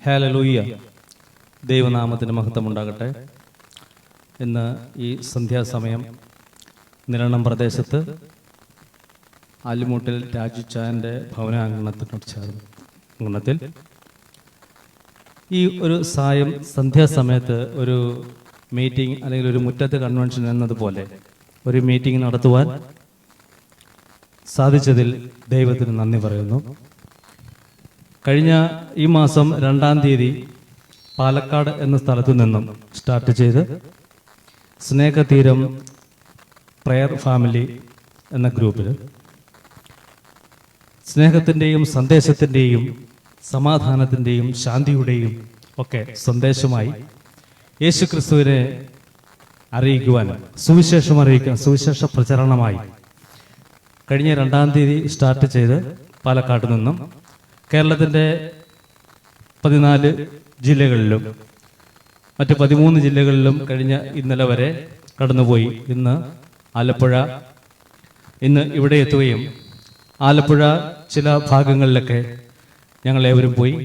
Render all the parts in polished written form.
Hallelujah. ദൈവനാമത്തിന് മഹത്വമുണ്ടാകട്ടെ. ഇന്ന് ഈ സന്ധ്യാസമയം നിരണം പ്രദേശത്ത് ആലിമൂട്ടിൽ രാജുച്ചാൻ്റെ ഭവനാങ്കണത്തിനോട് ചേർന്ന് ഈ ഒരു സന്ധ്യാസമയത്ത് ഒരു മീറ്റിംഗ് അല്ലെങ്കിൽ ഒരു മുറ്റത്ത് കൺവെൻഷൻ എന്നതുപോലെ ഒരു മീറ്റിംഗ് നടത്തുവാൻ സാധിച്ചതിൽ ദൈവത്തിന് നന്ദി പറയുന്നു. കഴിഞ്ഞ ഈ മാസം 2-ാം തീയതി പാലക്കാട് എന്ന സ്ഥലത്തു നിന്നും സ്റ്റാർട്ട് ചെയ്ത് സ്നേഹതീരം പ്രയർ ഫാമിലി എന്ന ഗ്രൂപ്പിൽ സ്നേഹത്തിൻ്റെയും സന്ദേശത്തിൻ്റെയും സമാധാനത്തിൻ്റെയും ശാന്തിയുടെയും ഒക്കെ സന്ദേശമായി യേശുക്രിസ്തുവിനെ അറിയിക്കുവാൻ സുവിശേഷ പ്രചരണമായി കഴിഞ്ഞ 2-ാം തീയതി സ്റ്റാർട്ട് ചെയ്ത് പാലക്കാട് നിന്നും കേരളത്തിൻ്റെ 14 ജില്ലകളിലും മറ്റ് 13 ജില്ലകളിലും കഴിഞ്ഞ ഇന്നലെ വരെ കടന്നുപോയി. ഇന്ന് ആലപ്പുഴ ഇവിടെ എത്തുകയും ആലപ്പുഴ ചില ഭാഗങ്ങളിലൊക്കെ ഞങ്ങളേവരും പോയി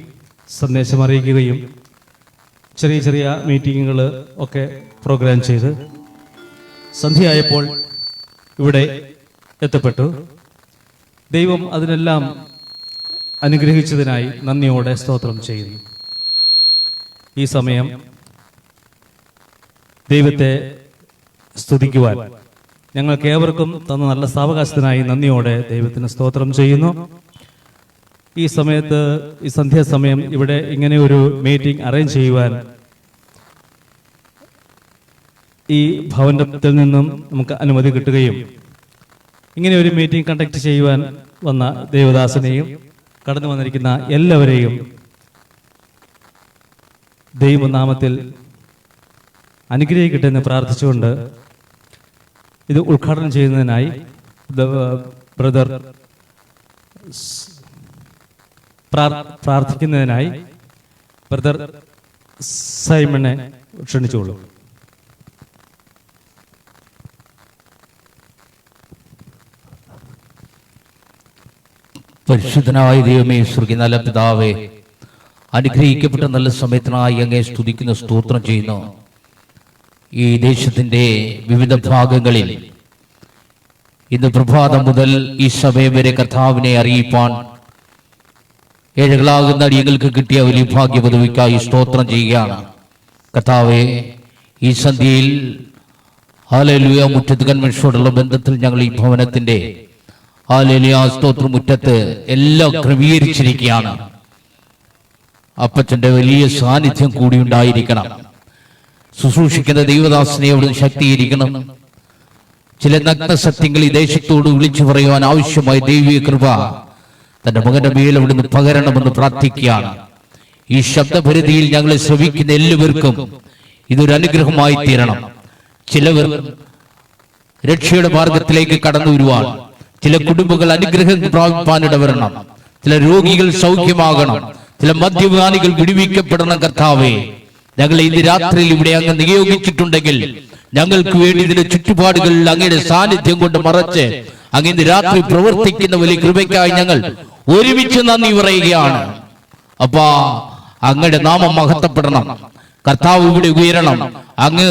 സന്ദേശം അറിയിക്കുകയും ചെറിയ ചെറിയ മീറ്റിങ്ങുകൾ ഒക്കെ പ്രോഗ്രാം ചെയ്ത് സന്ധ്യയായപ്പോൾ ഇവിടെ എത്തപ്പെട്ടു. ദൈവം അതിനെല്ലാം അനുഗ്രഹിച്ചതിനായി നന്ദിയോടെ സ്തോത്രം ചെയ്യുന്നു. ഈ സമയം ദൈവത്തെ സ്തുതിക്കുവാൻ ഞങ്ങൾക്ക് ഏവർക്കും തന്ന നല്ല സാവകാശത്തിനായി നന്ദിയോടെ ദൈവത്തിന് സ്തോത്രം ചെയ്യുന്നു. ഈ സമയത്ത് ഈ സന്ധ്യാസമയം ഇവിടെ ഇങ്ങനെ ഒരു മീറ്റിംഗ് അറേഞ്ച് ചെയ്യുവാൻ ഈ ഭവനത്തിൽ നിന്നും നമുക്ക് അനുമതി കിട്ടുകയും ഇങ്ങനെ ഒരു മീറ്റിംഗ് കണ്ടക്ട് ചെയ്യുവാൻ വന്ന ദേവദാസനെയും കടന്നു വന്നിരിക്കുന്ന എല്ലാവരെയും ദൈവനാമത്തിൽ അനുഗ്രഹിക്കട്ടെ എന്ന് പ്രാർത്ഥിച്ചുകൊണ്ട് ഇത് ഉദ്ഘാടനം ചെയ്യുന്നതിനായി ബ്രദർ പ്രാർത്ഥിക്കുന്നതിനായി ബ്രദർ സൈമനെ ക്ഷണിച്ചോളൂ. പരിശുദ്ധനായ ദൈവമേ, സ്വർഗ്ഗീയ നല്ല പിതാവേ, അനുഗ്രഹിക്കപ്പെട്ട നല്ല സമയത്തിനായി അങ്ങേ സ്തുതിക്കുന്ന സ്തോത്രം ചെയ്യുന്നു. ഈ ദേശത്തിന്റെ വിവിധ ഭാഗങ്ങളിൽ ഇന്ന് പ്രഭാതം മുതൽ ഈ സമയം വരെ കർത്താവിനെ അറിയിപ്പാൻ ഏഴകളാകുന്ന അടിയങ്ങൾക്ക് കിട്ടിയ വലിയ ഭാഗ്യപദവിക്കായി സ്തോത്രം ചെയ്യുകയാണ്. കർത്താവെ, ഈ സന്ധ്യയിൽ ഹല്ലേലൂയ മുറ്റത്ത് കൺവെൻഷനോടുള്ള ബന്ധത്തിൽ ഞങ്ങൾ ഈ ഭവനത്തിന്റെ ഹല്ലേലൂയ സ്തോത്ര മുറ്റത്ത് എല്ലാം ക്രമീകരിച്ചിരിക്കുകയാണ്. അപ്പച്ചന്റെ വലിയ സാന്നിധ്യം കൂടി ഉണ്ടായിരിക്കണം. ശുശ്രൂഷിക്കുന്ന ദൈവദാസനെ അവിടുന്ന് ശക്തീകരിക്കണം. ചില നഗ്ന സത്യങ്ങൾ ഈ ദേശത്തോട് വിളിച്ചു പറയുവാൻ ആവശ്യമായ ദൈവിക കൃപ തന്റെ മകന്റെ മേൽ അവിടുന്ന് പകരണമെന്ന് പ്രാർത്ഥിക്കുകയാണ്. ഈ ശബ്ദപരിധിയിൽ ഞങ്ങളെ ശ്രവിക്കുന്ന എല്ലാവർക്കും ഇതൊരു അനുഗ്രഹമായി തീരണം. ചിലവർ രക്ഷയുടെ മാർഗത്തിലേക്ക് കടന്നു വരുവാൻ, ചില കുടുംബങ്ങൾ അനുഗ്രഹം പ്രാപിപ്പാനിടവരണം, ചില രോഗികൾ സൗഖ്യമാകണം, ചില മദ്യപാനികൾ വിടുവിക്കപ്പെടണം. കർത്താവേ, ഞങ്ങളെ ഇന്ന് രാത്രിയിൽ ഇവിടെ അങ്ങ് നിയോഗിച്ചിട്ടുണ്ടെങ്കിൽ ഞങ്ങൾക്ക് വേണ്ടി ഇതിന്റെ ചുറ്റുപാടുകളിൽ അങ്ങയുടെ സാന്നിധ്യം കൊണ്ട് മറച്ച് അങ്ങ് ഇന്ന് രാത്രി പ്രവർത്തിക്കുന്ന വലിയ കൃപയ്ക്കായി ഞങ്ങൾ ഒരുമിച്ച് നന്ദി പറയുകയാണ്. അപ്പാ, അങ്ങയുടെ നാമം മഹത്വപ്പെടണം. കർത്താവ് ഇവിടെ ഉയരണം. അങ്ങ്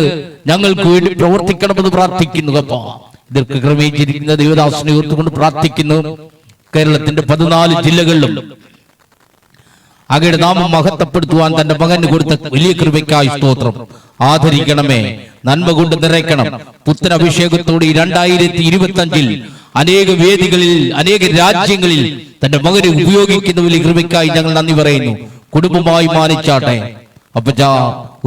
ഞങ്ങൾക്ക് വേണ്ടി പ്രവർത്തിക്കണമെന്ന് പ്രാർത്ഥിക്കുന്നു. അപ്പാ, ഇതൊക്കെ ക്രമീകരിച്ചിരിക്കുന്ന ദൈവദാസനെ ഓർത്തുകൊണ്ട് പ്രാർത്ഥിക്കുന്നു. കേരളത്തിന്റെ 14 ജില്ലകളിലും അങ്ങയുടെ നാമം മഹത്വപ്പെടുത്തുവാൻ തന്റെ മകന് കൊടുത്ത വലിയ കൃപയ്ക്കായി സ്തോത്രം. ആദരിക്കണമേ, നന്മ കൊണ്ട് നിറയ്ക്കണം. പുത്തൻ അഭിഷേകത്തോടെ 2025 അനേക വേദികളിൽ, അനേക രാജ്യങ്ങളിൽ തന്റെ മകനെ ഉപയോഗിക്കുന്ന വലിയ കൃപയ്ക്കായി ഞങ്ങൾ നന്ദി പറയുന്നു. കുടുംബമായി മാനിച്ചാട്ടെ. അപ്പച്ചാ,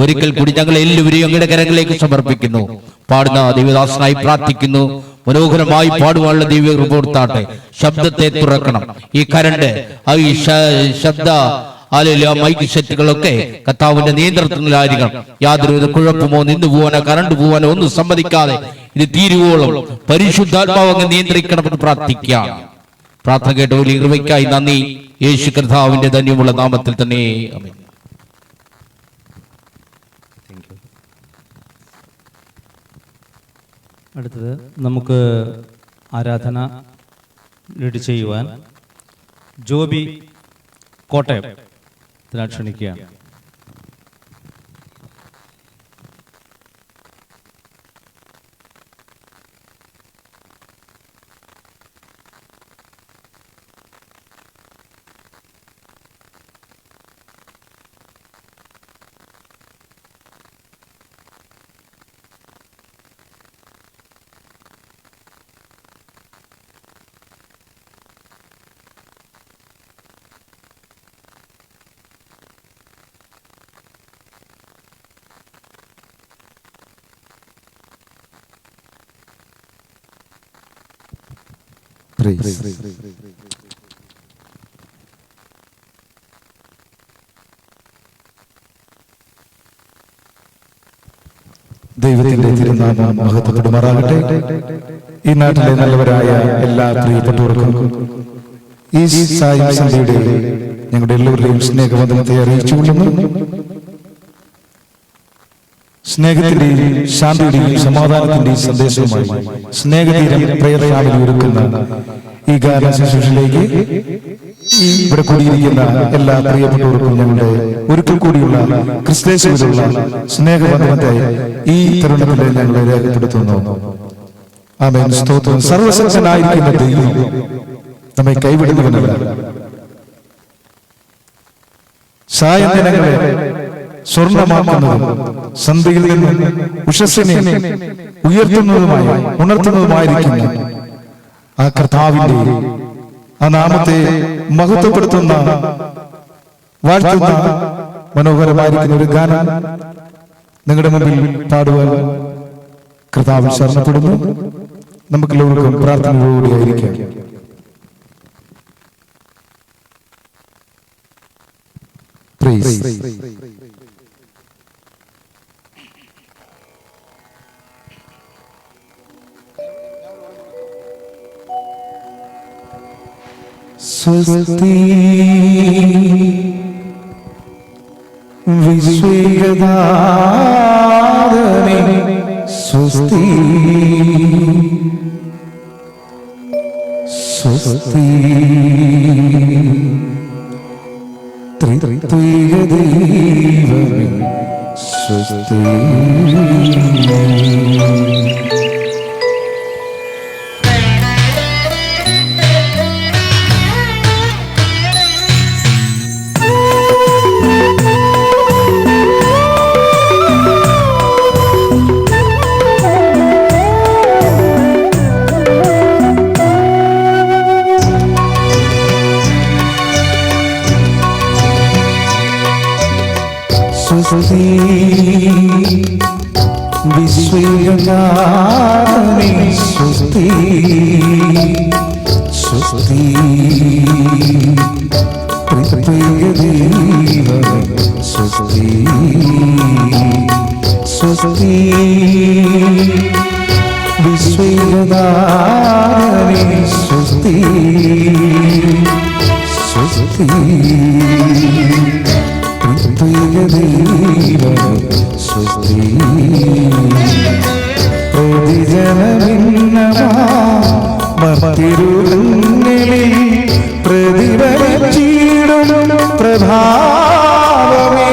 ഒരിക്കൽ കൂടി ഞങ്ങൾ എല്ലാവരെയും അങ്ങയുടെ കരങ്ങളിലേക്ക് സമർപ്പിക്കുന്നു. പാടുന്ന ദൈവദാസനായി പ്രാർത്ഥിക്കുന്നു. മനോഹരമായി പാടുവാനുള്ള ദൈവ കൃപ കൊടുത്താട്ടെ. ശബ്ദത്തെ തുറക്കണം. ഈ കരണ്ട്, ഈ ശബ്ദ മൈക്ക് സെറ്റുകളൊക്കെ കർത്താവിന്റെ നിയന്ത്രണത്തിലായിരിക്കണം. യാതൊരുവിധ കുഴപ്പമോ നിന്ന് പോവാനോ കറണ്ട് പോവാനോ ഒന്നും സമ്മതിക്കാതെ ഇത് തീരുവോളം പരിശുദ്ധാത്മാവ് അങ്ങ് നിയന്ത്രിക്കണമെന്ന് പ്രാർത്ഥിക്കാം. പ്രാർത്ഥന കേട്ട വലിയ കൃപയ്ക്കായി നന്ദി. യേശു കർത്താവിന്റെ ധന്യമുള്ള നാമത്തിൽ തന്നെ ആമേൻ. അടുത്തത് നമുക്ക് ആരാധന ലീഡ് ചെയ്യുവാൻ ജോബി കോട്ടയം ക്ഷണിക്കുകയാണ്. ദൈവത്തിന്റെ തിരുനാമം മഹത്വപ്പെടുമാറാകട്ടെ. ഈ നാട്ടിലെ നല്ലവരായ എല്ലാ പ്രിയപ്പെട്ടവർക്കും ഈ സായി സന്ധ്യയുടെ ഞങ്ങളുടെ എല്ലാവരുടെയും സ്നേഹവന്ദനത്തെ അറിയിച്ചുകൊള്ളുന്നു. സ്നേഹത്തിന്റെയും ശാന്തിയുടെയും സമാധാനത്തിന്റെയും സന്ദേശവുമായി സ്നേഹതീരം പ്രയത്നാവിൽ ഒരുക്കുന്ന ഈ ഗാന ശുശ്രൂഷയിലേക്ക് ഇവിടെ കൂടിയിരിക്കുന്ന എല്ലാ പ്രിയപ്പെട്ടവർക്കും ഞങ്ങളുടെ ഒരിക്കൽ കൂടിയുള്ള ക്രിസ്തേശുവിലുള്ള സ്നേഹബന്ധത്തെ ഈ തരുണത്തിൽ ഞങ്ങളെ രേഖപ്പെടുത്തുന്നു. ആമേൻ. സ്തോത്രം. സർവശക്തനായിരിക്കുന്ന ദൈവം നമ്മെ കൈവിടുന്നവനല്ല. സായന്തനങ്ങളെ സ്വർണമാക്കുന്നതും സന്ധ്യയിൽ നിന്ന് ഉഷസ്സിനെ ഉണർത്തുന്നതുമായിരിക്കുന്ന ആ കർത്താവിന്റെ ആ നാമത്തെ മഹത്വപ്പെടുത്തുന്ന വാഴ്ത്തുന്ന മനോഹരമായിരിക്കുന്ന ഒരു ഗാനം നിങ്ങളുടെ മുമ്പിൽ പാടുവാൻ കർത്താവിൽ ശരണപ്പെടുന്നു. നമുക്കെല്ലാവർക്കും പ്രാർത്ഥനയോടുകൂടിയായിരിക്കാം. സ്വസ്തി വിശ്വദാതനേ സ്വസ്തി സ്വസ്തി ത്രിത്വൈക ദൈവമേ സ്വസ്തി. സ്വസ്തി വിശ്വദാതനേ സ്വസ്തി സ്വസ്തി ത്രിത്വൈക ദൈവമേ സ്വസ്തി സ്വസ്തി വിശ്വദാതനേ സ്വസ്തി സ്വസ്തി സ്വസ്തി. പ്രതിജനമിന്നമാതിരുകളിൽ പ്രതിഫലിച്ചിടും പ്രഭാവമേ.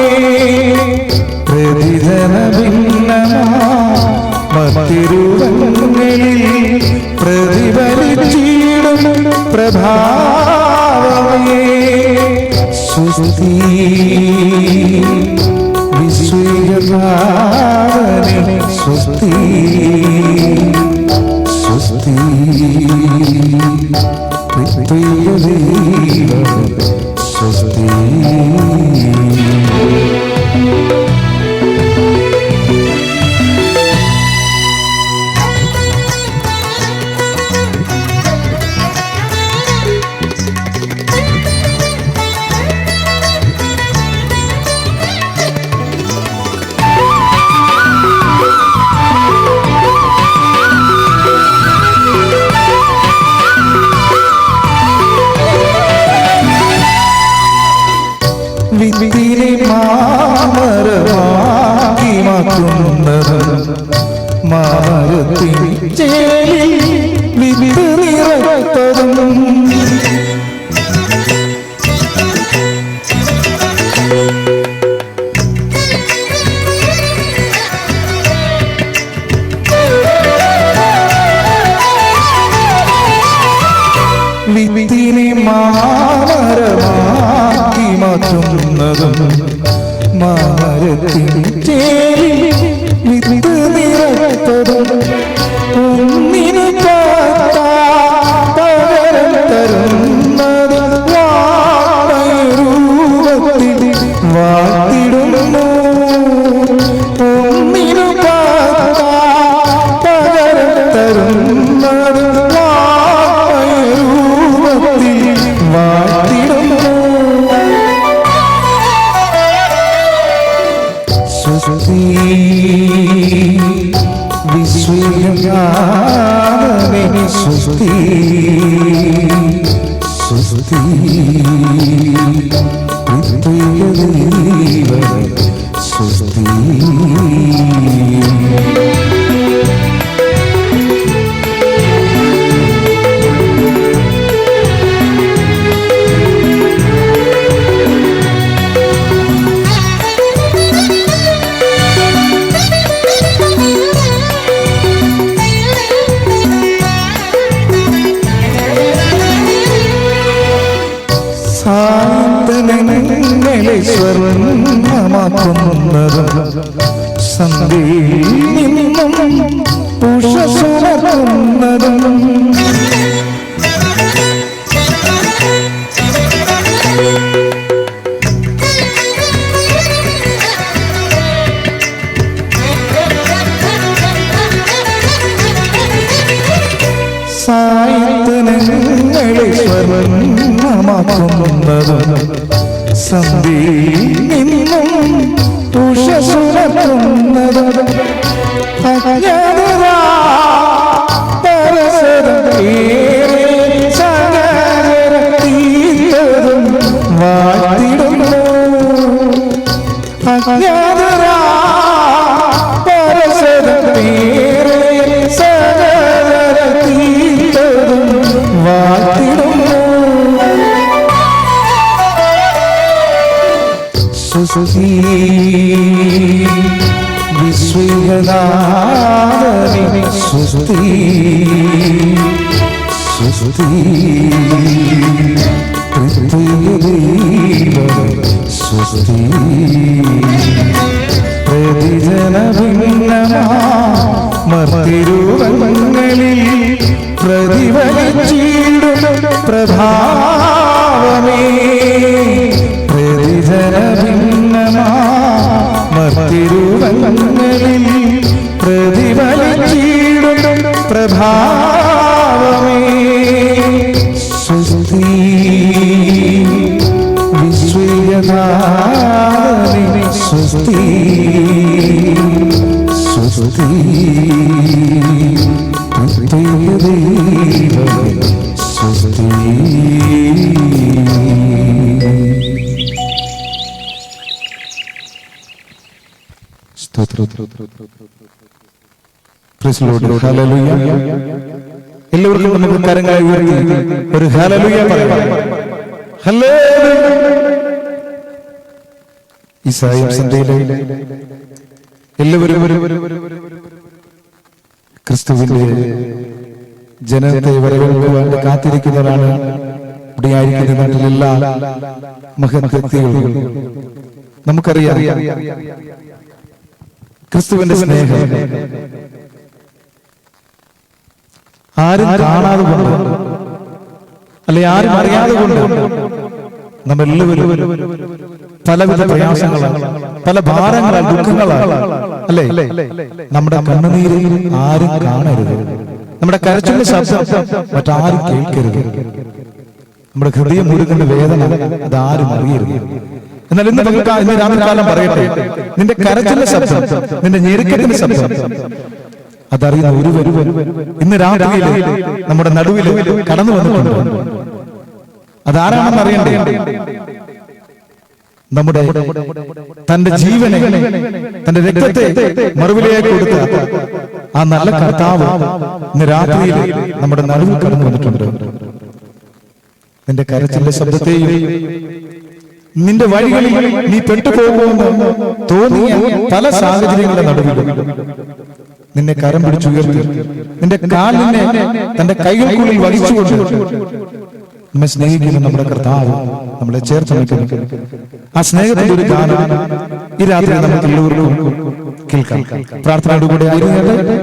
പ്രതിജനമിന്നമാതിരുകളിൽ പ്രതിഫലിച്ചിടും പ്രഭാവമേ. സ്വസ്തി വിശ്വദാതനേ സ്വസ്തി സ്വസ്തി ത്രിത്വൈക ദൈവമേ സ്വസ്തി. വിത്തിനെ മാമരമാക്കി മാറ്റുന്നത് മാമരത്തിൻ ചേലിൽ വിത്ത് നിറത്തതും വിത്തിനെ മാമരമാക്കി മാറ്റുന്നതും മാമരത്തിൻ ചേരിൽ വിത്ത് നിറത്തതും ഒന്നിനു പകരം തരുന്നതും രൂപത്തിൽ വാഴ്ത്തിടുന്നു. ഒന്നിനു പകരം തരുന്നതും രൂപത്തിൽ വാഴ്ത്തിടുന്നു. സുസ്തി വിശ്വനാഥനെ സുസ്തി സുസ്തി ദൈവമേ സുസ്തി. സാന്ത്വനങ്ങളെ സ്വർണ്ണമാക്കുന്നതും സന്ധ്യയിൽ നിന്നും ഉഷസ്സുണർത്തുന്നതും സാന്ത്വനങ്ങളെ സ്വർണ്ണമാക്കുന്നതും സന്ധ്യയിൽ നിന്നും ഉഷസ്സുണർത്തുന്നതും വാഴ്ത്തിടുന്നു. സുസ്തി വിശ്വനാഥനെ സുസ്തി സുസ്തി സുസ്തി. പ്രതിജനഭിന്നമാർത്തിരുവങ്ങളിൽ പ്രതിഫലിച്ചിടും പ്രഭാവമേ. പ്രതിജനഭിന്നമാർത്തിരുവങ്ങളിൽ പ്രതിഫലിച്ചിടും പ്രഭാവമേ. സുസ്തി വിശ്വനാഥനെ സുസ്തി സുസ്തി ദൈവമേ സുസ്തി. എല്ലാവർക്കും നമുക്ക് കരങ്ങൾ ഉയർത്തി ഒരു ഹല്ലേലൂയ പറയാം. ഹല്ലേലൂയ. ഈ സായം സന്ധ്യയിലെ എല്ലാവരും ക്രിസ്തുവിന്റെ ജനത്തെ വരവേൽക്കുവാൻ കാത്തിരിക്കുന്നവരാണ്. ഇവിടെയായിരിക്കുന്ന നാട്ടിലെല്ലാ മഹത് വ്യക്തികളും നമുക്കറിയാം ക്രിസ്തുവിന്റെ സ്നേഹം ആരും കാണാതെ കൊണ്ട് അല്ലെ ആരും അറിയാതെ കൊണ്ട് നമ്മളെല്ലാവരും പലവിധ പ്രയാസങ്ങളാണ്, പല ഭാരങ്ങളാണ്, ദുഃഖങ്ങളാണ് അല്ലേ. നമ്മുടെ കണ്ണുനീര് ആരും കാണരുത്, നമ്മുടെ കരച്ചിലിന്റെ ശബ്ദം മറ്റാരും കേൾക്കരുത്, നമ്മുടെ ഹൃദയം മുരുകേണ്ട വേദന അതാരും അറിയരുത്. എന്നാൽ ഇന്ന് രാത്രികാലം പറയട്ടെ, നിന്റെ കരച്ചിലിന്റെ ശബ്ദം, നിന്റെ ഞെരുക്കത്തിന്റെ ശബ്ദം അതറിയുന്ന ഒരുവരും ഇന്ന് രാത്രിയിൽ നമ്മുടെ നടുവിൽ കടന്നു വന്നിട്ടുണ്ട്. അതാരാണെന്ന് അറിയണ്ടേ? നമ്മുടെ തന്റെ ജീവനെ, തന്റെ രക്തത്തെ മറുവിലയായി കൊടുത്ത ആ നല്ല കർത്താവ് ഇന്ന് രാത്രിയിൽ നമ്മുടെ നടുവിൽ കടന്നു വന്നിട്ടുണ്ട്. നിന്റെ കരച്ചിലിന്റെ ശബ്ദത്തെയും നിന്റെ വഴികളിൽ നീ പെട്ടുപോകുമെന്ന് തോന്നിയ പല സാഹചര്യങ്ങളുടെ നടുവിൽ നിന്നെ കരം പിടിച്ചുയർത്തി നിന്റെ കാലിനെ തന്റെ കൈകൾക്കുള്ളിൽ വഹിച്ചുകൊണ്ട് നമ്മെ സ്നേഹിക്കുന്ന നമ്മുടെ കർത്താവ് നമ്മളെ ചേർത്ത് ആ സ്നേഹത്തിന്റെ ഒരു ഗാനം ഈ രാത്രി നമുക്ക് എല്ലാവർക്കും കേൾക്കാം. പ്രാർത്ഥനയോടുകൂടി ആയിരുന്നു.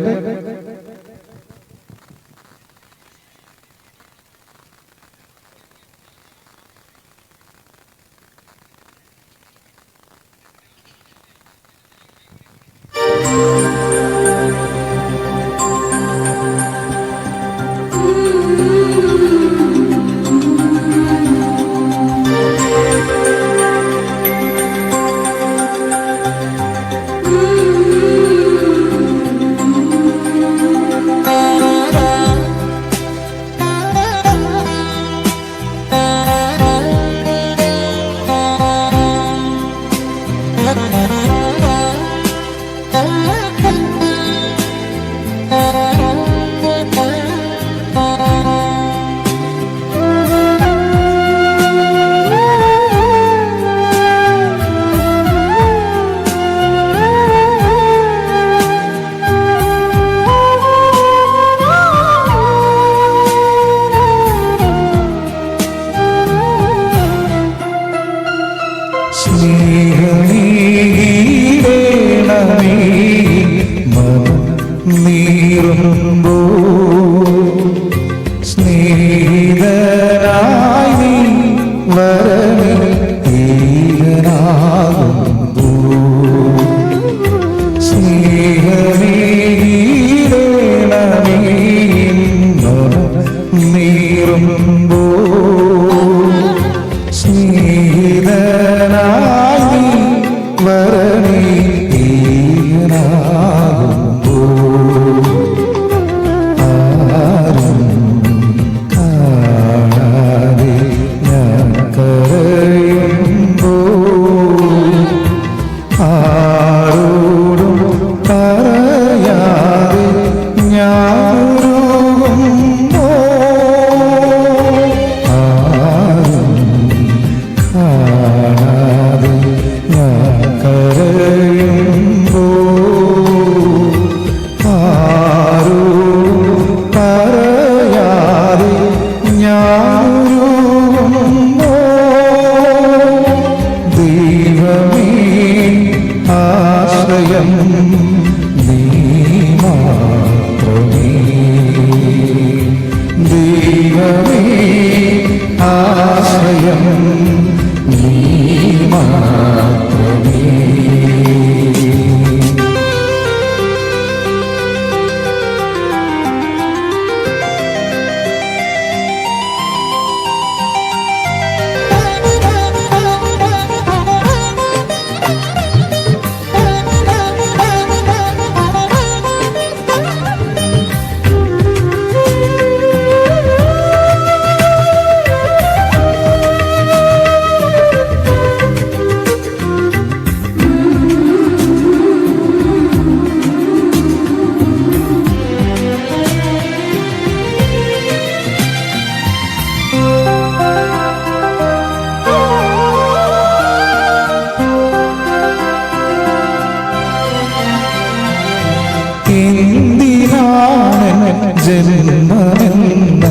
ജന്മമെന്ന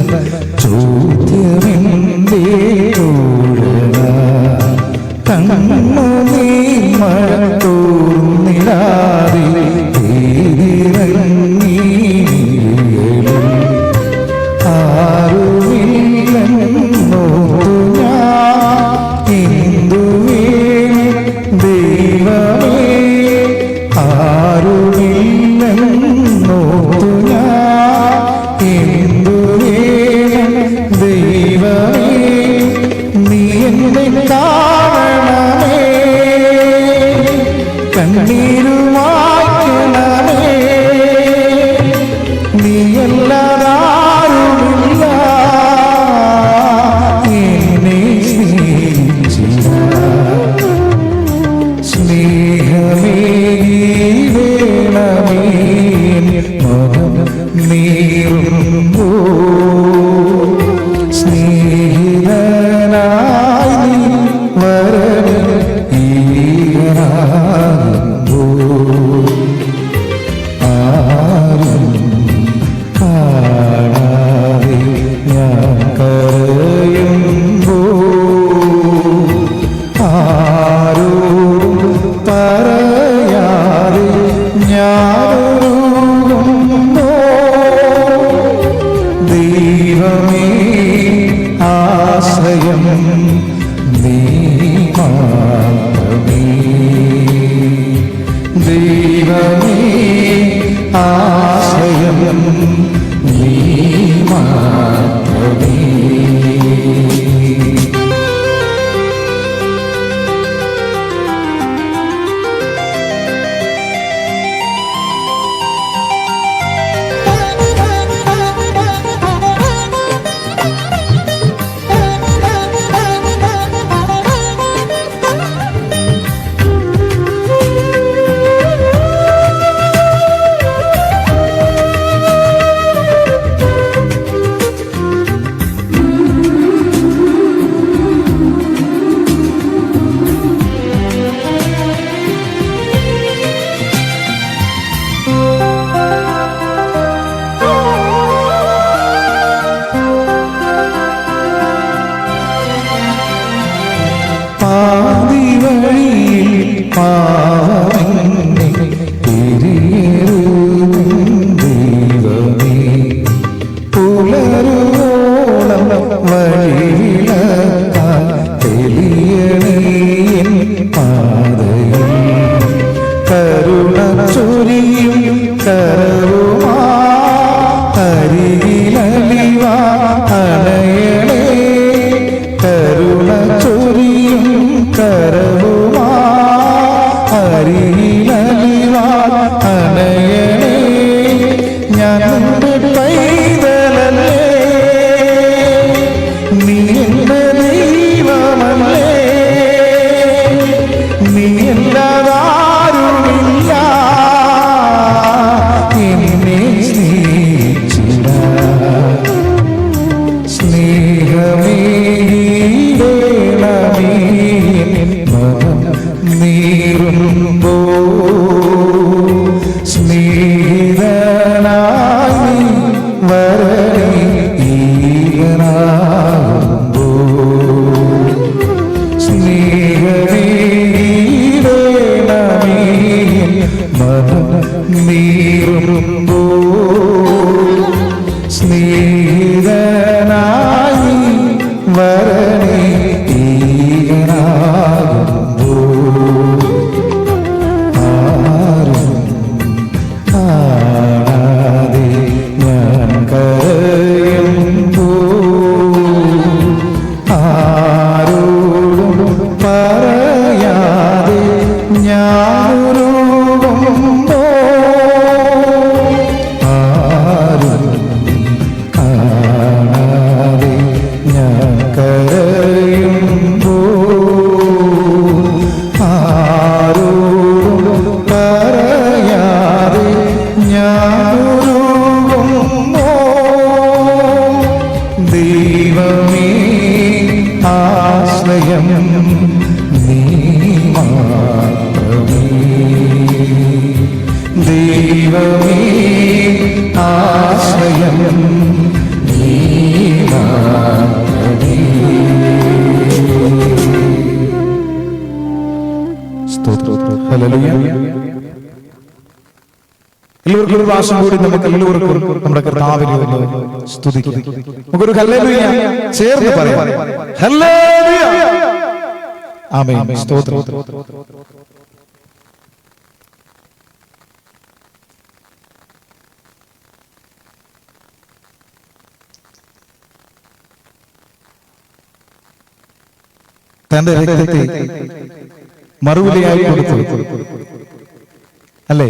ചോദ്യമെന്തേ കണ്ണുനീർ മഴ തോർന്നിടാതെ തേരിറങ്ങി ആരുമില്ലെന്നോ ഞാൻ എന്തുവേ ദൈവമേ ആരുമില്ലെന്നോ കണ്ണീരുമാക്കണമേ നീയല്ലാതാരുമില്ല എന്നെ സ്നേഹമേ വേണമേ നീറുമ്പോ സ്നേഹിതനായി നീ ആശ്രയം നീ മാത്രമേ. ദൈവമേ ആശ്രയം നീ മാത്രമേ. എല്ലാവർക്കും ഒരു പ്രാവശ്യം കൂടി നമുക്ക് എല്ലാവർക്കും നമ്മുടെ കർത്താവിനെ ഒന്ന് സ്തുതിക്കാം. നമുക്കൊരു ഹല്ലേലൂയ ചേർന്ന് പറയാം. ഹല്ലേലൂയ. ആമേൻ. സ്തോത്രം. തന്റെ രക്തത്തെ മറുവിലയായി കൊടുത്തു അല്ലേ?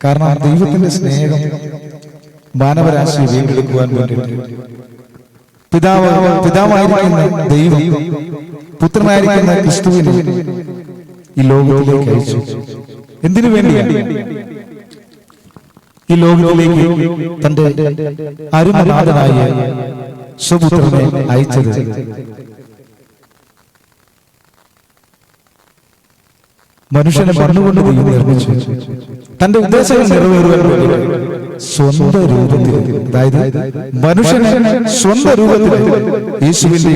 കാരണം ദൈവത്തിന്റെ സ്നേഹം മാനവരാശിയെ വീണ്ടെടുക്കുവാൻ വേണ്ടിയിട്ട് പിതാവായിരിക്കുന്ന ദൈവം പുത്രനായിരിക്കുന്ന ക്രിസ്തുവിനെ ഈ ലോകത്തിലേക്ക് അയച്ചു. എന്തിനു വേണ്ടിയാണ് ഈ ലോകത്തിലേക്ക് തന്റെ അരുമനാഥനായ സ്വപുത്രനെ അയച്ചത്? മനുഷ്യനെ മണ്ണുകൊണ്ട് ദൈവം നിർമ്മിച്ചു. തന്റെ ഉദ്ദേശങ്ങൾ നിറവേറുവാൻ വേണ്ടി സ്വന്തം രൂപത്തിൽ, അതായത് മനുഷ്യനെ സ്വന്തം രൂപത്തിൽ യേശുവിന്റെ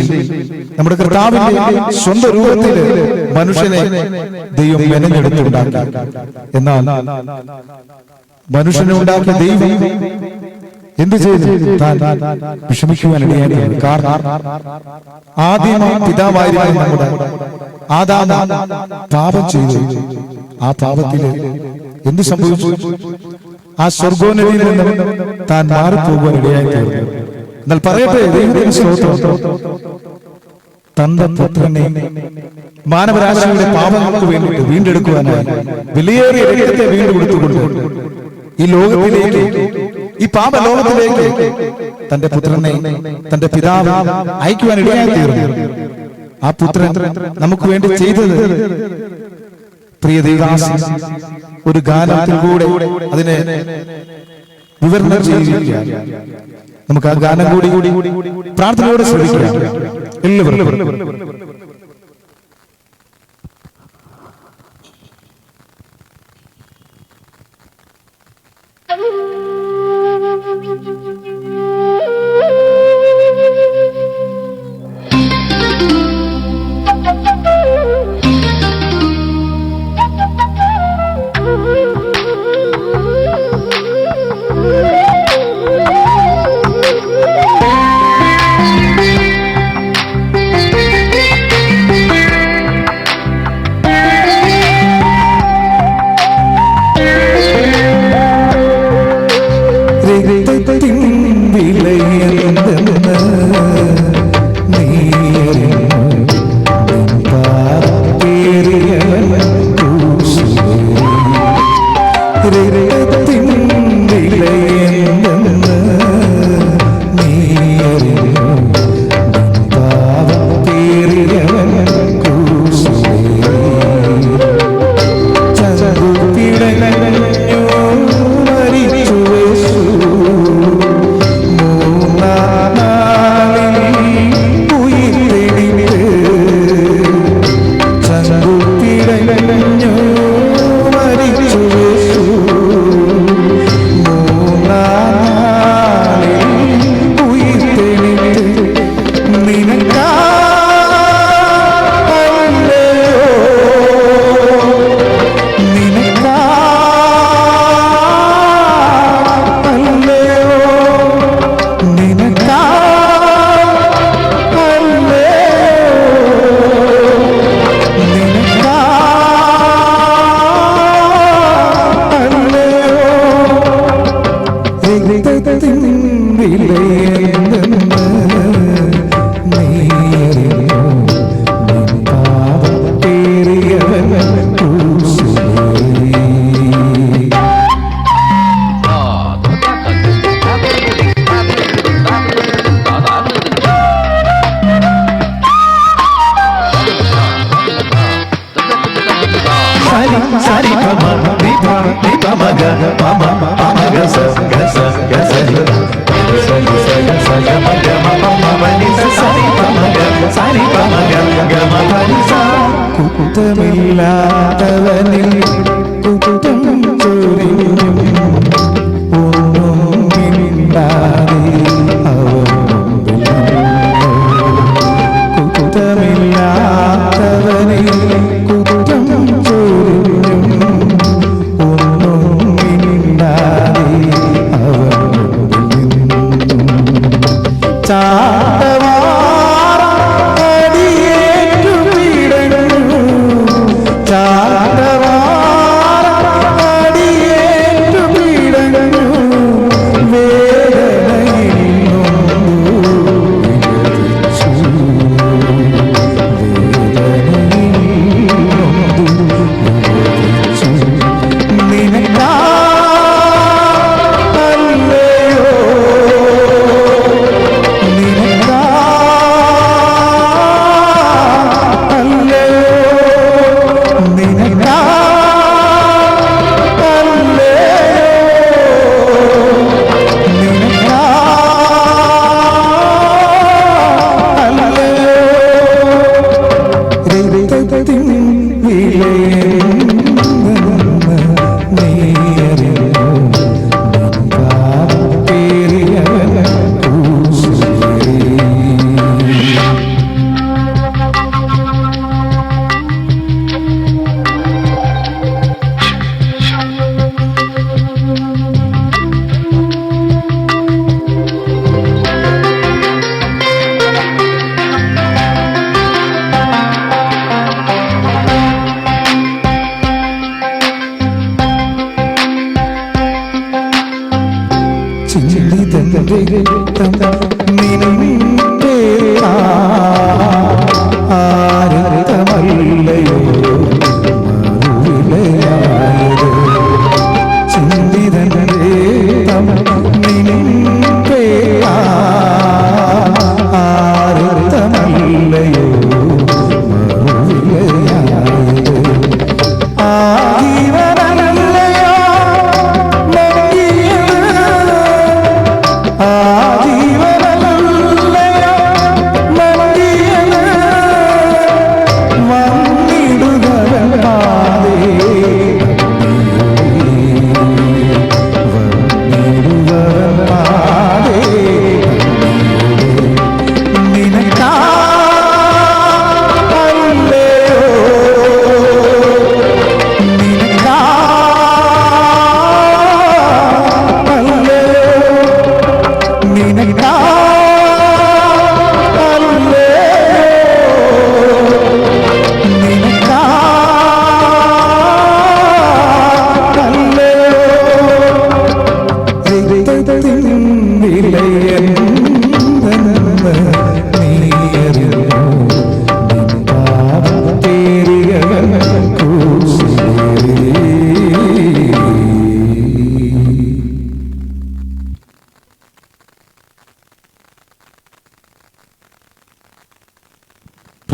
നമ്മുടെ കർത്താവിന്റെ സ്വന്തം രൂപത്തിൽ മനുഷ്യനെ ദൈവം മെനഞ്ഞെടുത്തുണ്ടാക്കി. എന്നാൽ മനുഷ്യനെ ഉണ്ടാക്കിയ ദൈവം എന്ത് ചെയ്തു? താൻ വിഷമിക്കുവാൻ ഇടയായി. കാരണം ആദിമ പിതാവായിരുന്ന നമ്മുടെ ആദാം പാപം ചെയ്തു. ആ പാപത്തില് എന്ത് സംഭവിച്ചു? ആ സ്വർഗോന്നതിയിൽ നിന്ന് താൻ മാറിപ്പോകുവാൻ ഇടയായി തീർന്നു. എന്നാൽ പറയട്ടെ, ദൈവത്തിന് സ്തോത്രം, തന്റെ പുത്രനെ മാനവരാശിയുടെ പാപങ്ങൾക്ക് വേണ്ടിയിട്ട് വീണ്ടെടുക്കുവാനായി വിലയേറിയ രക്തത്തെ വീണ്ടുകൊടുത്തുകൊണ്ട് ഈ ലോകത്തിലേക്ക്, ഈ പാപ ലോകത്തിലേക്ക് തന്റെ പുത്രനെ തന്റെ പിതാവ് അയക്കുവാൻ ഇടയായി തീർന്നു. ആ പുത്രൻ നമുക്ക് വേണ്ടി ചെയ്തത്, പ്രിയ ദൈവദാസൻ, ഒരു ഗാനത്തിൽ കൂടെ അതിനെ വിവരണം ചെയ്യുകയാണ്. നമുക്ക് ആ ഗാനം കൂടി പ്രാർത്ഥനയോടെ ശ്രമിക്കാം. എല്ലാവരും കുറ്റമില്ലാത്തവനിൽ കുറ്റം ചൊരിഞ്ഞും ഒന്നും മിണ്ടാതെ അവൻ കുറ്റമില്ലാത്തവനിൽ കുറ്റം ചൊരിഞ്ഞും ഒന്നും മിണ്ടാതെ അവൻ ചാട്ടവാ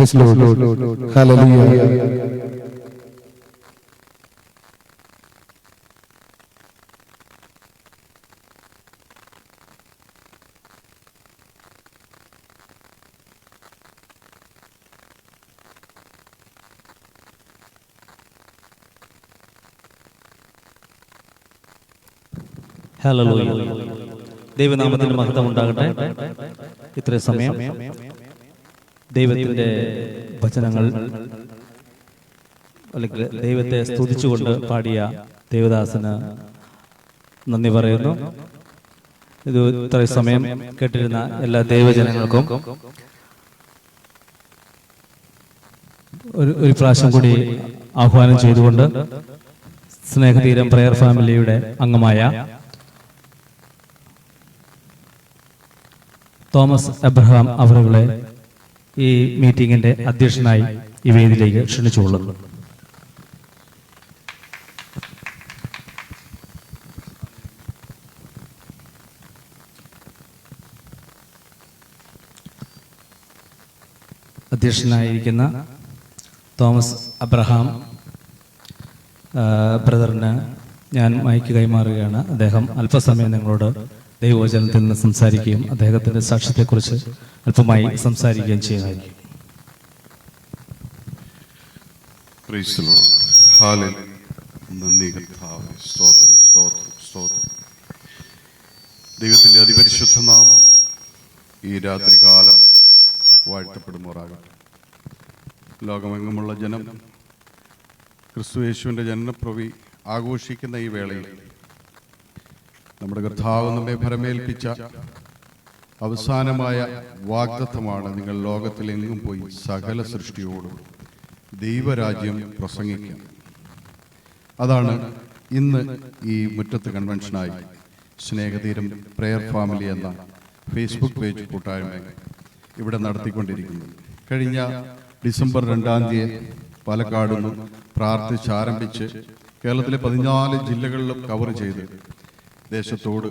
Praise Lord. Hallelujah. ഹല്ലേലൂയ. ദൈവനാമത്തിന് മഹത്വം ഉണ്ടാകട്ടെ. ഇത്രയും സമയം ദൈവത്തിന്റെ വചനങ്ങൾ അല്ലെങ്കിൽ ദൈവത്തെ സ്തുതിച്ചുകൊണ്ട് പാടിയ ദേവദാസന് നന്ദി പറയുന്നു. ഇത് ഇത്രയും സമയം കേട്ടിരുന്ന എല്ലാ ദൈവജനങ്ങൾക്കും ഒരു പ്രാവശ്യം കൂടി ആഹ്വാനം ചെയ്തുകൊണ്ട് സ്നേഹതീരം പ്രയർ ഫാമിലിയുടെ അംഗമായ തോമസ് എബ്രഹാം അവറുകളെ ഈ മീറ്റിംഗിന്റെ അധ്യക്ഷനായി ഈ വേദിയിലേക്ക് ക്ഷണിച്ചുകൊള്ളുന്നു. അധ്യക്ഷനായിരിക്കുന്ന തോമസ് അബ്രഹാം ബ്രദറിന് ഞാൻ മൈക്ക് കൈമാറുകയാണ്. അദ്ദേഹം അല്പസമയം നിങ്ങളോട് ദൈവവചനത്തിൽ നിന്ന് സംസാരിക്കുകയും അദ്ദേഹത്തിന്റെ സാക്ഷ്യത്തെക്കുറിച്ച് അല്പമായി സംസാരിക്കുകയും ചെയ്യുന്നതായിരിക്കും. Praise the Lord. Hallelujah. നന്ദി കർത്താവേ. സ്തോത്രം സ്തോത്രം സ്തോത്രം. ദൈവത്തിന്റെ അതിപരിശുദ്ധ നാമം ഈ രാത്രികാലം വാഴ്ത്തപ്പെടുമാറാകട്ടെ. ലോകമെങ്ങുമുള്ള ജനം ക്രിസ്തുയേശുവിന്റെ ജനനപ്രവി ആഘോഷിക്കുന്ന ഈ വേളയിൽ നമ്മുടെ കർത്താവ് നമ്മെ ഭരമേൽപ്പിച്ച അവസാനമായ വാഗ്ദത്തമാണ്, നിങ്ങൾ ലോകത്തിലെങ്ങും പോയി സകല സൃഷ്ടിയോടും ദൈവരാജ്യം പ്രസംഗിക്കാം. അതാണ് ഇന്ന് ഈ മുറ്റത്ത് കൺവെൻഷനായി സ്നേഹതീരം പ്രയർ ഫാമിലി എന്ന ഫേസ്ബുക്ക് പേജ് കൂട്ടായ്മ ഇവിടെ നടത്തിക്കൊണ്ടിരിക്കുന്നത്. കഴിഞ്ഞ ഡിസംബർ 2-ാം തീയതി പാലക്കാട് നിന്ന് പ്രാർത്ഥിച്ചാരംഭിച്ച് കേരളത്തിലെ 14 ജില്ലകളിലും കവർ ചെയ്ത് ദേശത്തോട്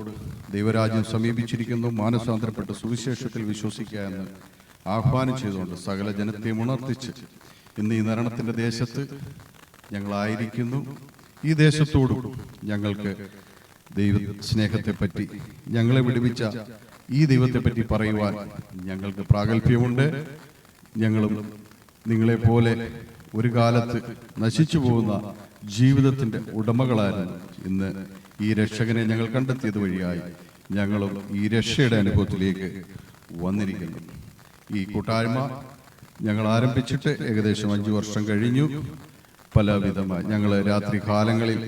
ദൈവരാജ്യം സമീപിച്ചിരിക്കുന്നു, മാനസാന്തരപ്പെട്ട് സുവിശേഷത്തിൽ വിശ്വസിക്കുക എന്ന് ആഹ്വാനം ചെയ്തുകൊണ്ട് സകല ജനത്തെയും ഉണർത്തിച്ച് ഇന്ന് ഈ നരണത്തിൻ്റെ ദേശത്ത് ഞങ്ങളായിരിക്കുന്നു. ഈ ദേശത്തോടും ഞങ്ങൾക്ക് ദൈവ സ്നേഹത്തെപ്പറ്റി, ഞങ്ങളെ വിടുവിച്ച ഈ ദൈവത്തെപ്പറ്റി പറയുവാൻ ഞങ്ങൾക്ക് പ്രാഗൽഭ്യമുണ്ട്. ഞങ്ങളും നിങ്ങളെപ്പോലെ ഒരു കാലത്ത് നശിച്ചു പോകുന്ന ജീവിതത്തിൻ്റെ ഉടമകളായിരുന്നു. ഇന്ന് ഈ രക്ഷകനെ ഞങ്ങൾ കണ്ടെത്തിയത് വഴിയായി ഞങ്ങളും ഈ രക്ഷയുടെ അനുഭവത്തിലേക്ക് വന്നിരിക്കുന്നു. ഈ കൂട്ടായ്മ ഞങ്ങൾ ആരംഭിച്ചിട്ട് ഏകദേശം 5 വർഷം കഴിഞ്ഞു. പലവിധമായി ഞങ്ങൾ രാത്രി കാലങ്ങളിൽ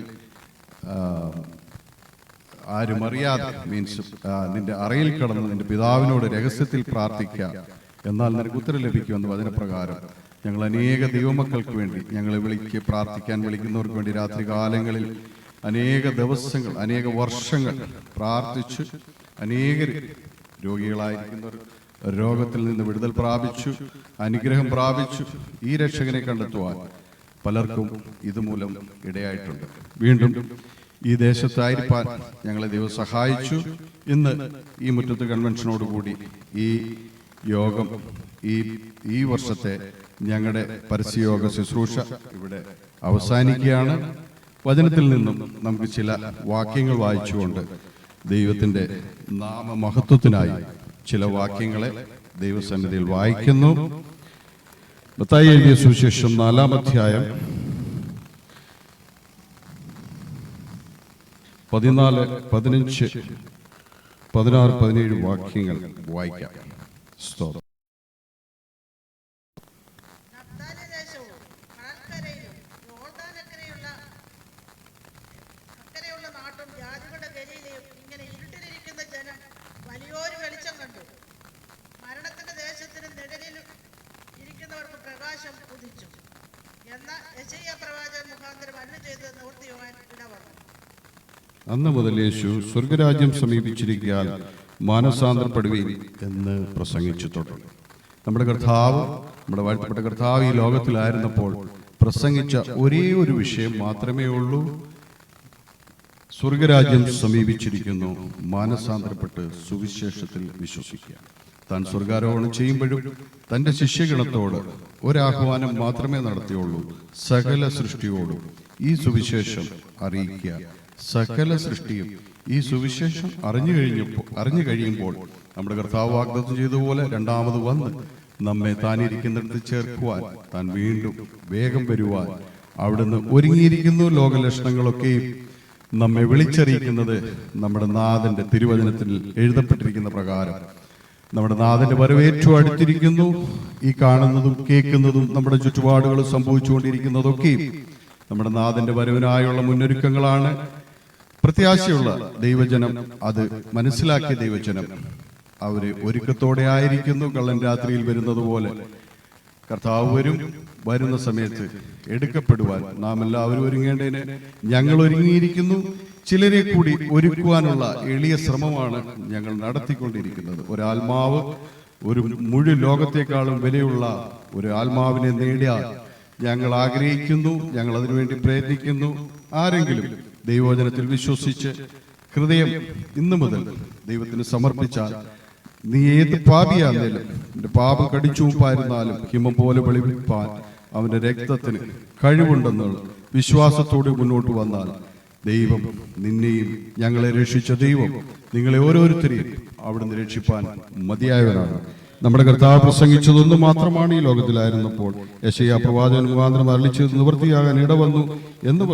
ആരും അറിയാതെ, മീൻസ് നിന്റെ അറയിൽ കടന്ന് നിന്റെ പിതാവിനോട് രഹസ്യത്തിൽ പ്രാർത്ഥിക്കുക, എന്നാൽ നിനക്ക് ഉത്തരം ലഭിക്കുമെന്ന് വചനപ്രകാരം ഞങ്ങൾ അനേക ദൈവമക്കൾക്ക് വേണ്ടി ഞങ്ങളെ പ്രാർത്ഥിക്കാൻ വിളിക്കുന്നവർക്ക് വേണ്ടി രാത്രി കാലങ്ങളിൽ അനേക ദിവസങ്ങൾ, അനേക വർഷങ്ങൾ പ്രാർത്ഥിച്ചു. അനേകർ രോഗികളായിരിക്കുന്നവർ രോഗത്തിൽ നിന്ന് വിടുതൽ പ്രാപിച്ചു, അനുഗ്രഹം പ്രാപിച്ചു. ഈ രക്ഷകനെ കണ്ടെത്തുവാൻ പലർക്കും ഇതുമൂലം ഇടയായിട്ടുണ്ട്. വീണ്ടും ഈ ദേശത്തായിരിക്കാൻ ഞങ്ങളെ ദൈവം സഹായിച്ചു. ഇന്ന് ഈ മുറ്റത്ത് കൺവെൻഷനോടുകൂടി ഈ യോഗം, ഈ വർഷത്തെ ഞങ്ങളുടെ പരസ്യയോഗ ശുശ്രൂഷ ഇവിടെ അവസാനിക്കുകയാണ്. വചനത്തിൽ നിന്നും നമുക്ക് ചില വാക്യങ്ങൾ വായിച്ചുകൊണ്ട് ദൈവത്തിൻ്റെ നാമമഹത്വത്തിനായി ചില വാക്യങ്ങളെ ദൈവസന്നിധിയിൽ വായിക്കുന്നു. മത്തായി എഴുതിയ സുവിശേഷം 4-ാം അധ്യായം 14, 15, 16, 17 വാക്യങ്ങൾ വായിക്കാം. സ്തോത്രം. അന്ന് മുതൽ യേശു സ്വർഗരാജ്യം സമീപിച്ചിരിക്കാൻ മാനസാന്തരപ്പെടുവീൻ എന്ന് പ്രസംഗിച്ചു തുടങ്ങി. നമ്മുടെ കർത്താവ്, നമ്മുടെ വാഴ്ത്തപ്പെട്ട കർത്താവ് ഈ ലോകത്തിലായിരുന്നപ്പോൾ പ്രസംഗിച്ച ഒരേ ഒരു വിഷയം മാത്രമേ ഉള്ളൂ. സ്വർഗരാജ്യം സമീപിച്ചിരിക്കുന്നു, മാനസാന്തരപ്പെട്ട് സുവിശേഷത്തിൽ വിശ്വസിക്കുക. താൻ സ്വർഗാരോഹണം ചെയ്യുമ്പോഴും തൻ്റെ ശിഷ്യഗണത്തോട് ഒരാഹ്വാനം മാത്രമേ നടത്തിയുള്ളൂ. സകല സൃഷ്ടിയോടും ഈ സുവിശേഷം അറിയിക്കുക. സകല സൃഷ്ടിയും ഈ സുവിശേഷം അറിഞ്ഞു കഴിയുമ്പോൾ നമ്മുടെ കർത്താവ് വാഗ്ദത്തം ചെയ്തതുപോലെ രണ്ടാമത് വന്ന് നമ്മെ താനിരിക്കുന്നിടത്ത് ചേർക്കുവാൻ, താൻ വീണ്ടും വേഗം വരുവാൻ അവിടുന്ന് ഒരുങ്ങിയിരിക്കുന്നു. ലോകലക്ഷണങ്ങളൊക്കെയും നമ്മെ വിളിച്ചറിയിക്കുന്നത് നമ്മുടെ നാഥന്റെ തിരുവചനത്തിൽ എഴുതപ്പെട്ടിരിക്കുന്ന പ്രകാരം നമ്മുടെ നാഥന്റെ വരവേറ്റു അടുത്തിരിക്കുന്നു. ഈ കാണുന്നതും കേൾക്കുന്നതും നമ്മുടെ ചുറ്റുപാടുകൾ സംഭവിച്ചുകൊണ്ടിരിക്കുന്നതൊക്കെയും നമ്മുടെ നാഥന്റെ വരവിനായുള്ള മുന്നൊരുക്കങ്ങളാണ്. പ്രത്യാശയുള്ള ദൈവജനം, അത് മനസ്സിലാക്കിയ ദൈവജനം അവര് ഒരുക്കത്തോടെ ആയിരിക്കുന്നു. കള്ളൻ രാത്രിയിൽ വരുന്നത് പോലെ കർത്താവ് വരുന്ന സമയത്ത് എടുക്കപ്പെടുവാൻ നാം എല്ലാവരും ഒരുങ്ങേണ്ടതിന് ഞങ്ങൾ ഒരുങ്ങിയിരിക്കുന്നു. ചിലരെ കൂടി ഒരുക്കുവാനുള്ള എളിയ ശ്രമമാണ് ഞങ്ങൾ നടത്തിക്കൊണ്ടിരിക്കുന്നത്. ഒരാത്മാവ്, ഒരു മുഴുവൻ ലോകത്തെക്കാളും വിലയുള്ള ഒരു ആത്മാവിനെ നേടിയാൽ ഞങ്ങൾ ആഗ്രഹിക്കുന്നു, ഞങ്ങൾ അതിനുവേണ്ടി പ്രയത്നിക്കുന്നു. ആരെങ്കിലും ദൈവവചനത്തിൽ വിശ്വസിച്ച് ഹൃദയം ഇന്നു മുതൽ ദൈവത്തിന് സമർപ്പിച്ചാൽ, നീ ഏത് പാപിയാന്നേലും നിന്റെ പാപം കടിച്ചുപ്പായിരുന്നാലും ഹിമം പോലെ വെളിവിപ്പാൻ അവന്റെ രക്തത്തിന് കഴിവുണ്ടെന്നുള്ള വിശ്വാസത്തോടെ മുന്നോട്ട് വന്നാൽ ദൈവം നിന്നെയും, ഞങ്ങളെ രക്ഷിച്ച ദൈവം നിങ്ങളെ ഓരോരുത്തരെയും അവിടുന്ന് രക്ഷിപ്പാൻ മതിയായവരാണ്. നമ്മുടെ കർത്താവ് പ്രസംഗിച്ചതൊന്നും മാത്രമാണ് ഈ ലോകത്തിലായിരുന്നപ്പോൾ യെശയ്യാ പ്രവാചകൻ മുഖാന്തരം അരുളിച്ചത് നിവൃത്തിയാകാൻ ഇടവന്നു എന്ന്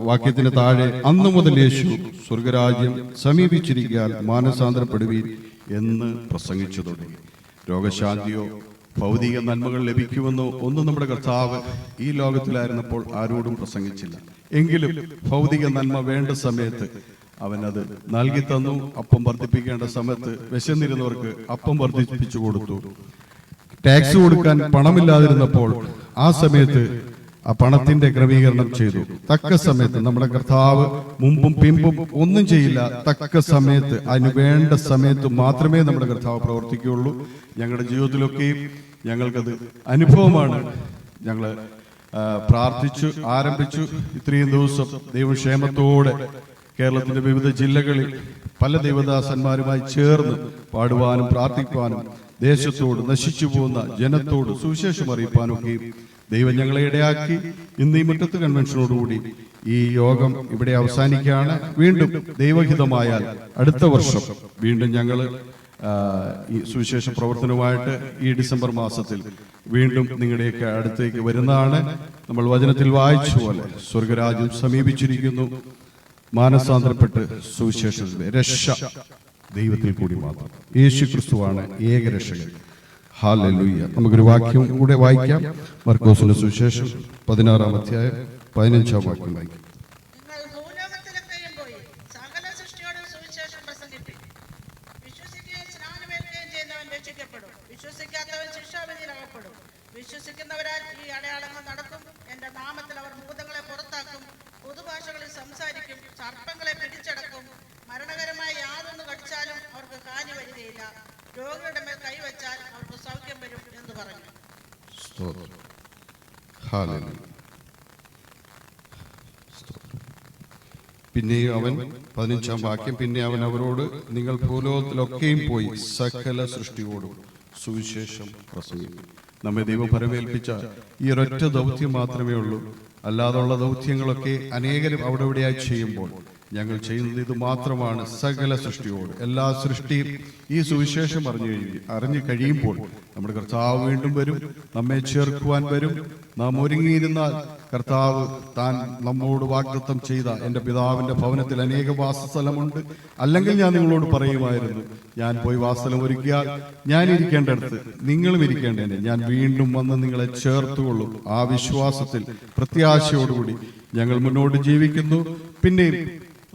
വാക്യത്തിന് താഴെ അന്നു മുതൽ യേശു സ്വർഗരാജ്യം സമീപിച്ചിരിക്കാൻ മാനസാന്തരപ്പെടുവീൻ എന്ന് പ്രസംഗിച്ചു തുടങ്ങി. രോഗശാന്തിയോ ഭൗതിക നന്മകൾ ലഭിക്കുമെന്നോ ഒന്നും നമ്മുടെ കർത്താവ് ഈ ലോകത്തിലായിരുന്നപ്പോൾ ആരോടും പ്രസംഗിച്ചില്ല. എങ്കിലും ഭൗതിക നന്മ വേണ്ട സമയത്ത് അവൻ അത് നൽകി തന്നു. അപ്പം വർദ്ധിപ്പിക്കേണ്ട സമയത്ത് വിശന്നിരുന്നവർക്ക് അപ്പം വർദ്ധിപ്പിച്ചു കൊടുത്തു. ടാക്സ് കൊടുക്കാൻ പണമില്ലാതിരുന്നപ്പോൾ ആ സമയത്ത് ആ പണത്തിന്റെ ക്രമീകരണം ചെയ്തു. തക്ക സമയത്ത് നമ്മുടെ കർത്താവ് മുമ്പും പിമ്പും ഒന്നും ചെയ്യില്ല. തക്ക സമയത്ത്, അതിന് വേണ്ട സമയത്ത് മാത്രമേ നമ്മുടെ കർത്താവ് പ്രവർത്തിക്കുകയുള്ളൂ. ഞങ്ങളുടെ ജീവിതത്തിലൊക്കെയും ഞങ്ങൾക്കത് അനുഭവമാണ്. ഞങ്ങള് പ്രാർത്ഥിച്ചു ആരംഭിച്ചു. ഇത്രയും ദിവസം ദൈവക്ഷേമത്തോടെ കേരളത്തിന്റെ വിവിധ ജില്ലകളിൽ പല ദൈവദാസന്മാരുമായി ചേർന്ന് പാടുവാനും പ്രാർത്ഥിക്കുവാനും ദേശത്തോട് നശിച്ചു പോകുന്ന ജനത്തോട് സുവിശേഷം അറിയിപ്പാനൊക്കെയും ദൈവം ഞങ്ങളെ ഇടയാക്കി. ഇന്ന് ഈ മുറ്റത്ത് കൺവെൻഷനോടുകൂടി ഈ യോഗം ഇവിടെ അവസാനിക്കുകയാണ്. വീണ്ടും ദൈവഹിതമായാൽ അടുത്ത വർഷം വീണ്ടും ഞങ്ങൾ ഈ സുവിശേഷ പ്രവർത്തനവുമായിട്ട് ഈ ഡിസംബർ മാസത്തിൽ വീണ്ടും നിങ്ങളുടെയൊക്കെ അടുത്തേക്ക് വരുന്നതാണ്. നമ്മൾ വചനത്തിൽ വായിച്ച പോലെ സ്വർഗരാജ്യം സമീപിച്ചിരിക്കുന്നു. മാനസാന്തരപ്പെട്ട് സുവിശേഷത്തിലെ രക്ഷ ദൈവത്തിൽ കൂടി മാത്രം. യേശു ക്രിസ്തുവാണ് ഏകരക്ഷകൻ. ഹല്ലേലൂയ. നമുക്കൊരു വാക്യം കൂടെ വായിക്കാം. മർക്കോസിന്റെ സുവിശേഷം 16-ാം അധ്യായം 15-ാം വാക്യം വായിക്കാം. വിശ്വസിക്കുന്നവരാൽ ഈ അടയാളങ്ങൾ നടക്കും. എന്റെ നാമത്തിൽ അവർ ഭൂതങ്ങളെ പുറത്താക്കും, പൊതുഭാഷകളിൽ സംസാരിക്കും, സർപ്പങ്ങളെ പിടിച്ചടക്കും, മരണകരമായ യാതൊന്ന് കടിച്ചാലും അവർക്ക് കാര്യം വരികയില്ല, രോഗികളുടെ മേൽ കൈവച്ചാൽ അവർക്ക് സൗഖ്യം വരും എന്ന് പറഞ്ഞു. പിന്നെ അവൻ 15-ാം വാക്യം, പിന്നെ അവൻ അവരോട്, നിങ്ങൾ ഭൂലോകത്തിലൊക്കെയും പോയി സകല സൃഷ്ടിയോടും സുവിശേഷം പ്രസംഗിക്കും. നമ്മെ ദൈവം ഫലമേൽപ്പിച്ച ഈ ഒരൊറ്റ ദൗത്യം മാത്രമേ ഉള്ളൂ. അല്ലാതുള്ള ദൗത്യങ്ങളൊക്കെ അനേകരും അവിടെ ഇവിടെയായി ചെയ്യുമ്പോൾ ഞങ്ങൾ ചെയ്യുന്നത് ഇത് മാത്രമാണ്. സകല സൃഷ്ടിയോട്, എല്ലാ സൃഷ്ടിയും ഈ സുവിശേഷം അറിഞ്ഞു കഴിയുമ്പോൾ നമ്മുടെ കർത്താവ് വീണ്ടും വരും, നമ്മെ ചേർക്കുവാൻ വരും. നാം ഒരുങ്ങിയിരുന്നാൽ കർത്താവ് താൻ നമ്മോട് വാഗ്ദത്തം ചെയ്ത, എൻ്റെ പിതാവിൻ്റെ ഭവനത്തിൽ അനേക വാസസ്ഥലമുണ്ട്, അല്ലെങ്കിൽ ഞാൻ നിങ്ങളോട് പറയുമായിരുന്നു, ഞാൻ പോയി വാസസ്ഥലം ഒരുക്കിയാൽ ഞാൻ ഇരിക്കേണ്ടടുത്ത് നിങ്ങളും ഇരിക്കേണ്ടതിന് ഞാൻ വീണ്ടും വന്ന് നിങ്ങളെ ചേർത്തുകൊള്ളും. ആ വിശ്വാസത്തിൽ പ്രത്യാശയോടുകൂടി ഞങ്ങൾ മുന്നോട്ട് ജീവിക്കുന്നു. പിന്നെയും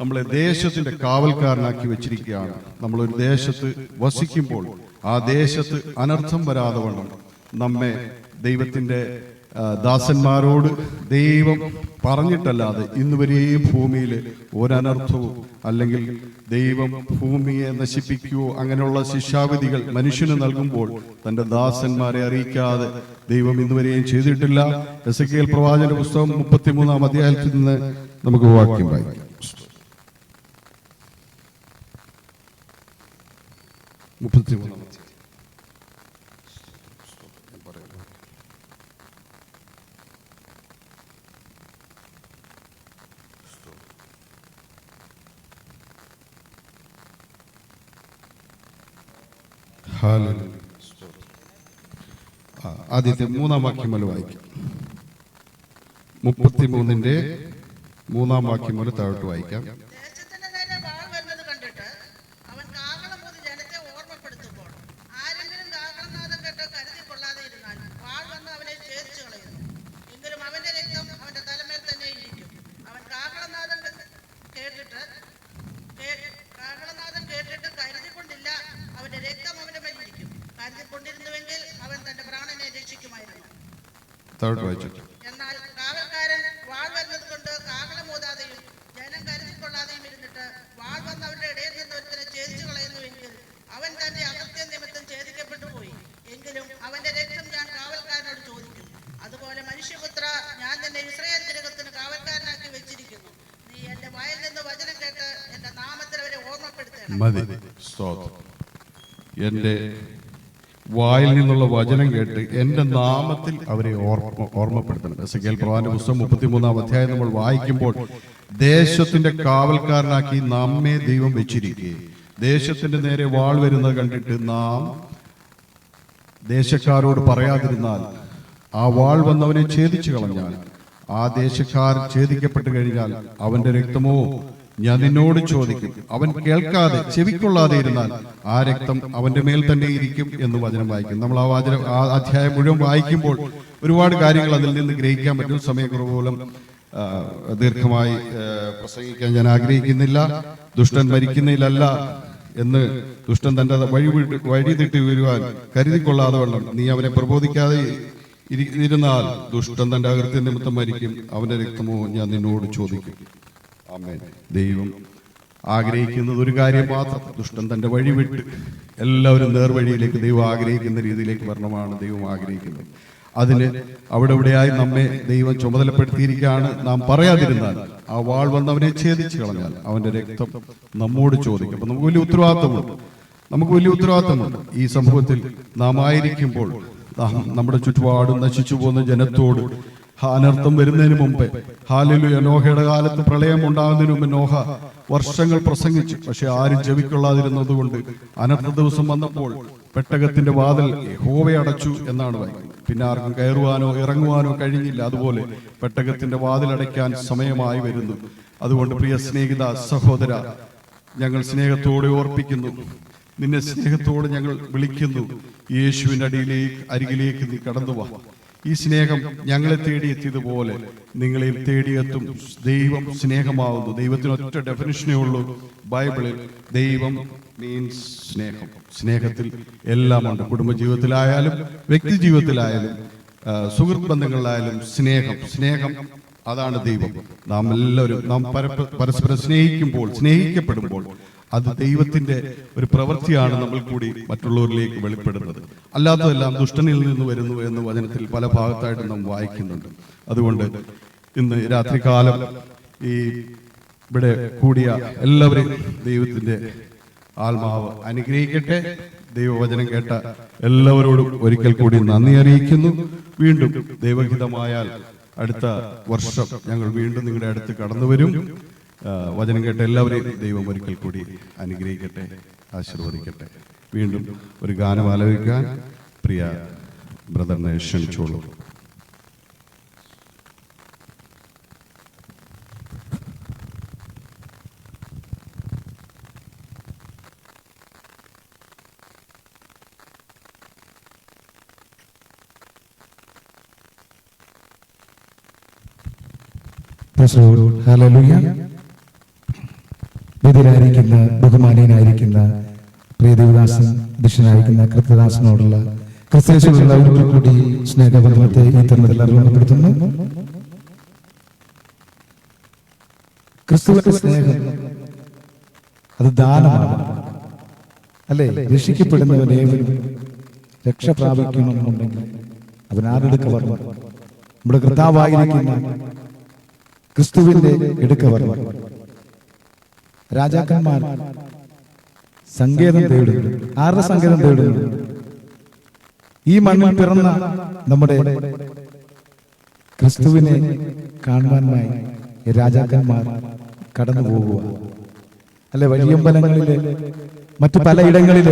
നമ്മളെ ദേശത്തിന്റെ കാവൽക്കാരനാക്കി വെച്ചിരിക്കുകയാണ്. നമ്മളൊരു ദേശത്ത് വസിക്കുമ്പോൾ ആ ദേശത്ത് അനർത്ഥം വരാതെ വണ്ണം നമ്മെ ദൈവത്തിന്റെ ദാസന്മാരോട് ദൈവം പറഞ്ഞിട്ടല്ലാതെ ഇന്നുവരെയും ഭൂമിയിൽ ഒരനർത്ഥവും, അല്ലെങ്കിൽ ദൈവം ഭൂമിയെ നശിപ്പിക്കുകയോ അങ്ങനെയുള്ള ശിക്ഷാവിധികൾ മനുഷ്യന് നൽകുമ്പോൾ തന്റെ ദാസന്മാരെ അറിയിക്കാതെ ദൈവം ഇന്നുവരെയും ചെയ്തിട്ടില്ല. എസെക്കിയേൽ പ്രവാചകന്റെ പുസ്തകം 33-ാം അധ്യായത്തിൽ നിന്ന് നമുക്ക് വാക്യം വായിക്കാം. 33-ാം ആദ്യത്തെ 3-ാം വാക്യം മുതൽ വായിക്കാം. 33-ന്റെ 3-ാം വാക്യം മുതൽ താഴോട്ട് വായിക്കാം. ദേശത്തിന്റെ നേരെ വാൾ വരുന്നത് കണ്ടിട്ട് അവൻ കാഹളം ഊതി ജനത്തെ ഓർമ്മപ്പെടുത്തുമ്പോൾ ആരെങ്കിലും കാഹളനാദം കേട്ട് കരുതി കൊള്ളാതെ ഇരുന്നാൽ വാൾ വന്ന് അവനെ ഛേദിച്ചു കളയുന്നു. എങ്കിലും അവന്റെ രക്തം അവന്റെ തലമേൽ തന്നെ ഇരിക്കും. അവൻ കാഹളനാദം കേട്ടിട്ട് കരുതിക്കൊണ്ടില്ല, അവന്റെ രക്തം അവന്റെ മേൽ ഇരിക്കും. കരുതിക്കൊണ്ടിരുന്നുവെങ്കിൽ അവൻ തന്റെ പ്രാണനെ രക്ഷിക്കുമായിരുന്നു. എന്നാൽ കാവൽക്കാരൻ വാൾ വരുന്നത് കൊണ്ട് കാഹളമൂതാതെയും ജനം കരുതിക്കൊള്ളാതെയും ഇരുന്നിട്ട് വാൾ വന്ന് അവരുടെ ഇടയിൽ നിന്ന് ഒരുത്തനെ ഛേദിച്ചു കളയുന്നുവെങ്കിൽ അവൻ തന്റെ അകൃത്യ നിമിത്തം ഛേദിക്കപ്പെട്ടു പോയി. എങ്കിലും അവന്റെ രക്തം ഞാൻ കാവൽക്കാരനോട് ചോദിക്കും. അതുപോലെ മനുഷ്യപുത്ര, ഞാൻ നിന്നെ ഇസ്രായേൽ തിരകത്തിന് കാവൽക്കാരനാക്കി വെച്ചിരിക്കുന്നു. നീ എന്റെ വായിൽ നിന്ന് വചനം കേട്ട് എന്റെ നാമത്തിൽ അവരെ ഓർമ്മപ്പെടുത്തണം. എന്റെ വായിൽ നിന്നുള്ള വചനം കേട്ട് എന്റെ നാമത്തിൽ അവരെ ഓർമ്മപ്പെടുത്തണം. എസെക്കിയേൽ പ്രവാചകന്റെ പുസ്തകം 33-ാം അധ്യായം നമ്മൾ വായിക്കുമ്പോൾ ദേശത്തിന്റെ കാവൽക്കാരനാക്കി നമ്മെ ദൈവം വെച്ചിരിക്കെ ദേശത്തിന്റെ നേരെ വാൾ വരുന്നത് കണ്ടിട്ട് നാം ദേശക്കാരോട് പറയാതിരുന്നാൽ ആ വാൾ വന്നവനെ ഛേദിച്ചു കളഞ്ഞാൽ ആ ദേശക്കാർ ഛേദിക്കപ്പെട്ടു കഴിഞ്ഞാൽ അവന്റെ രക്തമോ ഞാൻ നിന്നോട് ചോദിക്കും. അവൻ കേൾക്കാതെ ചെവിക്കൊള്ളാതെ ഇരുന്നാൽ ആ രക്തം അവന്റെ മേൽ തന്നെ ഇരിക്കും എന്ന് വചനം വായിക്കും. നമ്മൾ ആ അധ്യായം മുഴുവൻ വായിക്കുമ്പോൾ ഒരുപാട് കാര്യങ്ങൾ അതിൽ നിന്ന് ഗ്രഹിക്കാൻ പറ്റും. സമയക്കുറവ് മൂലം ദീർഘമായി പ്രസംഗിക്കാൻ ഞാൻ ആഗ്രഹിക്കുന്നില്ല. ദുഷ്ടൻ മരിക്കുന്നതിലല്ല എന്ന് ദുഷ്ടൻ തന്റെ വഴി തെറ്റി വരുവാൻ കരുതിക്കൊള്ളാതെ വണ്ണം നീ അവനെ പ്രബോധിക്കാതെ ഇരുന്നാൽ ദുഷ്ടൻ തന്റെ അകൃത്യ നിമിത്തം മരിക്കും. അവന്റെ രക്തമോ ഞാൻ നിന്നോട് ചോദിക്കും. ആമേൻ. ദൈവം ആഗ്രഹിക്കുന്നത് ഒരു കാര്യം മാത്രം, ദുഷ്ടൻ തന്റെ വഴി വിട്ട് എല്ലാവരും നേർവഴിയിലേക്ക് ദൈവം ആഗ്രഹിക്കുന്ന രീതിയിലേക്ക് വരണമാണ് ദൈവം ആഗ്രഹിക്കുന്നത്. അതിന് അവിടെ ഇവിടെയായി നമ്മെ ദൈവം ചുമതലപ്പെടുത്തിയിരിക്കുകയാണ്. നാം പറയാതിരുന്നാൽ ആ വാൾ വന്നവനെ ഛേദിച്ചു കളഞ്ഞാൽ അവന്റെ രക്തം നമ്മോട് ചോദിക്കും. അപ്പൊ നമുക്ക് വലിയ ഉത്തരവാദിത്തമുണ്ട്. ഈ സംഭവത്തിൽ നാം ആയിരിക്കുമ്പോൾ നമ്മുടെ ചുറ്റുപാടും നശിച്ചു പോകുന്ന ജനത്തോട് അനർത്ഥം വരുന്നതിന് മുമ്പേ ഹല്ലേലൂയ, നോഹയുടെ കാലത്ത് പ്രളയം ഉണ്ടാകുന്നതിന് മുമ്പ് നോഹ വർഷങ്ങൾ പ്രസംഗിച്ചു. പക്ഷെ ആരും ചെവിക്കൊള്ളാതിരുന്നത് കൊണ്ട് അനർത്ഥ ദിവസം വന്നപ്പോൾ പെട്ടകത്തിന്റെ വാതിൽ യഹോവ അടച്ചു എന്നാണ് പറയുന്നത്. പിന്നെ ആർക്കും കയറുവാനോ ഇറങ്ങുവാനോ കഴിഞ്ഞില്ല. അതുപോലെ പെട്ടകത്തിന്റെ വാതിൽ അടയ്ക്കാൻ സമയമായി വരുന്നു. അതുകൊണ്ട് പ്രിയ സ്നേഹിത സഹോദര, ഞങ്ങൾ സ്നേഹത്തോടെ ഓർപ്പിക്കുന്നു, നിന്നെ സ്നേഹത്തോടെ ഞങ്ങൾ വിളിക്കുന്നു. യേശുവിന്റെ അരികിലേക്ക് നീ കടന്നു വാ. ഈ സ്നേഹം ഞങ്ങളെ തേടിയെത്തിയതുപോലെ നിങ്ങളെയും തേടിയെത്തും. ദൈവം സ്നേഹമാവുന്നു. ദൈവത്തിന് ഒറ്റ ഡെഫിനിഷനേ ഉള്ളൂ ബൈബിളിൽ. ദൈവം മീൻസ് സ്നേഹം. സ്നേഹത്തിൽ എല്ലാമുണ്ട്. കുടുംബജീവിതത്തിലായാലും വ്യക്തി ജീവിതത്തിലായാലും സുഹൃത്ത് ബന്ധങ്ങളിലായാലും സ്നേഹം അതാണ് ദൈവം. നാം എല്ലാവരും പരസ്പരം സ്നേഹിക്കപ്പെടുമ്പോൾ അത് ദൈവത്തിന്റെ ഒരു പ്രവൃത്തിയാണ് നമ്മൾ കൂടി മറ്റുള്ളവരിലേക്ക് വെളിപ്പെടുന്നത്. അല്ലാത്തതെല്ലാം ദുഷ്ടനിൽ നിന്ന് വരുന്നു എന്ന് വചനത്തിൽ പല ഭാഗത്തായിട്ട് നാം വായിക്കുന്നുണ്ട്. അതുകൊണ്ട് ഇന്ന് രാത്രികാലം ഇവിടെ കൂടിയ എല്ലാവരെയും ദൈവത്തിന്റെ ആത്മാവ് അനുഗ്രഹിക്കട്ടെ. ദൈവവചനം കേട്ട എല്ലാവരോടും ഒരിക്കൽ കൂടി നന്ദി അറിയിക്കുന്നു. വീണ്ടും ദൈവഹിതമായാൽ അടുത്ത വർഷം ഞങ്ങൾ വീണ്ടും നിങ്ങളുടെ അടുത്ത് കടന്നു വരും. വചനം കേട്ട എല്ലാവരെയും ദൈവം ഒരിക്കൽ കൂടി അനുഗ്രഹിക്കട്ടെ, ആശീർവദിക്കട്ടെ. വീണ്ടും ഒരു ഗാനം ആലപിക്കാൻ പ്രിയ ബ്രദറിനെ ക്ഷണിച്ചോളൂ. ഹല്ലേലൂയ. ബദിരായിരിക്കുന്ന ബഹുമാനീയനായിരിക്കുന്ന പ്രിയദേവദാസൻ അധ്യക്ഷനായിരിക്കുന്ന കൃത്യദാസനോടുള്ള ക്രിസ്തുവിലുള്ള ഒരിക്കൽ കൂടി സ്നേഹബന്ധത്തെ ഈ തരുണത്തിൽ അറിമുഖപ്പെടുത്തുന്നു. ക്രിസ്തുവിന്റെ സ്നേഹം അത് ദാനമാണ്, അല്ലേ? രക്ഷിക്കപ്പെടുന്നവനേവരും രക്ഷ പ്രാപിക്കണമെന്നുണ്ടെങ്കിൽ അവൻ ആരെടുക്ക വരണം? നമ്മുടെ കർത്താവായിരിക്കുന്ന ക്രിസ്തുവിന്റെ എടുക്കവർ. രാജാക്കന്മാർ സങ്കേതം തേടുന്നു. ആരുടെ സങ്കേതം തേടുന്നു? ഈ മണ്ണിൽ പിറന്ന നമ്മുടെ ക്രിസ്തുവിനെ കാണുവാനായി രാജാക്കന്മാർ കടന്നു പോകുക, അല്ലെ? വഴിയമ്പലങ്ങളിലെ മറ്റു പലയിടങ്ങളിൽ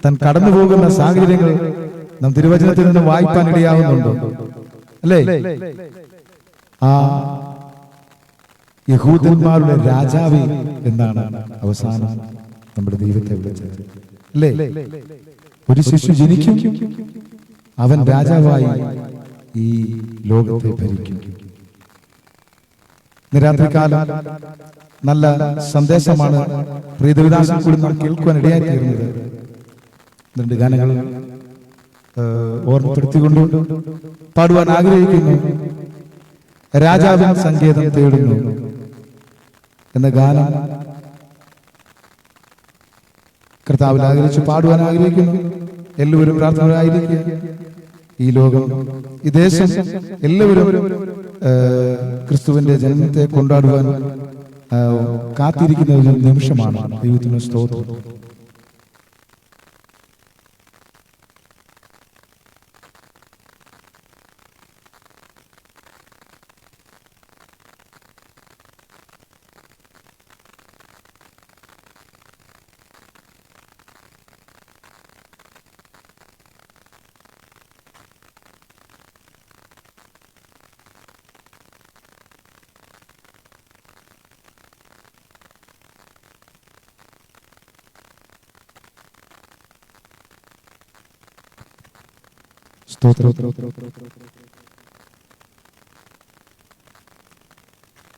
താൻ കടന്നു പോകുന്ന സാഹചര്യങ്ങൾ നാം തിരുവചനത്തിൽ നിന്ന് വായിപ്പാൻ ഇടയാവുന്നുണ്ട് അല്ലേ? ആ യഹൂദന്മാരുടെ രാജാവ് എന്നാണ് അവസാനം നമ്മുടെ ദൈവത്തെ വിളിച്ചത് അല്ലേ? ഒരു ശിശു ജനിക്കും, അവൻ രാജാവായി ഈ ലോകത്തെ ഭരിക്കും. ഇന്ന് രാത്രികാലം നല്ല സന്ദേശമാണ് പ്രിയദേവദാസൻ കൂടി നാം കേൾക്കുവാൻ ഇടയായി തീർന്നത്. രണ്ട് ഗാനങ്ങൾ ഓർമ്മപ്പെടുത്തിക്കൊണ്ട് പാടുവാൻ ആഗ്രഹിക്കുന്നു. രാജാവിൻ സങ്കേതം തേടുന്നു എന്ന ഗാനം കർത്താവിൽ ആഗ്രഹിച്ച് പാടുവാൻ ആഗ്രഹിക്കുന്നു. എല്ലാവരും പ്രാർത്ഥനയായിരിക്കുക. ഈ ലോകം, ഈ ദേശം, എല്ലാവരും ക്രിസ്തുവിന്റെ ജന്മത്തെ കൊണ്ടാടുവാൻ കാത്തിരിക്കുന്ന ഒരു നിമിഷമാണ്. ദൈവത്തിന് സ്തോത്രം.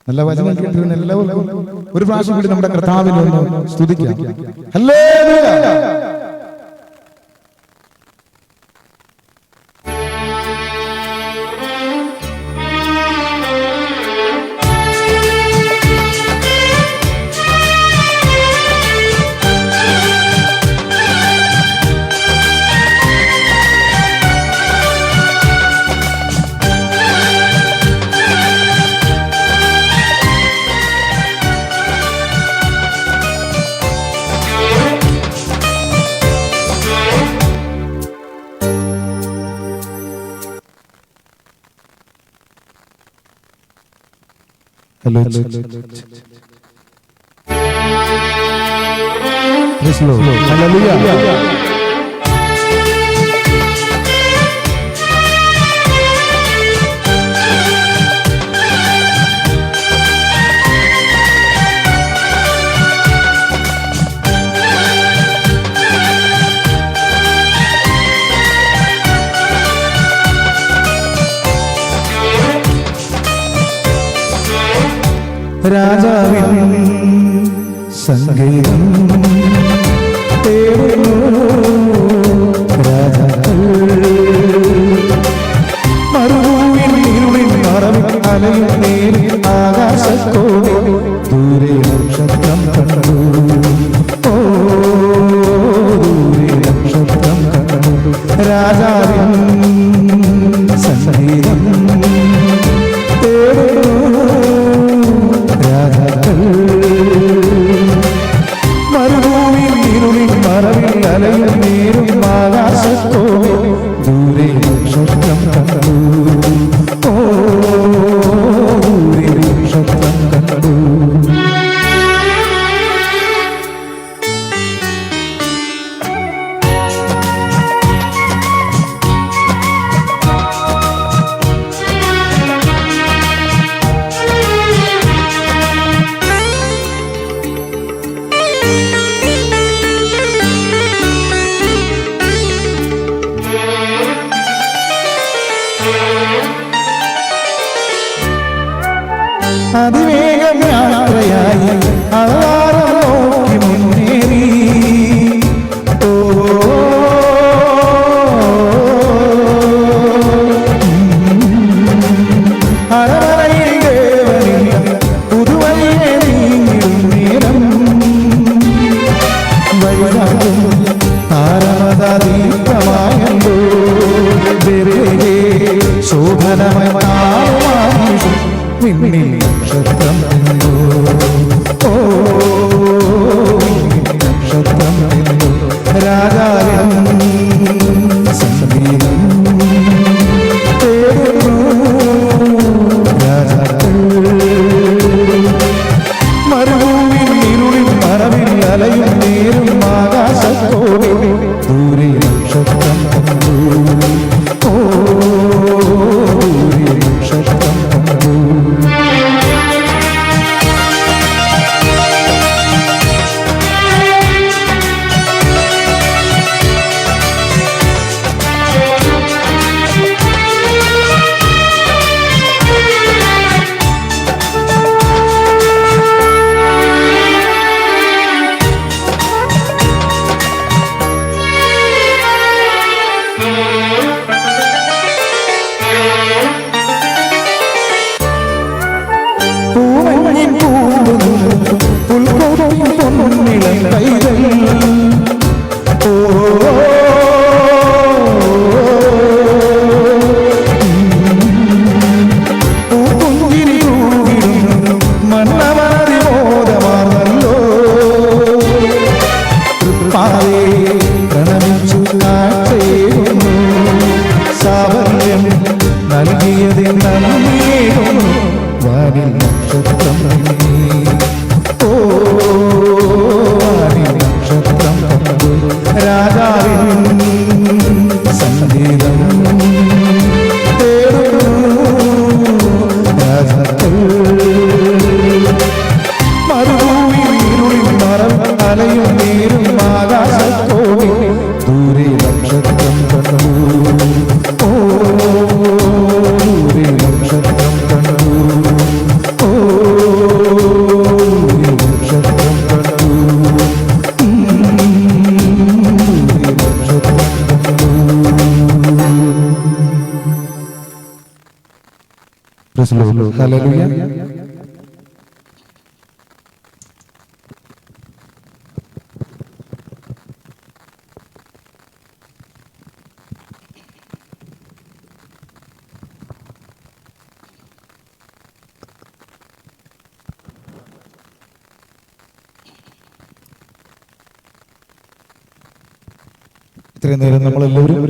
നല്ല വചനം കേട്ടിരുന്ന എല്ലാവർക്കും ഒരു പ്രാവശ്യം കൂടി നമ്മുടെ കർത്താവിനെ ഒന്ന് സ്തുതിക്കാം. Hallelujah. Hello. Praise Lord. Hallelujah. രാജാവിൻ സങ്കേതം തേടുന്നു രാജാക്കൾ, മരുഭൂമിയിൽ ഇരുളിൻ മറവിൽ അലയുന്നേ ആകാശത്തോടെ ദൂരെ നക്ഷത്രം കണ്ടു. ഓ ദൂരെ നക്ഷത്രം കണ്ടു. രാജാവിൻ സങ്കേതം തേടുന്നു മരുഭൂമിയിൽ ഇരുളിൽ മറവിൽ അലയും നീരും ആകാശത്തോടെ ദൂരെ നക്ഷത്രം കണ്ടു. ഓ ദൂരെ നക്ഷത്രം കണ്ടു. അതിവേഗം യാത്രയായി ആകാരം നോക്കി മുന്നേറി. ഓ അരമറയിൽ ദേവനില്ല പുതുവഴിയെ നീങ്ങിടും നേരം വൈകാതും താരമതീർത്ഥമായല്ലോ ശോഭനമായി നിന്നിൽ നക്ഷത്രം കണ്ടു. ഓ നക്ഷത്രം കണ്ടു. രാജാവിൻ സംഗീതം തേടുന്നു രാജാക്കൾ, മരുഭൂമിയിൽ ഇരുളിൽ മറവിൽ അലയും നേരും നൽകിയതിൽ നന്ദിയേകുന്നു വാനിൽ നക്ഷത്രം നീ. ഓ വാനിൽ നക്ഷത്രം കണ്ടു രാജാവിൻ സംഗീതം അലയും നീരും ആകാശത്തോടെ ദൂരെ നക്ഷത്രം കണ്ടു. ഓ ദൂരെ നക്ഷത്രം കണ്ടു. ഓ ദൂരെ നക്ഷത്രം കണ്ടു. ദൂരെ നക്ഷത്രം കണ്ടു. ഹല്ലേലൂയ. ഇത്രയും നേരം നമ്മളെല്ലാവരും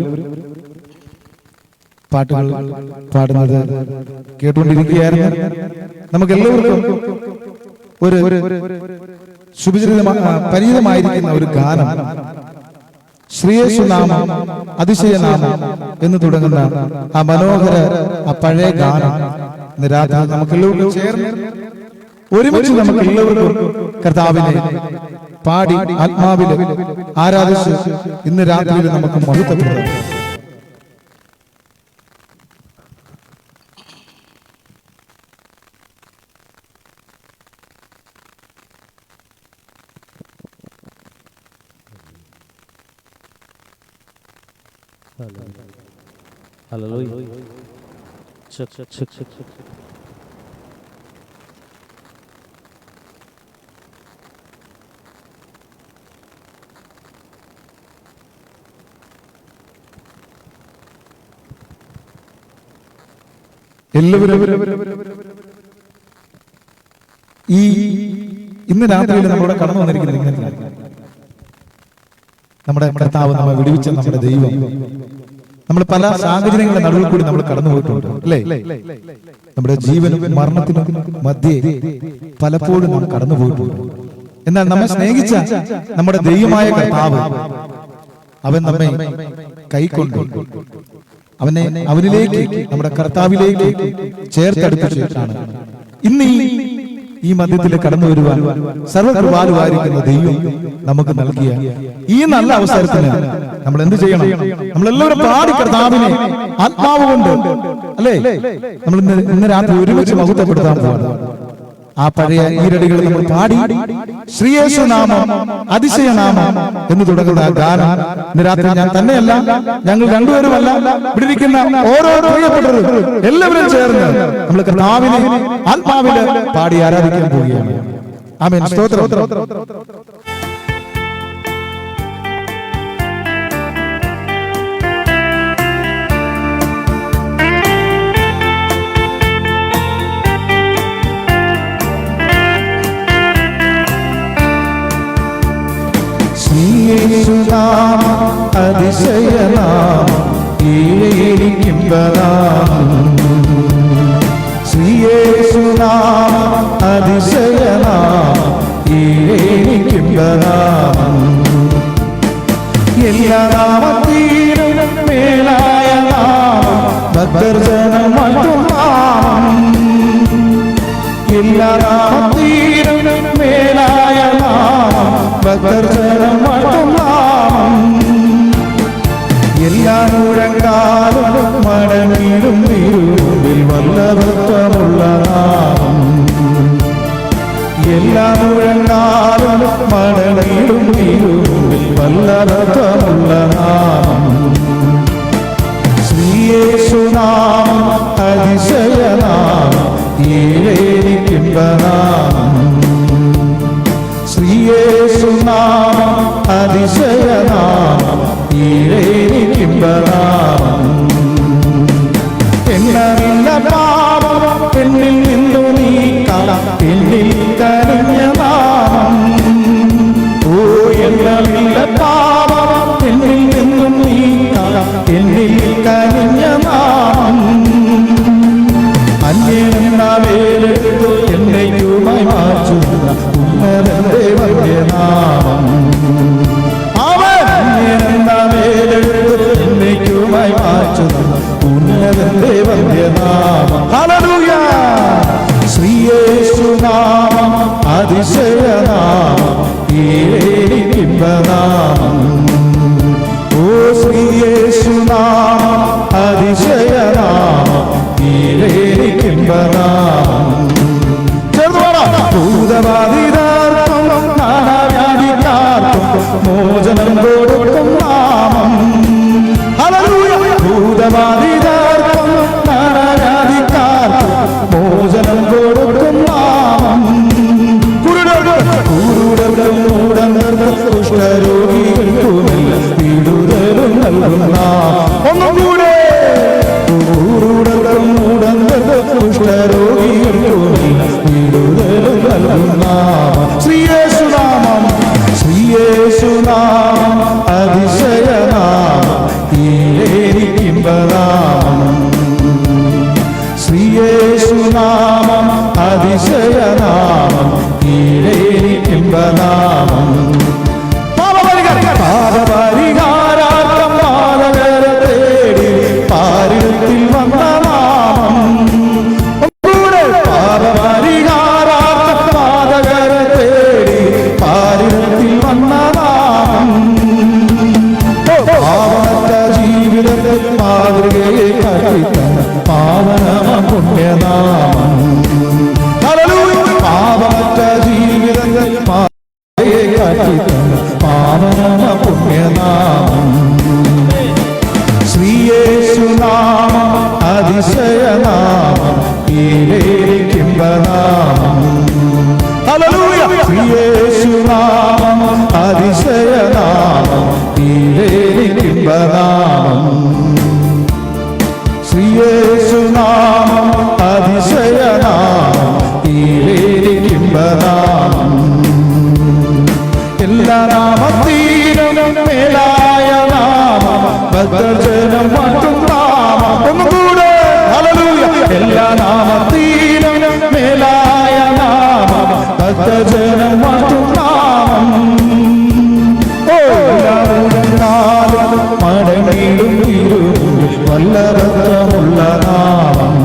പാട്ടുകൾ പാടുന്നത് കേട്ടുകൊണ്ടിരിക്കുകയായിരുന്നു. നമുക്ക് എല്ലാവർക്കും ഒരു പരിചിതമായിരിക്കുന്ന ഒരു ഗാനം, ശ്രീയേശുനാമം അതിശയനാമം എന്ന് തുടങ്ങുന്ന ആ മനോഹര ആ പഴയ ഗാനം ഇന്ന് രാത്രി നമുക്ക് എല്ലാവർക്കും ചേർന്ന് ഒരുമിച്ച് നമുക്ക് എല്ലാവർക്കും കർത്താവിനെ പാടി ആത്മാവില് ആരാധിച്ച് ഇന്ന് രാത്രിയിൽ നമുക്ക് മഹത്വപ്പെടുത്താം. എല്ലാവരും ഇന്ന് രാത്രിയിൽ നമ്മളോട് കടന്നു വന്നിരിക്കുന്നത് നമ്മുടെ കർത്താവ് നമ്മെ വിടുവിച്ച നമ്മുടെ ദൈവം. നമ്മൾ പല സാഹചര്യങ്ങളുടെ നടുവിൽ കൂടി നമ്മൾ കടന്നു പോയിട്ടുണ്ട് അല്ലേ? നമ്മുടെ ജീവനും മരണത്തിനും മധ്യേ പലപ്പോഴും നാം കടന്നു പോയിട്ടുണ്ട്. എന്നാൽ നമ്മെ സ്നേഹിച്ച നമ്മുടെ ദൈവമായ കർത്താവ് അവൻ നമ്മെ കൈക്കൊണ്ടു അവനിലേക്ക് നമ്മുടെ കർത്താവിലേക്ക് ചേർത്തെടുത്തിട്ടാണ് ഇന്ന് ഈ മധ്യത്തിൽ കടന്നു വരുവാൻ സർവകൃപാലുവായിരിക്കുന്ന ദൈവം നമുക്ക് നൽകിയ ഈ നല്ല അവസരത്തിന് നമ്മൾ എന്ത് ചെയ്യണം? നമ്മളെല്ലാവരും പാടി കർത്താവിനെ ആത്മാവ് കൊണ്ട് അല്ലേ നമ്മൾ ഇന്ന് രാത്രി ഒരുമിച്ച് മഹത്വപ്പെടുത്താൻ പോവാണ്. ആ പഴയ ഈരടികൾ നമ്മൾ പാടി ശ്രീയേശുനാമം അതിശയനാമം എന്ന് തുടങ്ങുന്ന ഗാനം ഇന്ന് രാത്രി ഞാൻ തന്നെയല്ല, ഞങ്ങൾ രണ്ടുപേരുമല്ല, ഇവിടെ ഇരിക്കുന്ന ഓരോ പ്രിയപ്പെട്ടവരും എല്ലാവരും ചേർന്ന് നമ്മൾ കർത്താവിനെ ആത്മാവില് പാടി ആരാധിക്കാൻ പോവുകയാണ്. ആമേൻ. സ്തോത്രം. ശ്രീയേശുനാമം അതിശയനാമം എനിക്കിമ്പനാമം. ശ്രീയേശുനാമം അതിശയനാമം എനിക്കിമ്പനാമം. എല്ലാ നാമത്തിനും മേലായ നാമം ഭക്തർജനം മറ്റും നാമം. എല്ലാ നാമത്തിനും മേലായ നാമം ഭക്തർജനം മറ്റും നാമം. എല്ലാ മുഴങ്കാലും മടങ്ങിലും തിരുവിൽ വല്ലഭത്വമുള്ള നാമം. എല്ലാ മുഴങ്കാലും മടങ്ങിലും തിരുവിൽ വല്ലഭത്വമുള്ള നാമം. ശ്രീയേശുനാമം അതിശയനാമം എനിക്കിമ്പനാമം. ശ്രീയേശുനാമം അതിശയനാമം എനിക്കിമ്പനാമം. എന്നറില്ല പാപം എന്നിൽ നിന്നു നീക്കാം എന്നിൽ കരഞ്ഞ നാമം. ഓ എന്നറില്ല പാപം എന്നിൽ നിന്നും നീക്കാം എന്നിൽ കരഞ്ഞ നാമം. വന്ദ്യനാമം. ഹല്ലേലൂയ. ശ്രീയേശുനാമം അതിശയനാമം, ഈരേനിക്കിമ്പനാമം. ഓ ശ്രീയേശുനാമം അതിശയനാമം, ഈരേനിക്കിമ്പനാമം. ഭൂതബാധിതർക്കും നാനാവ്യാധിക്കാർക്കും മോചനം കൊടുക്കും നാമം. ഹല്ലേലൂയ. ഭൂതബാധിതർക്കും നാനാവ്യാധിക്കാർക്കും മോചനം കൊടുക്കും നാമം. കുരുടർക്കും മൂഢർക്കും കുഷ്ഠരോഗികൾക്കുമെല്ലാം വിടുതലും നൽകും നാമം. ഒന്നും കൂടെ. കുരുടർക്കും മൂഢർക്കും കുഷ്ഠരോഗികൾക്കുമെല്ലാം വിടുതലും നൽകും നാമം. ശ്രീയേശുനാമം. ശ്രീയേശുനാമം അതിശയനാമം, ഈരേനിക്കിമ്പനാമം. ശ്രീയേശുനാമം അതിശയനാമം, ഈരേനിക്കിമ്പനാമം. പാപപരിഹാരാർത്ഥം പാതകരെ തേടി പാരിടത്തിൽ വന്ന നാമം. പാപപരിഹാരാർത്ഥം പാതകരെ തേടി പാരിടത്തിൽ വന്ന നാമം. പാവനത്ത ജീവിതത്തിൽ മാതൃകയെ കാട്ടിത്തന്ന പാവനമ പുണ്യനാമം. ഹല്ലേലൂയ. പാവനത്ത ജീവിതത്തിൽ മാതൃകയെ കാട്ടിത്തന്ന പാവനമ പുണ്യനാമം. ശ്രീയേശുനാമം അതിശയനാമം, ഈരേനിക്കിമ്പനാമം. ഹല്ലേലൂയ. ശ്രീയേശുനാമം അതിശയനാമം, ഈരേനിക്കിമ്പനാമം. ശ്രീയേശുനാമം അതിശയനാമം, ഈരേനിക്കിമ്പനാമം. എല്ലാ നാമത്തിനും മേലായ നാമം, ഭക്തജനം മറ്റും നാമം. ഒന്നുകൂടെ. ഹല്ലേലൂയ. എല്ലാ നാമത്തിനും മേലായ നാമം, ഭക്തജനം മറ്റും നാമം. ഓ എല്ലാവരും മടങ്ങിടും തിരുമുമ്പിൽ വല്ലഭദ്രമുള്ള നാമം.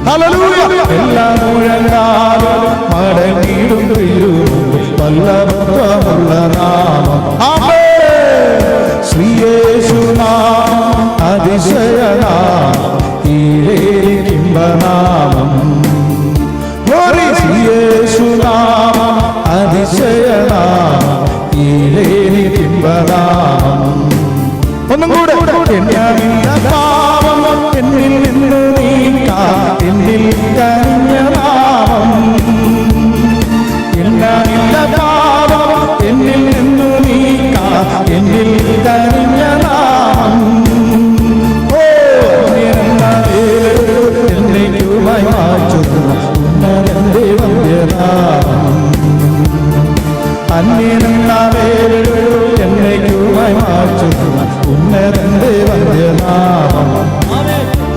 ഹല്ലേലൂയ. എല്ലാ മുഴങ്ങാലും മടങ്ങിടും തിരുമുമ്പിൽ വല്ലഭദ്രമുള്ള നാമം. ആമേൻ. ശ്രീയേശുനാമം അതിശയനാമം, ഈരേനിക്കിമ്പനാമം. ഗ്ലോറി. ശ്രീയേശുനാമം അതിശയനാമം, ഈരേനിക്കിമ്പനാമം. ഒന്നും കൂടെ. എന്നില്ല പാപം എന്നിൽ നിന്ന് നീക്കാം, എന്നിൽ കനിഞ്ഞ നാമം. എന്നില്ല പാപം എന്നിൽ നിന്ന് നീക്കാം, എന്നിൽ കനിഞ്ഞ നാമം. ഓ എന്നേക്കുമായി മാറ്റുന്ന ഉന്നതന്റെ വന്ദ്യനാമം. അന്യനെന്ന പേര് എന്നേക്കുമായി മാറ്റുന്ന ഉന്നതന്റെ വന്ദ്യനാമം.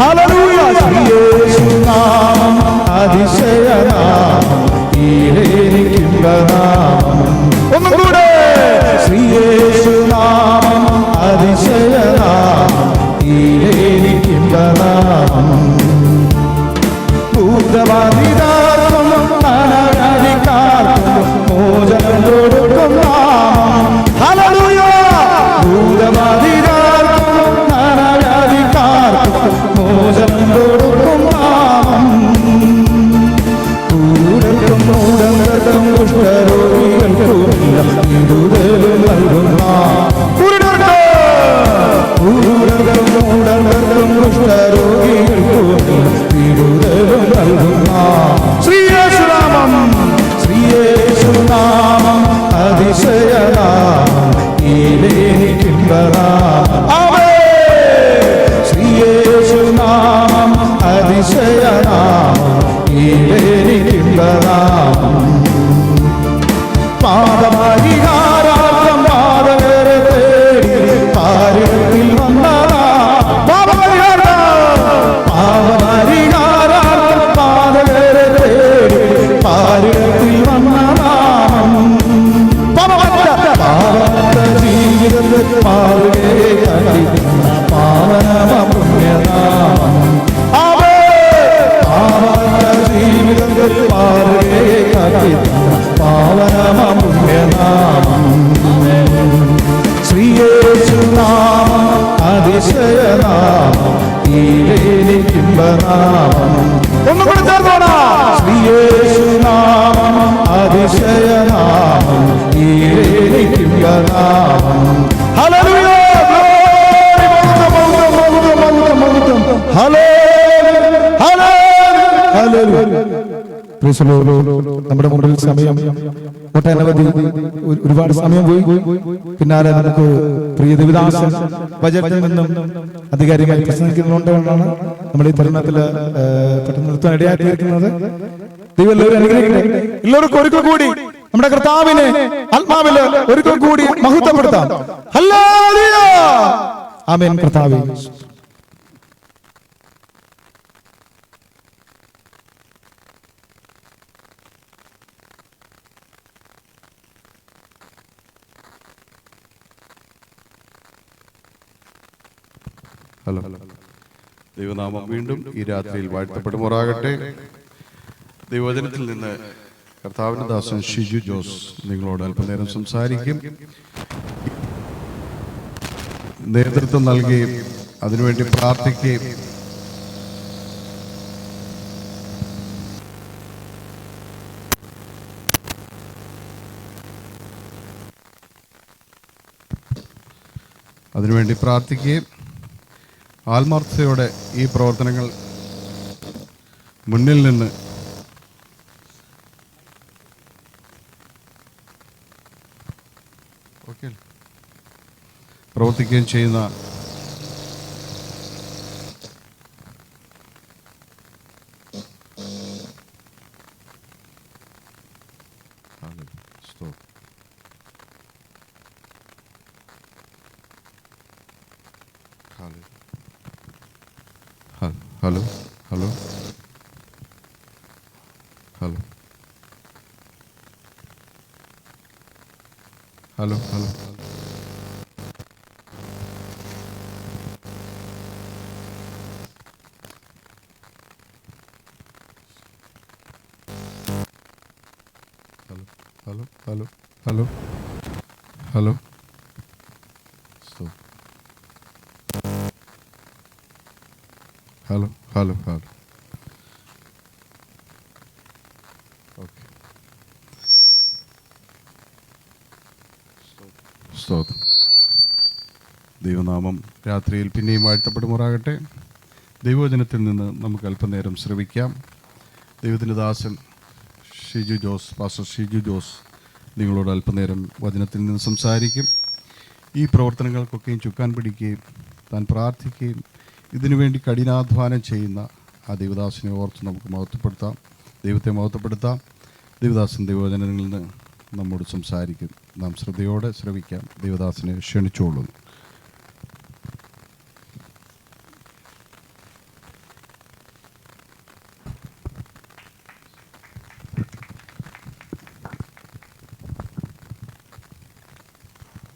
ഹല്ലേലൂയ. ശ്രീയേശുനാമം അതിശയനാമം, ഈരേനിക്കിമ്പനാമം. ഒന്നും കൂടെ. ശ്രീയേശുനാമം അതിശയനാമം, ഈരേനിക്കിമ്പനാമം. ഭൂതബാധിതർക്കും നാനാവ്യാധിക്കാർക്കും മോചനം കൊടുക്കും നാമം. ഹല്ലേലൂയ. ഭൂതബാധിതർക്കും നാനാവ്യാധിക്കാർക്കും മോചനം കൊടുക്കും നാമം. കുരുടർക്കും മൂഢർക്കും കുഷ്ഠരോഗികൾക്കുമെല്ലാം വിടുതലും നൽകും നാമം. കുരുടർക്കും മൂഢർക്കും കുഷ്ഠരോഗികൾക്കുമെല്ലാം വിടുതലും നൽകും നാമം. ശ്രീയേശുനാമം. ശ്രീയേശുനാമം അതിശയനാമം, ഈരേനിക്കിമ്പനാമം. ആമേൻ. ശ്രീയേശുനാമം അതിശയനാമം, ഈരേനിക്കിമ്പനാമം. നാമം. ഒന്നുകൂടെ ചേർന്നോടാ. ശ്രീയേശുനാമം അതിശയനാമം, ഈരേനിക്കുന്ന നാമം. ഹല്ലേലൂയ. നമ്മുടെ മുമ്പിൽ സമയം ഒട്ടനവധി ഒരുപാട് സമയം പോയി. പിന്നാലെ നമുക്ക് പ്രിയ ദേവദാസൻ ബജറ്റിൽ നിന്നും അധികാരികൾ പ്രസംഗിക്കുന്നുകൊണ്ടാണ് നമ്മൾ ഈ തരുണത്തിൽ പെട്ടെന്ന് നിർത്താൻ ഇടയാക്കിയിരിക്കുന്നത്. ദൈവം എല്ലാവരും അനുഗ്രഹിക്കട്ടെ. എല്ലാവർക്കും ഒരിക്കൽ കൂടി നമ്മുടെ കർത്താവിനെ ആത്മാവില് ഒരിക്കൽ കൂടി മഹത്വപ്പെടുത്താം. ഹല്ലേലൂയ. ആമേൻ. കർത്താവേ, ഹലോ. ദൈവനാമം വീണ്ടും ഈ രാത്രിയിൽ വാഴ്ത്തപ്പെടുമാറാകട്ടെ. ദൈവവചനത്തിൽ നിന്ന് കർത്താവിന്റെ ദാസൻ ഷിജു ജോസ് നിങ്ങളോട് അല്പനേരം സംസാരിക്കും. നേതൃത്വം നൽകുകയും അതിനുവേണ്ടി പ്രാർത്ഥിക്കുകയും ആത്മാർത്ഥതയോടെ ഈ പ്രവർത്തനങ്ങൾ മുന്നിൽ നിന്ന് പ്രവർത്തിക്കുകയും ചെയ്യുന്ന hello hello hello hello hello hello hello hello hello hello hello hello okay. സ്തോത്രം. ദൈവനാമം രാത്രിയിൽ പിന്നെയും വാഴ്ത്തപ്പെടുമാറാകട്ടെ. ദൈവവചനത്തിൽ നിന്ന് നമുക്ക് അല്പനേരം ശ്രവിക്കാം. ദൈവത്തിൻ്റെ ദാസൻ പാസ്റ്റർ ഷിജു ജോസ് നിങ്ങളോട് അല്പനേരം വചനത്തിൽ നിന്ന് സംസാരിക്കും. ഈ പ്രവർത്തനങ്ങൾക്കൊക്കെയും ചുക്കാൻ പിടിക്കുകയും താൻ പ്രാർത്ഥിക്കുകയും ഇതിനുവേണ്ടി കഠിനാധ്വാനം ചെയ്യുന്ന ആ ദൈവദാസനെ ഓർത്ത് നമുക്ക് മഹത്വപ്പെടുത്താം, ദൈവത്തെ മഹത്വപ്പെടുത്താം. ദൈവദാസൻ ദൈവവചനങ്ങളിൽ നിന്ന് നമ്മോട് സംസാരിക്കും. നാം ശ്രദ്ധയോടെ ശ്രവിക്കാം. ദൈവദാസനെ ക്ഷണിച്ചോളുന്നു.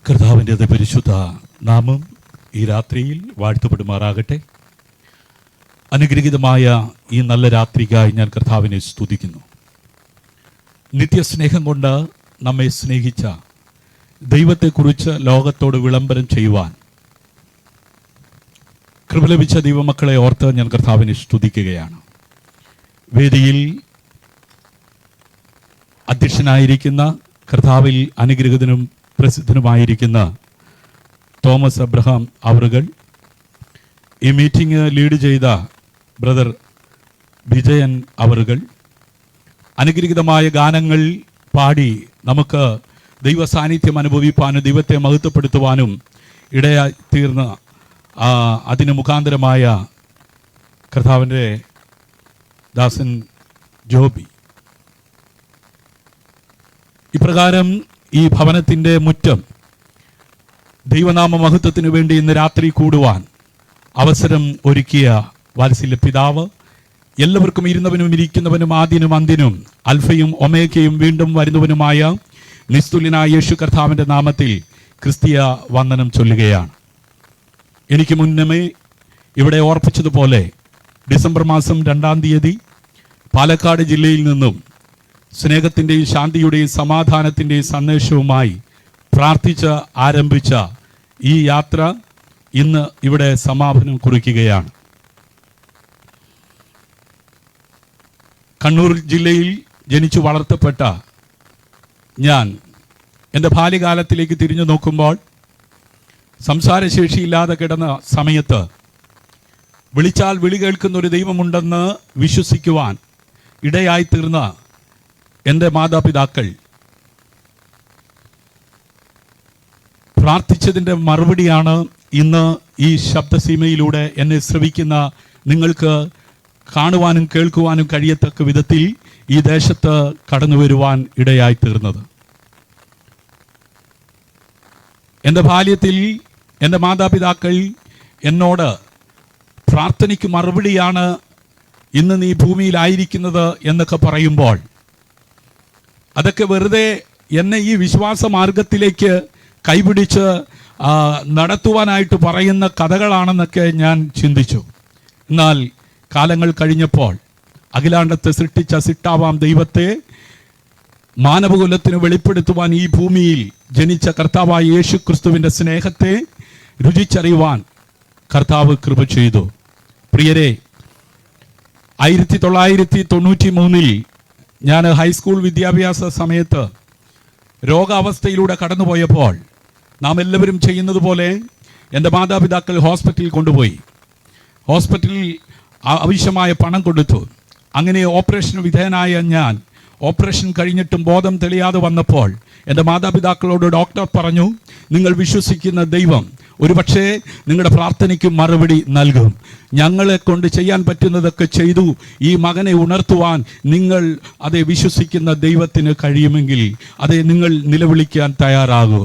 കർത്താവിൻ്റെ പരിശുദ്ധ നാമം ഈ രാത്രിയിൽ വാഴ്ത്തപ്പെടുമാറാകട്ടെ. അനുഗ്രഹീതമായ ഈ നല്ല രാത്രിക്കായി ഞാൻ കർത്താവിനെ സ്തുതിക്കുന്നു. നിത്യസ്നേഹം കൊണ്ട് നമ്മെ സ്നേഹിച്ച ദൈവത്തെക്കുറിച്ച് ലോകത്തോട് വിളംബരം ചെയ്യുവാൻ കൃപ ലഭിച്ച ദൈവമക്കളെ ഓർത്ത് ഞാൻ കർത്താവിനെ സ്തുതിക്കുകയാണ്. വേദിയിൽ അധ്യക്ഷനായിരിക്കുന്ന കർത്താവിൽ അനുഗ്രഹീതനും പ്രസിദ്ധനുമായിരിക്കുന്ന തോമസ് അബ്രഹാം അവറുകൾ, ഈ മീറ്റിംഗ് ലീഡ് ചെയ്ത ബ്രദർ വിജയൻ അവറുകൾ, അനുഗ്രഹീതമായ ഗാനങ്ങൾ പാടി നമുക്ക് ദൈവ സാന്നിധ്യം അനുഭവിപ്പാനും ദൈവത്തെ മഹത്വപ്പെടുത്തുവാനും ഇടയായി തീർന്ന അതിന് മുഖാന്തരമായ കർത്താവിൻ്റെ ദാസൻ ജോബി, ഇപ്രകാരം ഈ ഭവനത്തിൻ്റെ മുറ്റം ദൈവനാമ മഹത്വത്തിനു വേണ്ടി ഇന്ന് രാത്രി കൂടുവാൻ അവസരം ഒരുക്കിയ വാത്സല്യ പിതാവ്, എല്ലാവർക്കും ഇരുന്നവനും ഇരിക്കുന്നവനും ആദ്യനും അന്ത്യനും അൽഫയും ഒമേഗയും വീണ്ടും വരുന്നവനുമായ നിസ്തുല്യനായ യേശു കർത്താവിൻ്റെ നാമത്തിൽ ക്രിസ്തീയ വന്ദനം ചൊല്ലുകയാണ്. എനിക്ക് മുന്നമേ ഇവിടെ ഓർപ്പിച്ചതുപോലെ ഡിസംബർ മാസം 2-ാം തീയതി പാലക്കാട് ജില്ലയിൽ നിന്നും സ്നേഹത്തിൻ്റെയും ശാന്തിയുടെയും സമാധാനത്തിൻ്റെയും സന്ദേശവുമായി പ്രാർത്ഥിച്ച് ആരംഭിച്ച ഈ യാത്ര ഇന്ന് ഇവിടെ സമാപനം കുറിക്കുകയാണ്. കണ്ണൂർ ജില്ലയിൽ ജനിച്ചു വളർത്തപ്പെട്ട ഞാൻ എൻ്റെ ബാല്യകാലത്തിലേക്ക് തിരിഞ്ഞു നോക്കുമ്പോൾ സംസാരശേഷിയില്ലാതെ കിടന്ന സമയത്ത് വിളിച്ചാൽ വിളി കേൾക്കുന്ന ഒരു ദൈവമുണ്ടെന്ന് വിശ്വസിക്കുവാൻ ഇടയായിത്തീർന്ന എൻ്റെ മാതാപിതാക്കൾ പ്രാർത്ഥിച്ചതിൻ്റെ മറുപടിയാണ് ഇന്ന് ഈ ശബ്ദസീമയിലൂടെ എന്നെ ശ്രവിക്കുന്ന നിങ്ങൾക്ക് കാണുവാനും കേൾക്കുവാനും കഴിയത്തക്ക വിധത്തിൽ ഈ ദേശത്ത് കടന്നു വരുവാൻ ഇടയായിത്തീർന്നത്. എൻ്റെ ബാല്യത്തിൽ എൻ്റെ മാതാപിതാക്കൾ എന്നോട് പ്രാർത്ഥനയ്ക്ക് മറുപടിയാണ് ഇന്ന് നീ ഭൂമിയിലായിരിക്കുന്നത് എന്നൊക്കെ പറയുമ്പോൾ അതൊക്കെ വെറുതെ എന്നെ ഈ വിശ്വാസ മാർഗത്തിലേക്ക് കൈപിടിച്ച് നടത്തുവാനായിട്ട് പറയുന്ന കഥകളാണെന്നൊക്കെ ഞാൻ ചിന്തിച്ചു. എന്നാൽ കാലങ്ങൾ കഴിഞ്ഞപ്പോൾ അഖിലാണ്ടത്തെ സൃഷ്ടിച്ച സിട്ടാവാം ദൈവത്തെ മാനവകുലത്തിന് വെളിപ്പെടുത്തുവാൻ ഈ ഭൂമിയിൽ ജനിച്ച കർത്താവായ യേശു ക്രിസ്തുവിൻ്റെ സ്നേഹത്തെ രുചിച്ചറിയുവാൻ കർത്താവ് കൃപ ചെയ്തു. പ്രിയരെ, 1993 ഞാൻ ഹൈസ്കൂൾ വിദ്യാഭ്യാസ സമയത്ത് രോഗാവസ്ഥയിലൂടെ കടന്നുപോയപ്പോൾ നാം എല്ലാവരും ചെയ്യുന്നത് പോലെ എൻ്റെ മാതാപിതാക്കൾ ഹോസ്പിറ്റലിൽ കൊണ്ടുപോയി. ഹോസ്പിറ്റലിൽ ആവശ്യമായ പണം കൊടുത്തു. അങ്ങനെ ഓപ്പറേഷന് വിധേയനായ ഞാൻ ഓപ്പറേഷൻ കഴിഞ്ഞിട്ടും ബോധം തെളിയാതെ വന്നപ്പോൾ എൻ്റെ മാതാപിതാക്കളോട് ഡോക്ടർ പറഞ്ഞു, നിങ്ങൾ വിശ്വസിക്കുന്ന ദൈവം ഒരുപക്ഷേ നിങ്ങളുടെ പ്രാർത്ഥനയ്ക്ക് മറുപടി നൽകും. ഞങ്ങളെ കൊണ്ട് ചെയ്യാൻ പറ്റുന്നതൊക്കെ ചെയ്തു. ഈ മകനെ ഉണർത്തുവാൻ നിങ്ങൾ അതേ വിശ്വസിക്കുന്ന ദൈവത്തിന് കഴിയുമെങ്കിൽ അതേ നിങ്ങൾ നിലവിളിക്കാൻ തയ്യാറാകൂ.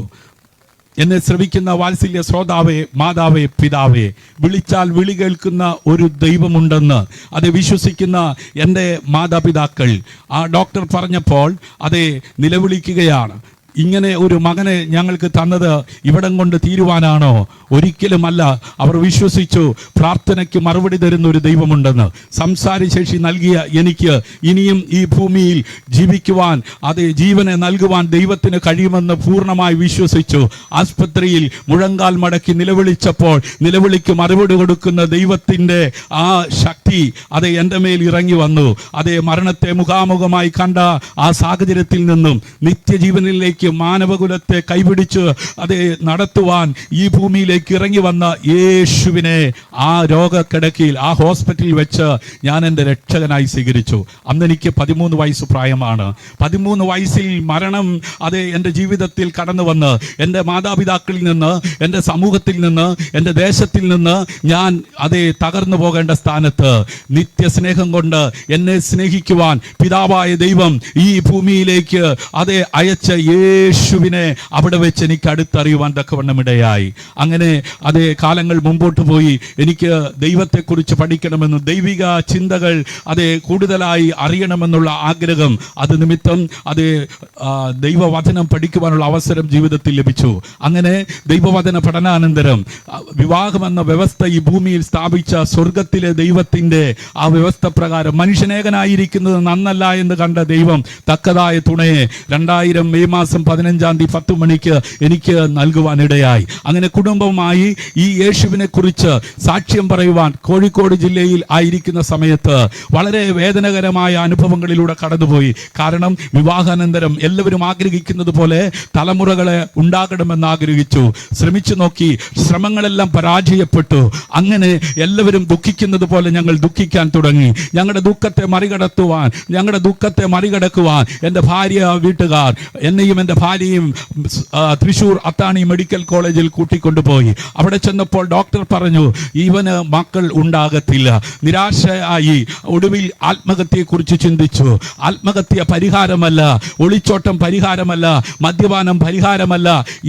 എന്നെ ശ്രവിക്കുന്ന വാത്സല്യ ശ്രോതാവേ, മാതാവേ, പിതാവേ, വിളിച്ചാൽ വിളി കേൾക്കുന്ന ഒരു ദൈവമുണ്ടെന്ന് അത് വിശ്വസിക്കുന്ന എൻ്റെ മാതാപിതാക്കൾ ആ ഡോക്ടർ പറഞ്ഞപ്പോൾ അതേ നിലവിളിക്കുകയാണ്. ഇങ്ങനെ ഒരു മകനെ ഞങ്ങൾക്ക് തന്നത് ഇവിടം കൊണ്ട് തീരുവാനാണോ? ഒരിക്കലുമല്ല. അവർ വിശ്വസിച്ചു പ്രാർത്ഥനയ്ക്ക് മറുപടി തരുന്ന ഒരു ദൈവമുണ്ടെന്ന്. സംസാരശേഷി നൽകിയ എനിക്ക് ഇനിയും ഈ ഭൂമിയിൽ ജീവിക്കുവാൻ അതേ ജീവനെ നൽകുവാൻ ദൈവത്തിന് കഴിയുമെന്ന് പൂർണ്ണമായി വിശ്വസിച്ചു. ആസ്പത്രിയിൽ മുഴങ്കാൽ മടക്കി നിലവിളിച്ചപ്പോൾ നിലവിളിക്ക് മറുപടി കൊടുക്കുന്ന ദൈവത്തിൻ്റെ ആ ശക്തി അതേ എൻ്റെ മേൽ ഇറങ്ങി വന്നു. അതേ മരണത്തെ മുഖാമുഖമായി കണ്ട ആ സാഹചര്യത്തിൽ നിന്നും നിത്യജീവനിലേക്ക് മാനവകുലത്തെ കൈപിടിച്ച് അതേ നടത്തുവാൻ ഈ ഭൂമിയിലേക്ക് ഇറങ്ങി വന്ന യേശുവിനെ ആ രോഗക്കിടക്കയിൽ ആ ഹോസ്പിറ്റലിൽ വെച്ച് ഞാൻ എൻ്റെ രക്ഷകനായി സ്വീകരിച്ചു. അന്ന് എനിക്ക് 13 വയസ്സ് പ്രായമാണ്. 13 വയസ്സിൽ മരണം അതേ എൻ്റെ ജീവിതത്തിൽ കടന്നു വന്ന് എൻ്റെ മാതാപിതാക്കളിൽ നിന്ന്, എൻ്റെ സമൂഹത്തിൽ നിന്ന്, എൻ്റെ ദേശത്തിൽ നിന്ന് ഞാൻ അതേ തകർന്നു പോകേണ്ട സ്ഥാനത്ത് നിത്യസ്നേഹം കൊണ്ട് എന്നെ സ്നേഹിക്കുവാൻ പിതാവായ ദൈവം ഈ ഭൂമിയിലേക്ക് അതേ അയച്ച യേശുവിനെ അവിടെ വെച്ച് എനിക്ക് അടുത്തറിയുവാൻ തക്കവണ്ണം ഇടയായി. അങ്ങനെ അതേ കാലങ്ങൾ മുമ്പോട്ട് പോയി. എനിക്ക് ദൈവത്തെക്കുറിച്ച് പഠിക്കണമെന്നും ദൈവിക ചിന്തകൾ അതേ കൂടുതലായി അറിയണമെന്നുള്ള ആഗ്രഹം അത് നിമിത്തം അതേ ദൈവവചനം പഠിക്കുവാനുള്ള അവസരം ജീവിതത്തിൽ ലഭിച്ചു. അങ്ങനെ ദൈവവചന പഠനാനന്തരം വിവാഹമെന്ന വ്യവസ്ഥ ഈ ഭൂമിയിൽ സ്ഥാപിച്ച സ്വർഗത്തിലെ ദൈവത്തിൻ്റെ ആ വ്യവസ്ഥ പ്രകാരം മനുഷ്യനേകനായിരിക്കുന്നത് നന്നല്ല എന്ന് കണ്ട ദൈവം തക്കതായ തുണയെ 2000 മെയ് മാസം 15-ാം തീയതി 10 മണിക്ക് എനിക്ക് നൽകുവാനിടയായി. അങ്ങനെ കുടുംബമായി ഈ യേശുവിനെ കുറിച്ച് സാക്ഷ്യം പറയുവാൻ കോഴിക്കോട് ജില്ലയിൽ ആയിരിക്കുന്ന സമയത്ത് വളരെ വേദനകരമായ അനുഭവങ്ങളിലൂടെ കടന്നുപോയി. കാരണം വിവാഹാനന്തരം എല്ലാവരും ആഗ്രഹിക്കുന്നത് പോലെ തലമുറകളെ ഉണ്ടാകണമെന്ന് ആഗ്രഹിച്ചു. ശ്രമിച്ചു നോക്കി, ശ്രമങ്ങളെല്ലാം പരാജയപ്പെട്ടു. അങ്ങനെ എല്ലാവരും ദുഃഖിക്കുന്നത് പോലെ ഞങ്ങൾ ദുഃഖിക്കാൻ തുടങ്ങി. ഞങ്ങളുടെ ദുഃഖത്തെ മറികടക്കുവാൻ എൻ്റെ ഭാര്യ വീട്ടുകാർ എന്നെയും എൻ്റെ ഭാര്യയും തൃശ്ശൂർ അത്താണി മെഡിക്കൽ കോളേജിൽ കൂട്ടിക്കൊണ്ടുപോയി. അവിടെ ചെന്നപ്പോൾ ഡോക്ടർ പറഞ്ഞു ഇവന് മക്കൾ ഉണ്ടാകത്തില്ല. നിരാശയായി ഒടുവിൽ ആത്മഹത്യയെക്കുറിച്ച് ചിന്തിച്ചു. ആത്മഹത്യ പരിഹാരമല്ല, ഒളിച്ചോട്ടം പരിഹാരമല്ല, മദ്യപാനം പരിഹാരമല്ല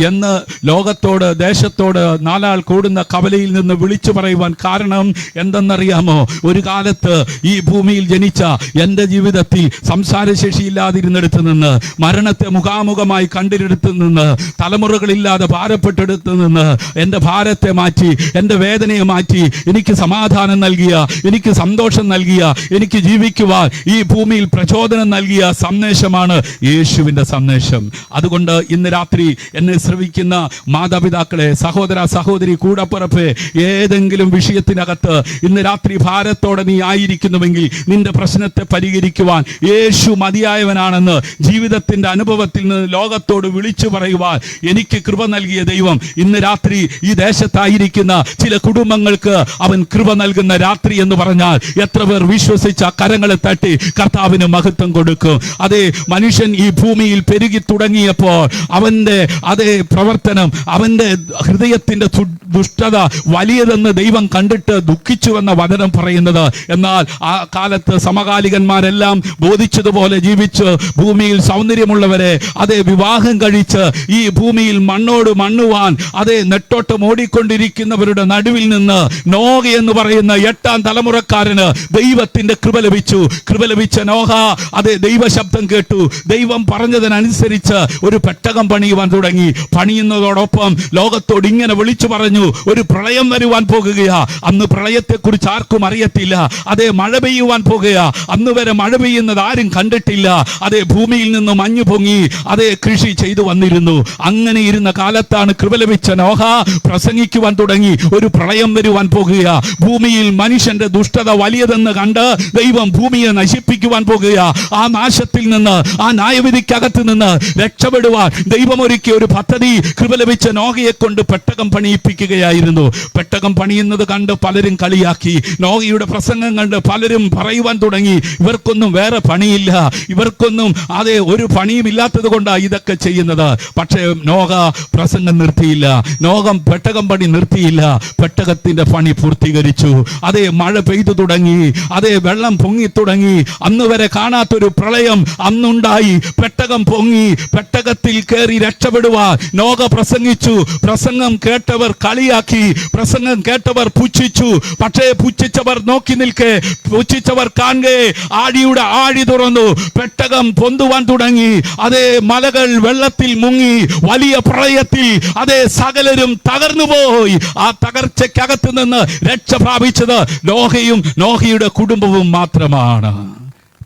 എന്ന് ലോകത്തോട് ദേശത്തോട് നാലാൾ കൂടുന്ന കവലയിൽ നിന്ന് വിളിച്ചു പറയുവാൻ കാരണം എന്തെന്നറിയാമോ? ഒരു കാലത്ത് ഈ ഭൂമിയിൽ ജനിച്ച എൻ്റെ ജീവിതത്തിൽ സംസാരശേഷിയില്ലാതിരുന്നിടത്ത് നിന്ന്, മരണത്തെ മുഖാമുഖമായി കണ്ടിരുന്നിടത്ത് നിന്ന്, തലമുറകളില്ലാതെ ഭാരപ്പെട്ടെടുത്ത് നിന്ന് എൻ്റെ ഭാരത്തെ മാറ്റി, എൻ്റെ വേദനയെ മാറ്റി, എനിക്ക് സമാധാനം നൽകിയ, എനിക്ക് സന്തോഷം നൽകിയ, എനിക്ക് ജീവിക്കുവാൻ ഈ ഭൂമിയിൽ പ്രചോദനം നൽകിയ സന്ദേശമാണ് യേശുവിൻ്റെ സന്ദേശം. അതുകൊണ്ട് ഇന്ന് രാത്രി എന്നെ ശ്രവിക്കുന്ന മാതാപിതാക്കളെ, സഹോദര സഹോദരി, കൂടപ്പിറപ്പ്, ഏതെങ്കിലും വിഷയത്തിനകത്ത് ഇന്ന് രാത്രി ഭാരം ഭാരത്തോടെ നീ ആയിരിക്കുന്നുവെങ്കിൽ നിന്റെ പ്രശ്നത്തെ പരിഹരിക്കുവാൻ യേശു മതിയായവനാണെന്ന് ജീവിതത്തിന്റെ അനുഭവത്തിൽ നിന്ന് ലോകത്തോട് വിളിച്ചു പറയുവാൻ എനിക്ക് കൃപ നൽകിയ ദൈവം ഇന്ന് രാത്രി ഈ ദേശത്തായിരിക്കുന്ന ചില കുടുംബങ്ങൾക്ക് അവൻ കൃപ നൽകുന്ന രാത്രി എന്ന് പറഞ്ഞാൽ എത്ര പേർ വിശ്വസിച്ച കരങ്ങളെ തട്ടി കർത്താവിന് മഹത്വം കൊടുക്കും. അതേ, മനുഷ്യൻ ഈ ഭൂമിയിൽ പെരുകി തുടങ്ങിയപ്പോൾ അവന്റെ അതേ പ്രവർത്തനം, അവന്റെ ഹൃദയത്തിന്റെ ദുഷ്ടത വലിയതെന്ന് ദൈവം കണ്ടിട്ട് ദുഃഖിച്ചുവെന്ന വചനം പറയുന്നത്. എന്നാൽ ആ കാലത്ത് സമകാലികന്മാരെല്ലാം ബോധിച്ചതുപോലെ ജീവിച്ച് ഭൂമിയിൽ സൗന്ദര്യമുള്ളവരെ അതേ വിവാഹം കഴിച്ച് ഈ ഭൂമിയിൽ മണ്ണോട് മണ്ണുവാൻ അതേ നെട്ടോട്ടം ഓടിക്കൊണ്ടിരിക്കുന്നവരുടെ നടുവിൽ നിന്ന് നോഹ എന്ന് പറയുന്ന 8ാം തലമുറക്കാരന് ദൈവത്തിന്റെ കൃപ ലഭിച്ചു. കൃപ ലഭിച്ച നോഹ അതേ ദൈവശബ്ദം കേട്ടു. ദൈവം പറഞ്ഞതിനനുസരിച്ച് ഒരു പെട്ടകം പണിയുവാൻ തുടങ്ങി. പണിയുന്നതോടൊപ്പം ലോകത്തോട് ഇങ്ങനെ വിളിച്ചു പറഞ്ഞു, ഒരു പ്രളയം വരുവാൻ പോകുകയാ. അന്ന് പ്രളയത്തെക്കുറിച്ച് ആർക്കും അറിയത്തില്ല. അതേ, മഴ പെയ്യുവാൻ പോകുകയാ. അന്ന് വരെ മഴ പെയ്യുന്നത് ആരും കണ്ടിട്ടില്ല. അതേ, ഭൂമിയിൽ നിന്ന് മഞ്ഞു പൊങ്ങി അതേ കൃഷി ചെയ്തു വന്നിരുന്നു. അങ്ങനെ ഇരുന്ന കാലത്താണ് കൃപ ലഭിച്ച നോഹ പ്രസംഗിക്കുവാൻ തുടങ്ങി, ഒരു പ്രളയം വരുവാൻ പോകുകയാ. ഭൂമിയിൽ മനുഷ്യന്റെ ദുഷ്ടത വലിയതെന്ന് കണ്ട് ദൈവം ഭൂമിയെ നശിപ്പിക്കുവാൻ പോകുകയാ. ആ നാശത്തിൽ നിന്ന്, ആ ന്യായവിധിക്കകത്ത് നിന്ന് രക്ഷപ്പെടുവാൻ ദൈവം ഒരുക്കിയ ഒരു പദ്ധതി കൃപ ലഭിച്ച നോഹയെ കൊണ്ട് പെട്ടകം പണിയിപ്പിക്കുകയായിരുന്നു. പെട്ടകം പണിയുന്നത് കണ്ട് പലരും കളിയാക്കി. നോഹയുടെ പ്രസംഗം കണ്ട് പലരും പറയുവാൻ തുടങ്ങി, ഇവർക്കൊന്നും വേറെ പണിയില്ല, ഇവർക്കൊന്നും അതേ ഒരു പണിയും ഇല്ലാത്തത് കൊണ്ടാണ് ഇതൊക്കെ ചെയ്യുന്നത്. പക്ഷേ നോഹ പ്രസംഗം നിർത്തിയില്ല, നോഹ പെട്ടകം പണി നിർത്തിയില്ല. പെട്ടകത്തിന്റെ പണി പൂർത്തീകരിച്ചു. അതേ, മഴ പെയ്തു തുടങ്ങി, അതേ വെള്ളം പൊങ്ങി തുടങ്ങി. അന്ന് വരെ കാണാത്തൊരു പ്രളയം അന്നുണ്ടായി. പെട്ടകം പൊങ്ങി, പെട്ടകത്തിൽ കയറി രക്ഷപ്പെടുവാൻ നോഹ പ്രസംഗിച്ചു. പ്രസംഗം കേട്ടവർ കളിയാക്കി, പ്രസംഗം കേട്ടവർ പുച്ഛിച്ചു. പക്ഷേ പുച്ഛിച്ചവർ നോക്കി നിൽക്കെ, പുച്ഛിച്ചവർ കാണെ ആഴിയുടെ ആഴി തുറന്നു, പെട്ടകം പൊന്തുവാൻ തുടങ്ങി. അതേ, മലകൾ വെള്ളത്തിൽ മുങ്ങി, വലിയ പ്രളയത്തിൽ അതേ സകലരും തകർന്നുപോയി. ആ തകർച്ചയ്ക്കകത്ത് നിന്ന് രക്ഷ പ്രാപിച്ചത് നോഹയും നോഹയുടെ കുടുംബവും മാത്രമാണ്.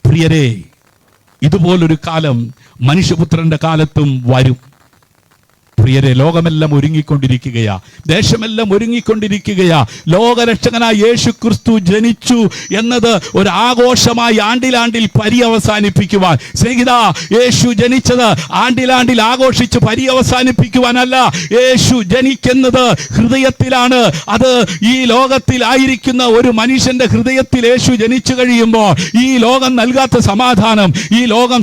പ്രിയരെ, ഇതുപോലൊരു കാലം മനുഷ്യപുത്രന്റെ കാലത്തും വരും. പ്രിയരെ, ലോകമെല്ലാം ഒരുങ്ങിക്കൊണ്ടിരിക്കുകയാ, ദേശമെല്ലാം ഒരുങ്ങിക്കൊണ്ടിരിക്കുകയാ. ലോകരക്ഷകനായ യേശു ക്രിസ്തു ജനിച്ചു എന്നത് ഒരു ആഘോഷമായി ആണ്ടിലാണ്ടിൽ പര്യവസാനിപ്പിക്കുവാൻ, സ്നേഹിതാ, യേശു ജനിച്ചത് ആണ്ടിലാണ്ടിൽ ആഘോഷിച്ച് പര്യവസാനിപ്പിക്കുവാനല്ല. യേശു ജനിക്കുന്നത് ഹൃദയത്തിലാണ്. അത് ഈ ലോകത്തിലായിരിക്കുന്ന ഒരു മനുഷ്യന്റെ ഹൃദയത്തിൽ യേശു ജനിച്ചു കഴിയുമ്പോൾ ഈ ലോകം നൽകാത്ത സമാധാനം, ഈ ലോകം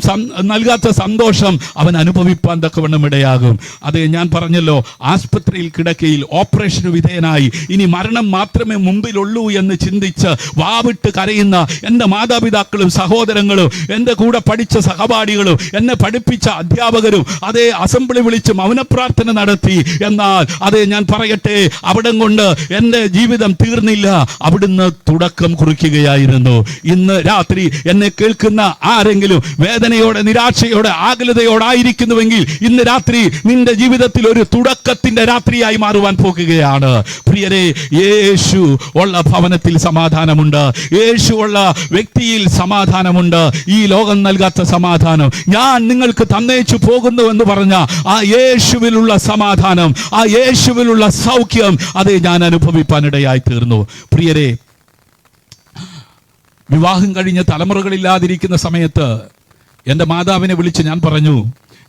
നൽകാത്ത സന്തോഷം അവൻ അനുഭവിപ്പാൻ തക്കവണ്ണം ഇടയാകും. അത് ഞാൻ പറഞ്ഞല്ലോ, ആസ്പത്രിയിൽ കിടക്കയിൽ ഓപ്പറേഷന് വിധേയനായി ഇനി മരണം മാത്രമേ മുമ്പിലുള്ളൂ എന്ന് ചിന്തിച്ച് വാവിട്ട് കരയുന്ന എൻ്റെ മാതാപിതാക്കളും സഹോദരങ്ങളും എൻ്റെ കൂടെ പഠിച്ച സഹപാഠികളും എന്നെ പഠിപ്പിച്ച അധ്യാപകരും അതേ അസംബ്ലി വിളിച്ച് മൗനപ്രാർത്ഥന നടത്തി. എന്നാൽ അതേ ഞാൻ പറയട്ടെ, അവിടം കൊണ്ട് എൻ്റെ ജീവിതം തീർന്നില്ല, അവിടുന്ന് തുടക്കം കുറിക്കുകയായിരുന്നു. ഇന്ന് രാത്രി എന്നെ കേൾക്കുന്ന ആരെങ്കിലും വേദനയോടെ, നിരാശയോടെ, ആകുലതയോടായിരിക്കുന്നുവെങ്കിൽ ഇന്ന് രാത്രി നിന്റെ ജീവിതത്തിൽ ഒരു തുടക്കത്തിന്റെ രാത്രിയായി മാറുവാൻ പോകുകയാണ്. പ്രിയരെ, യേശു ഉള്ള ഭവനത്തിൽ സമാധാനമുണ്ട്, യേശു ഉള്ള വ്യക്തിയിൽ സമാധാനമുണ്ട്. ഈ ലോകം നൽകാത്ത സമാധാനം ഞാൻ നിങ്ങൾക്ക് തന്നേച്ചു പോകുന്നു എന്ന് പറഞ്ഞ ആ യേശുവിലുള്ള സമാധാനം, ആ യേശുവിലുള്ള സൗഖ്യം അതേ ഞാൻ അനുഭവിപ്പാനിടയായി തീർന്നു. പ്രിയരെ, വിവാഹം കഴിഞ്ഞ തലമുറകളില്ലാതിരിക്കുന്ന സമയത്ത് എൻ്റെ മാതാവിനെ വിളിച്ച് ഞാൻ പറഞ്ഞു,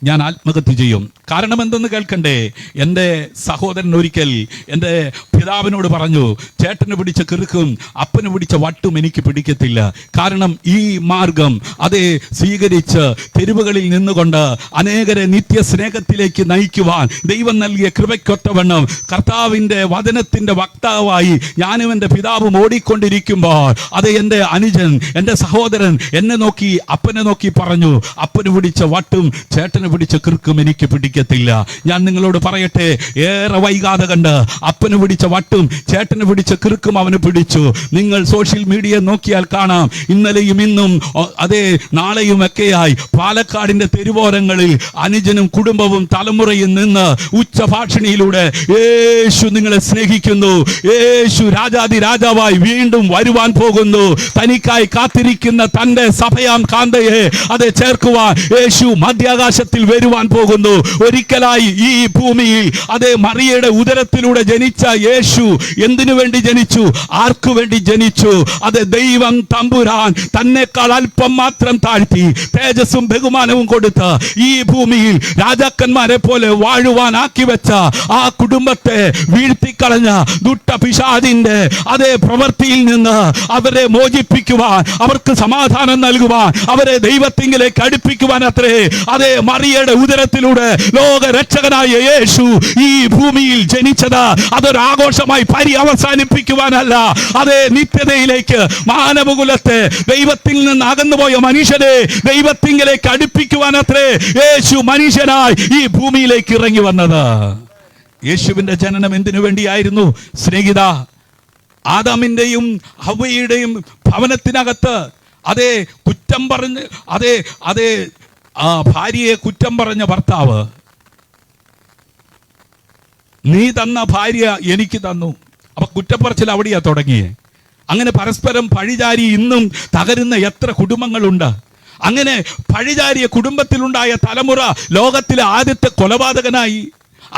ഞാൻ ആത്മഹത്യ ചെയ്യും. കാരണം എന്തെന്ന് കേൾക്കണ്ടേ? എൻ്റെ സഹോദരൻ ഒരിക്കൽ എൻ്റെ പിതാവിനോട് പറഞ്ഞു, ചേട്ടന് പിടിച്ച കിറുക്കും അപ്പന് പിടിച്ച വട്ടും എനിക്ക് പിടിക്കത്തില്ല. കാരണം ഈ മാർഗം അതേ സ്വീകരിച്ച് തെരുവുകളിൽ നിന്നുകൊണ്ട് അനേകരെ നിത്യസ്നേഹത്തിലേക്ക് നയിക്കുവാൻ ദൈവം നൽകിയ കൃപയ്ക്കൊത്തവണ്ണം കർത്താവിൻ്റെ വചനത്തിൻ്റെ വക്താവായി ഞാനും എൻ്റെ പിതാവും ഓടിക്കൊണ്ടിരിക്കുമ്പോൾ അതേ എൻ്റെ അനുജൻ, എൻ്റെ സഹോദരൻ എന്നെ നോക്കി, അപ്പനെ നോക്കി പറഞ്ഞു, അപ്പന് പിടിച്ച വട്ടും ചേട്ടന് പിടിച്ച കിറുക്കും എനിക്ക് പിടിക്കത്തില്ല. ഞാൻ നിങ്ങളോട് പറയട്ടെ, ഏറെ വൈകാതെ കണ്ട് അപ്പന് പിടിച്ച വട്ടും ചേട്ടന് പിടിച്ച കിറുക്കും അവന് പിടിച്ചു. നിങ്ങൾ സോഷ്യൽ മീഡിയ നോക്കിയാൽ കാണാം, ഇന്നലെയും ഇന്നും അതേ നാളെയും ഒക്കെയായി പാലക്കാടിന്റെ തെരുവോരങ്ങളിൽ അനുജനും കുടുംബവും തലമുറയിൽ നിന്ന് ഉച്ചഭാഷണിയിലൂടെ യേശു നിങ്ങളെ സ്നേഹിക്കുന്നു, യേശു രാജാതി രാജാവായി വീണ്ടും വരുവാൻ പോകുന്നു, തനിക്കായി കാത്തിരിക്കുന്ന തന്റെ സഭയാം കാന്തയെ അതെ ചേർക്കുവാൻ യേശു മധ്യാകാശത്തിൽ വരുവാൻ പോകുന്നു. ഒരിക്കലായി ഈ ഭൂമിയിൽ അതേ മറിയയുടെ ഉദരത്തിലൂടെ ജനിച്ച യേശു യേശു എന്തിനു വേണ്ടി ജനിച്ചു? ആർക്കു വേണ്ടി ജനിച്ചു? അത് ദൈവം തമ്പുരാൻ തന്നെക്കാൾ അല്പം മാത്രം താഴ്ത്തി തേജസ്സും ബഹുമാനവും കൊടുത്ത് ഈ ഭൂമിയിൽ രാജാക്കന്മാരെ പോലെ വാഴുവാനാക്കി വെച്ച ആ കുടുംബത്തെ വീഴ്ത്തിക്കളഞ്ഞ ദുഷ്ടപിശാചിന്റെ അതേ പ്രവൃത്തിയിൽ നിന്ന് അവരെ മോചിപ്പിക്കുവാൻ, അവർക്ക് സമാധാനം നൽകുവാൻ, അവരെ ദൈവത്തിങ്കിലേക്ക് അടുപ്പിക്കുവാൻ അത്രേ അതേ മറിയയുടെ ഉദരത്തിലൂടെ ലോക രക്ഷകനായ യേശു ഈ ഭൂമിയിൽ ജനിച്ചത്. അതൊരാഘോഷമായി അവസാനിപ്പിക്കുവാനല്ല, അതേ നിത്യതയിലേക്ക് മാനവകുലത്തെ ദൈവത്തിൽ നിന്ന് അകന്നുപോയ മനുഷ്യരെ ദൈവത്തിങ്കിലേക്ക് അടുപ്പിക്കുവാൻ അത്രേ യേശു മനുഷ്യനായി ഈ ഭൂമിയിലേക്ക് ഇറങ്ങി വന്നത്. യേശുവിന്റെ ജനനം എന്തിനു വേണ്ടിയായിരുന്നു സ്നേഹിത? ആദാമിന്റെയും ഹവ്വയുടെയും ഭവനത്തിനകത്ത് അതേ കുറ്റം പറഞ്ഞ് അതേ ആ ഭാര്യയെ കുറ്റം പറഞ്ഞ ഭർത്താവ്, നീ തന്ന ഭാര്യ എനിക്ക് തന്നു. അപ്പൊ കുറ്റപ്പറച്ചിൽ അവിടെയാ തുടങ്ങിയേ. അങ്ങനെ പരസ്പരം പഴിചാരി ഇന്നും തകരുന്ന എത്ര കുടുംബങ്ങളുണ്ട്. അങ്ങനെ പഴിചാരിയ കുടുംബത്തിലുണ്ടായ തലമുറ ലോകത്തിലെ ആദ്യത്തെ കൊലപാതകനായി.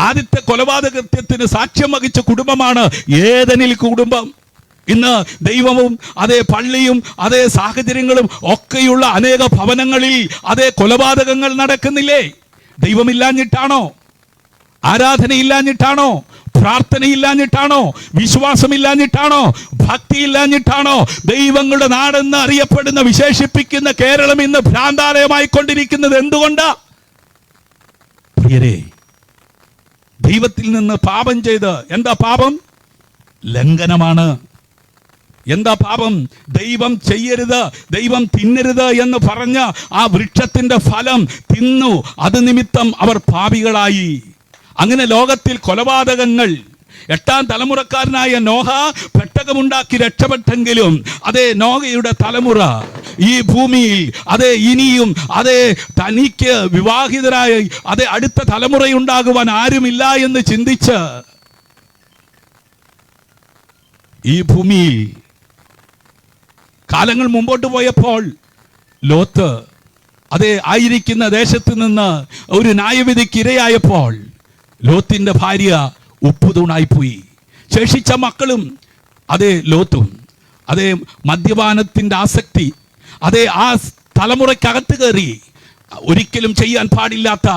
ആദ്യത്തെ കൊലപാതകത്തിന് സാക്ഷ്യം വഹിച്ച കുടുംബമാണ് ഏദനിൽ കുടുംബം. ഇന്ന് ദൈവവും അതേ പള്ളിയും അതേ സാഹചര്യങ്ങളും ഒക്കെയുള്ള അനേക ഭവനങ്ങളിൽ അതേ കൊലപാതകങ്ങൾ നടക്കുന്നില്ലേ? ദൈവമില്ലാഞ്ഞിട്ടാണോ? ആരാധനയില്ലാഞ്ഞിട്ടാണോ? പ്രാർത്ഥനയില്ലാഞ്ഞിട്ടാണോ? വിശ്വാസമില്ലാഞ്ഞിട്ടാണോ? ഭക്തിയില്ലാഞ്ഞിട്ടാണോ? ദൈവങ്ങളുടെ നാടെന്ന് അറിയപ്പെടുന്ന വിശേഷിപ്പിക്കുന്ന കേരളം ഇന്ന് ഭ്രാന്താലയമായി കൊണ്ടിരിക്കുന്നത് എന്തുകൊണ്ടാ? പ്രിയരെ, ദൈവത്തിൽ നിന്ന് പാപം ചെയ്ത് എന്താ പാപം? ലംഘനമാണ്. എന്താ പാപം? ദൈവം ചെയ്യരുത്, ദൈവം തിന്നരുത് എന്ന് പറഞ്ഞ ആ വൃക്ഷത്തിന്റെ ഫലം തിന്നു. അത് നിമിത്തം അവർ പാപികളായി. അങ്ങനെ ലോകത്തിൽ കൊലപാതകങ്ങൾ. 8ാം തലമുറക്കാരനായ നോഹ പെട്ടകമുണ്ടാക്കി രക്ഷപ്പെട്ടെങ്കിലും അതേ നോഹയുടെ തലമുറ ഈ ഭൂമിയിൽ അതേ ഇനിയും അതേ തനിക്ക് വിവാഹിതരായ അതേ അടുത്ത തലമുറയുണ്ടാകുവാൻ ആരുമില്ല എന്ന് ചിന്തിച്ച് ഈ ഭൂമിയിൽ കാലങ്ങൾ മുമ്പോട്ട് പോയപ്പോൾ ലോത്ത് അതേ ആയിരിക്കുന്ന ദേശത്ത് നിന്ന് ഒരു ന്യായവിധിക്ക് ഇരയായപ്പോൾ ലോത്തിന്റെ ഭാര്യ ഉപ്പുതൂണായിപ്പോയി. ശേഷിച്ച മക്കളും അതേ ലോത്തും അതേ മദ്യപാനത്തിന്റെ ആസക്തി അതേ ആ തലമുറയ്ക്കകത്ത് കയറി. ഒരിക്കലും ചെയ്യാൻ പാടില്ലാത്ത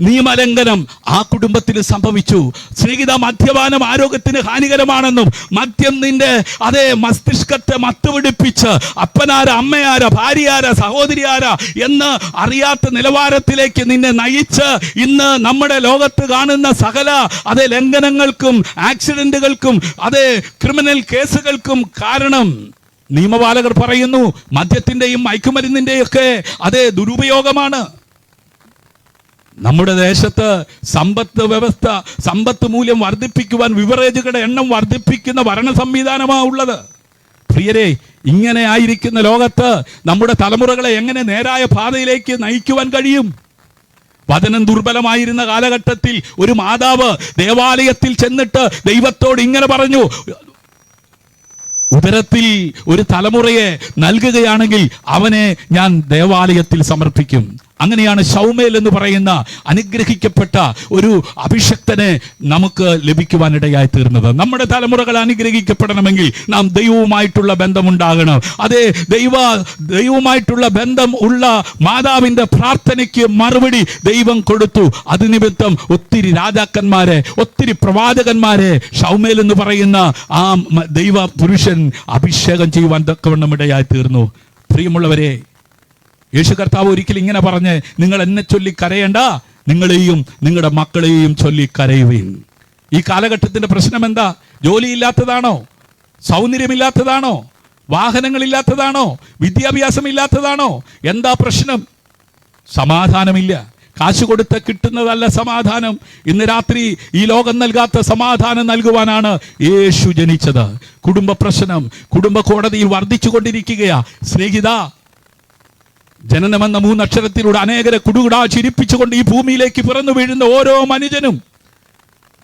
നിയമലംഘനം ആ കുടുംബത്തിൽ സംഭവിച്ചു. സ്നേഹിത, മദ്യപാനം ആരോഗ്യത്തിന് ഹാനികരമാണെന്നും മദ്യം നിന്റെ അതേ മസ്തിഷ്കത്തെ മത്തുപിടിപ്പിച്ച് അപ്പനാര, അമ്മയാര, ഭാര്യയാര, സഹോദരിയാര എന്ന് അറിയാത്ത നിലവാരത്തിലേക്ക് നിന്നെ നയിച്ച് ഇന്ന് നമ്മുടെ ലോകത്ത് കാണുന്ന സകല അതേ ലംഘനങ്ങൾക്കും ആക്സിഡന്റുകൾക്കും അതേ ക്രിമിനൽ കേസുകൾക്കും കാരണം നിയമപാലകർ പറയുന്നു മദ്യത്തിന്റെയും മയക്കുമരുന്നിന്റെയും ഒക്കെ അതേ ദുരുപയോഗമാണ്. നമ്മുടെ ദേശത്ത് സമ്പത്ത് മൂല്യം വർദ്ധിപ്പിക്കുവാൻ ബിവറേജുകളുടെ എണ്ണം വർദ്ധിപ്പിക്കുന്ന ഭരണ സംവിധാനമാണ് ഉള്ളത്. പ്രിയരെ, ഇങ്ങനെ ആയിരിക്കുന്ന ലോകത്ത് നമ്മുടെ തലമുറകളെ എങ്ങനെ നേരായ പാതയിലേക്ക് നയിക്കുവാൻ കഴിയും? വചനം ദുർബലമായിരുന്ന കാലഘട്ടത്തിൽ ഒരു മാതാവ് ദേവാലയത്തിൽ ചെന്നിട്ട് ദൈവത്തോട് ഇങ്ങനെ പറഞ്ഞു, ഉദരത്തിൽ ഒരു തലമുറയെ നൽകുകയാണെങ്കിൽ അവനെ ഞാൻ ദേവാലയത്തിൽ സമർപ്പിക്കും. അങ്ങനെയാണ് ശൗമേൽ എന്ന് പറയുന്ന അനുഗ്രഹിക്കപ്പെട്ട ഒരു അഭിഷക്തനെ നമുക്ക് ലഭിക്കുവാനിടയായി തീർന്നത്. നമ്മുടെ തലമുറകൾ അനുഗ്രഹിക്കപ്പെടണമെങ്കിൽ നാം ദൈവവുമായിട്ടുള്ള ബന്ധമുണ്ടാകണം. അതേ ദൈവവുമായിട്ടുള്ള ബന്ധം ഉള്ള മാതാവിന്റെ പ്രാർത്ഥനയ്ക്ക് മറുപടി ദൈവം കൊടുത്തു. അത് നിമിത്തം ഒത്തിരി രാജാക്കന്മാരെ, ഒത്തിരി പ്രവാചകന്മാരെ ശൗമേൽ എന്ന് പറയുന്ന ആ ദൈവ പുരുഷൻ അഭിഷേകം ചെയ്യുവാൻ തക്കവണ്ണം ഇടയായി തീർന്നു. പ്രിയമുള്ളവരെ, യേശു കർത്താവ് ഒരിക്കൽ ഇങ്ങനെ പറഞ്ഞ്, നിങ്ങൾ എന്നെ ചൊല്ലി കരയേണ്ട, നിങ്ങളെയും നിങ്ങളുടെ മക്കളെയും ചൊല്ലി കരയുവിൻ. ഈ കാലഘട്ടത്തിന്റെ പ്രശ്നം എന്താ? ജോലിയില്ലാത്തതാണോ? സൗന്ദര്യമില്ലാത്തതാണോ? വാഹനങ്ങളില്ലാത്തതാണോ? വിദ്യാഭ്യാസമില്ലാത്തതാണോ? എന്താ പ്രശ്നം? സമാധാനമില്ല. കാശ് കൊടുത്ത് കിട്ടുന്നതല്ല സമാധാനം. ഇന്ന് രാത്രി ഈ ലോകം നൽകാത്ത സമാധാനം നൽകുവാനാണ് യേശു ജനിച്ചത്. കുടുംബ പ്രശ്നം കുടുംബ കോടതിയിൽ വർദ്ധിച്ചു കൊണ്ടിരിക്കുകയാ. സ്നേഹിത, ജനനമെന്ന 3 അക്ഷരത്തിലൂടെ അനേകരെ കുടുകുടാ ചിരിപ്പിച്ചുകൊണ്ട് ഈ ഭൂമിയിലേക്ക് പിറന്നു വീഴുന്ന ഓരോ മനുഷ്യനും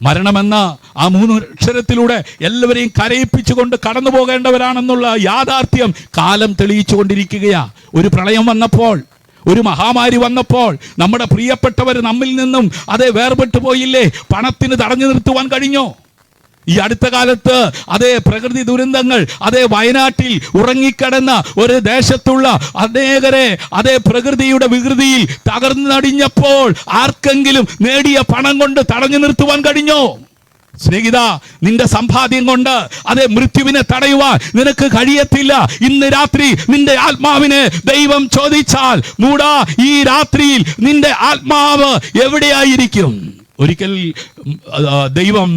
മരണമെന്ന ആ 3 അക്ഷരത്തിലൂടെ എല്ലാവരെയും കരയിപ്പിച്ചുകൊണ്ട് കടന്നു പോകേണ്ടവരാണെന്നുള്ള യാഥാർത്ഥ്യം കാലം തെളിയിച്ചു കൊണ്ടിരിക്കുകയാ. ഒരു പ്രളയം വന്നപ്പോൾ, ഒരു മഹാമാരി വന്നപ്പോൾ നമ്മുടെ പ്രിയപ്പെട്ടവർ നമ്മിൽ നിന്നും അതേ വേർപെട്ടു പോയില്ലേ? പണത്തിന് തടഞ്ഞു നിർത്തുവാൻ കഴിഞ്ഞോ? ഈ അടുത്ത കാലത്ത് അതേ പ്രകൃതി ദുരന്തങ്ങൾ, അതേ വയനാട്ടിൽ ഉറങ്ങിക്കിടന്ന ഒരു ദേശത്തുള്ള അനേകരെ അതേ പ്രകൃതിയുടെ വികൃതിയിൽ തകർന്നടിഞ്ഞപ്പോൾ ആർക്കെങ്കിലും നേടിയ പണം കൊണ്ട് തടഞ്ഞു നിർത്തുവാൻ കഴിഞ്ഞോ? സ്നേഹിത, നിന്റെ സമ്പാദ്യം കൊണ്ട് അതേ മൃത്യുവിനെ തടയുവാൻ നിനക്ക് കഴിയത്തില്ല. ഇന്ന് രാത്രി നിന്റെ ആത്മാവിനെ ദൈവം ചോദിച്ചാൽ, മൂടാ, ഈ രാത്രിയിൽ നിന്റെ ആത്മാവ് എവിടെയായിരിക്കും? ഒരിക്കൽ ദൈവം,